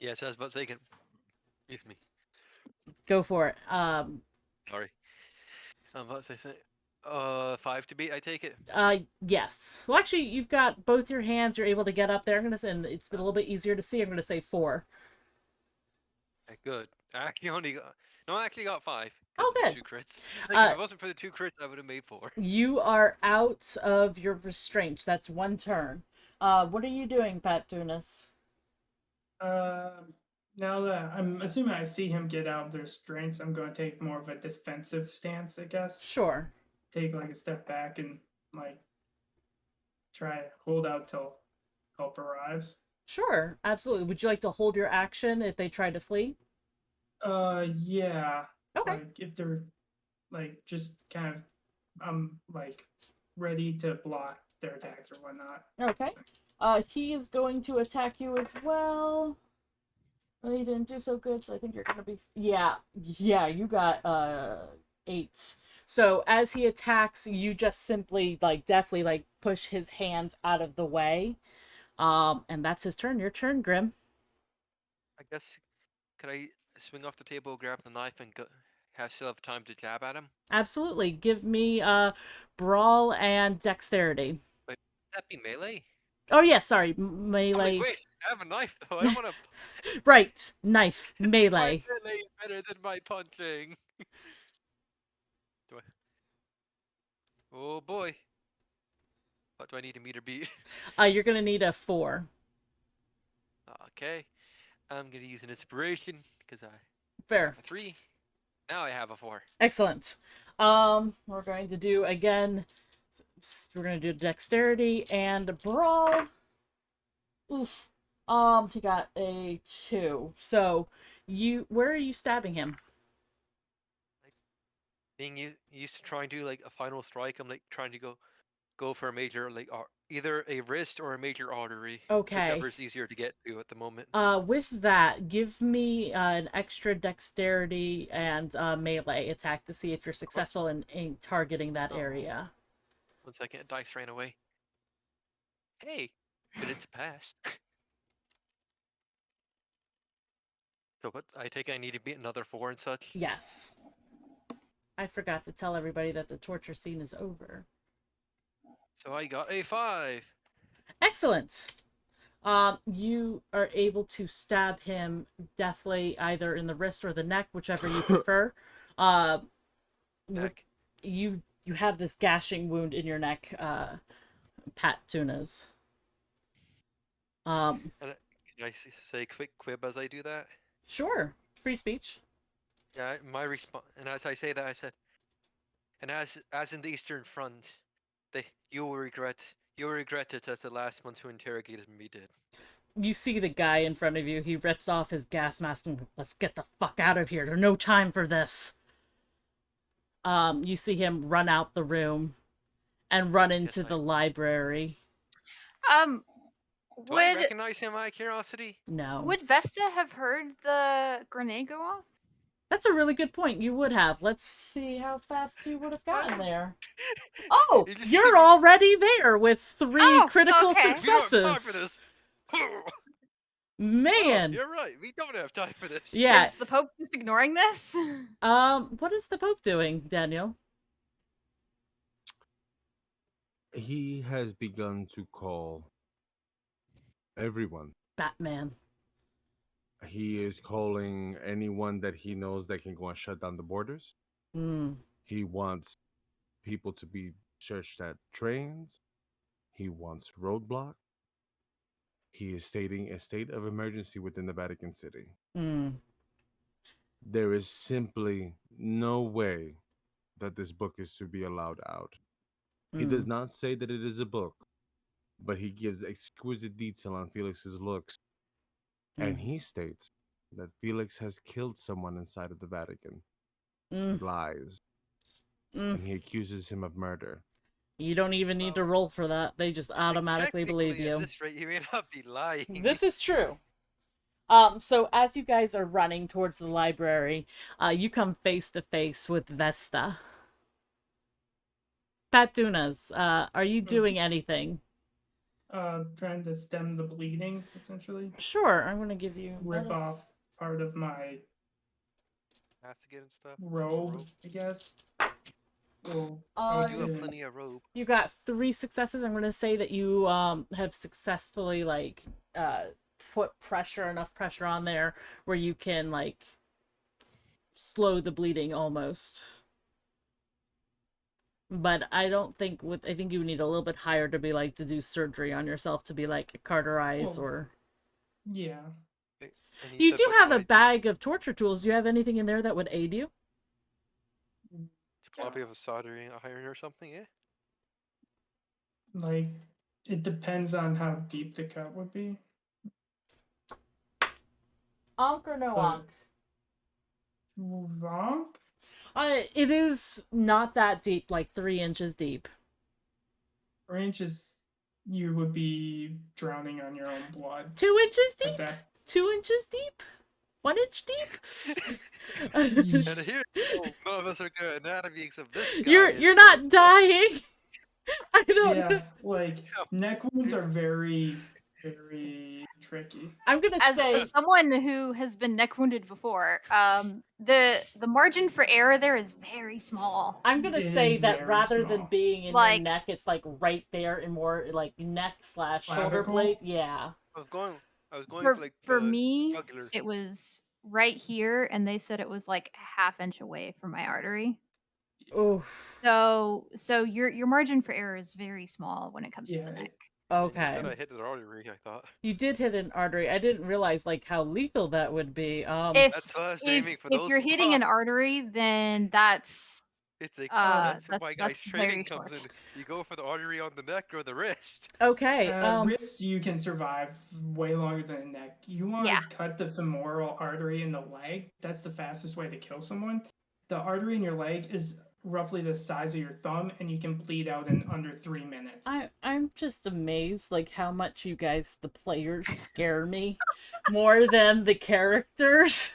Yes, I was about to say, excuse me. Go for it. Sorry. I'm about to say, 5 to beat, I take it. Yes. Well, actually, you've got both your hands. You're able to get up there. I'm gonna say, and it's been a little bit easier to see. I'm gonna say 4. Okay, good. I actually actually got 5. Oh, Of the good. 2 crits. Like, if it wasn't for the 2 crits, I would have made 4. You are out of your restraint. That's 1 turn. What are you doing, Pat Tunis? Now that I'm assuming I see him get out of their strengths, I'm going to take more of a defensive stance, I guess. Sure. Take like a step back and like try hold out till help arrives. Sure, absolutely. Would you like to hold your action if they try to flee? Yeah. Okay. Like if they're like just kind of I'm like ready to block their attacks or whatnot. Okay. He is going to attack you as well. Well, he didn't do so good, so I think you're gonna be... Yeah, you got 8. So as he attacks, you just simply definitely push his hands out of the way. And that's his turn. Your turn, Grim. I guess, could I swing off the table, grab the knife, and still have time to jab at him? Absolutely. Give me brawl and dexterity. Wait, would that be melee? Oh yeah, sorry, I'm melee. like, wait, I have a knife though. I don't want to. Right, knife, My melee. melee is better than my punching. Do I? Oh boy. What do I need to meter beat? You're gonna need a 4. Okay. I'm gonna use an inspiration because I Fair. have a 3. Now I have a 4. Excellent. We're going to do again. We're gonna do dexterity and brawl. Oof. He got a 2. So, where are you stabbing him? Being used to trying to do like a final strike, I'm like trying to go for a major either a wrist or a major artery. Okay. Whichever's easier to get to at the moment. With that, give me an extra dexterity and melee attack to see if you're successful in targeting that area. 1 second, dice ran away. Hey, but it's a pass. So what? I take it I need to beat another 4 and such. Yes. I forgot to tell everybody that the torture scene is over. So I got a 5. Excellent. You are able to stab him definitely either in the wrist or the neck, whichever you prefer. Neck. You have this gashing wound in your neck, Pat Tunas. And can I say a quick quib as I do that? Sure. Free speech. Yeah, my response, and as I say that, I said, and as in the Eastern Front, you will regret it as the last ones who interrogated me did. You see the guy in front of you. He rips off his gas mask and let's get the fuck out of here. There's no time for this. You see him run out the room and run into the library. Do I recognize him out of curiosity? No. Would Vesta have heard the grenade go off? That's a really good point. You would have. Let's see how fast you would have gotten there. Oh, you're already there with 3 critical successes. We don't have time for this. Man. Oh, you're right. We don't have time for this. Yeah. Is the Pope just ignoring this? What is the Pope doing, Daniel? He has begun to call everyone. Batman. He is calling anyone that he knows that can go and shut down the borders. Mm. He wants people to be searched at trains. He wants roadblocks. He is stating a state of emergency within the Vatican City. Mm. There is simply no way that this book is to be allowed out. He does Mm. not say that it is a book, but he gives exquisite detail on Felix's looks, and Mm. he states that Felix has killed someone inside of the Vatican. Mm. He lies, Mm. and he accuses him of murder. You don't even need to roll for that. They just automatically believe Technically, at you. this rate, you may not be lying. This is true. So as you guys are running towards the library, you come face to face with Vesta. Patunas, are you doing anything? Trying to stem the bleeding, essentially. Sure, I'm gonna give you Rip notice. off part of my Have to get and stuff. robe, I guess. Well, You have plenty of rope. You got 3 successes. I'm gonna say that you have successfully put enough pressure on there where you can slow the bleeding almost. But I don't think I think you need a little bit higher to be to do surgery on yourself, to be cauterize Well, or. yeah. And he You said do what have a guys- bag of torture tools. Do you have anything in there that would aid you? Probably have a soldering iron or something, eh? Like, it depends on how deep the cut would be. Onk or no Uh, onk? Wrong? It is not that deep, 3 inches deep. Range is you would be drowning on your own blood. 2 inches At deep? that. 2 inches deep? 1 inch deep? And here, none of us are good at anatomy except this guy. You're not dying. I don't know. Yeah, like neck wounds are very, very tricky. I'm gonna say As someone who has been neck wounded before, the margin for error there is very small. I'm gonna It say is that very rather than small. being in Like- your neck, it's right there and more neck / shoulder Clavicle? blade. Yeah. I was going For for the me, jugular. it was right here, and they said it was a half inch away from my artery. Oof. So your margin for error is very small when it comes to Yeah, the neck. And he Okay. said I hit the artery, I thought. You did hit an artery. I didn't realize how lethal that would be. If That's why I was aiming for if those you're hitting an spots. artery, then that's It's like, that's that's where my guy's training very comes short. in. You go for the artery on the neck or the wrist. Okay. Wrist, you can survive way longer than the neck. You want Yeah. to cut the femoral artery in the leg. That's the fastest way to kill someone. The artery in your leg is roughly the size of your thumb, and you can bleed out in under 3 minutes. I'm just amazed how much you guys, the players, scare me more than the characters.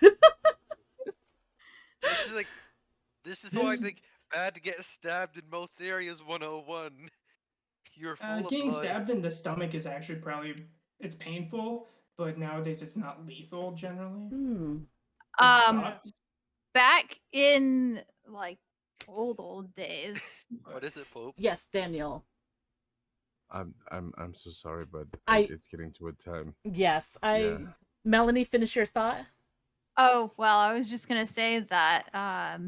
This is why I think bad to get stabbed in most areas 101. You're full of Getting blood. stabbed in the stomach is actually it's painful, but nowadays it's not lethal generally. It sucks, Back in old days. What is it, Pope? Yes, Daniel. I'm so sorry, but I- it's getting to a time. Yes, Yeah. Melanie, finish your thought. Oh, well, I was just gonna say that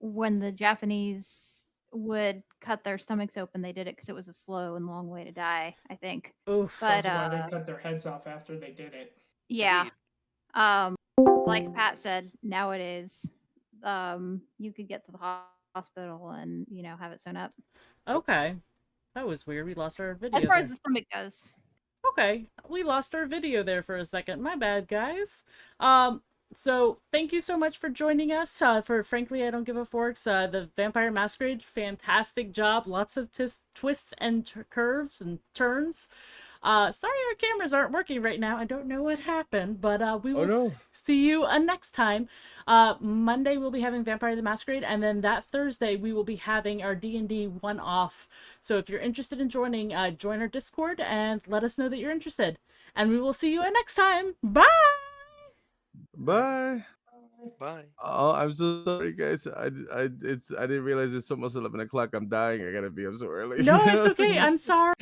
when the Japanese would cut their stomachs open, they did it because it was a slow and long way to die, I think. Oof. But That's why they cut their heads off after they did it. yeah, Indeed. like Pat said, nowadays, you could get to the hospital and have it sewn up. Okay. That was weird. We lost our video. As far there. as the stomach goes. Okay, we lost our video there for a second. My bad, guys. So thank you so much for joining us. For Frankly, I Don't Give a Forks, the Vampire Masquerade, fantastic job. Lots of twists and curves and turns. Sorry our cameras aren't working right now. I don't know what happened, but we will see you next time. Monday we'll be having Vampire the Masquerade, and then that Thursday we will be having our D&D one-off. So if you're interested in joining, join our Discord and let us know that you're interested. And we will see you next time. Bye! Bye. Bye. Oh, I'm so sorry, guys. I didn't realize it's almost 11 o'clock. I'm dying. I gotta be up so early. No, it's okay. I'm sorry.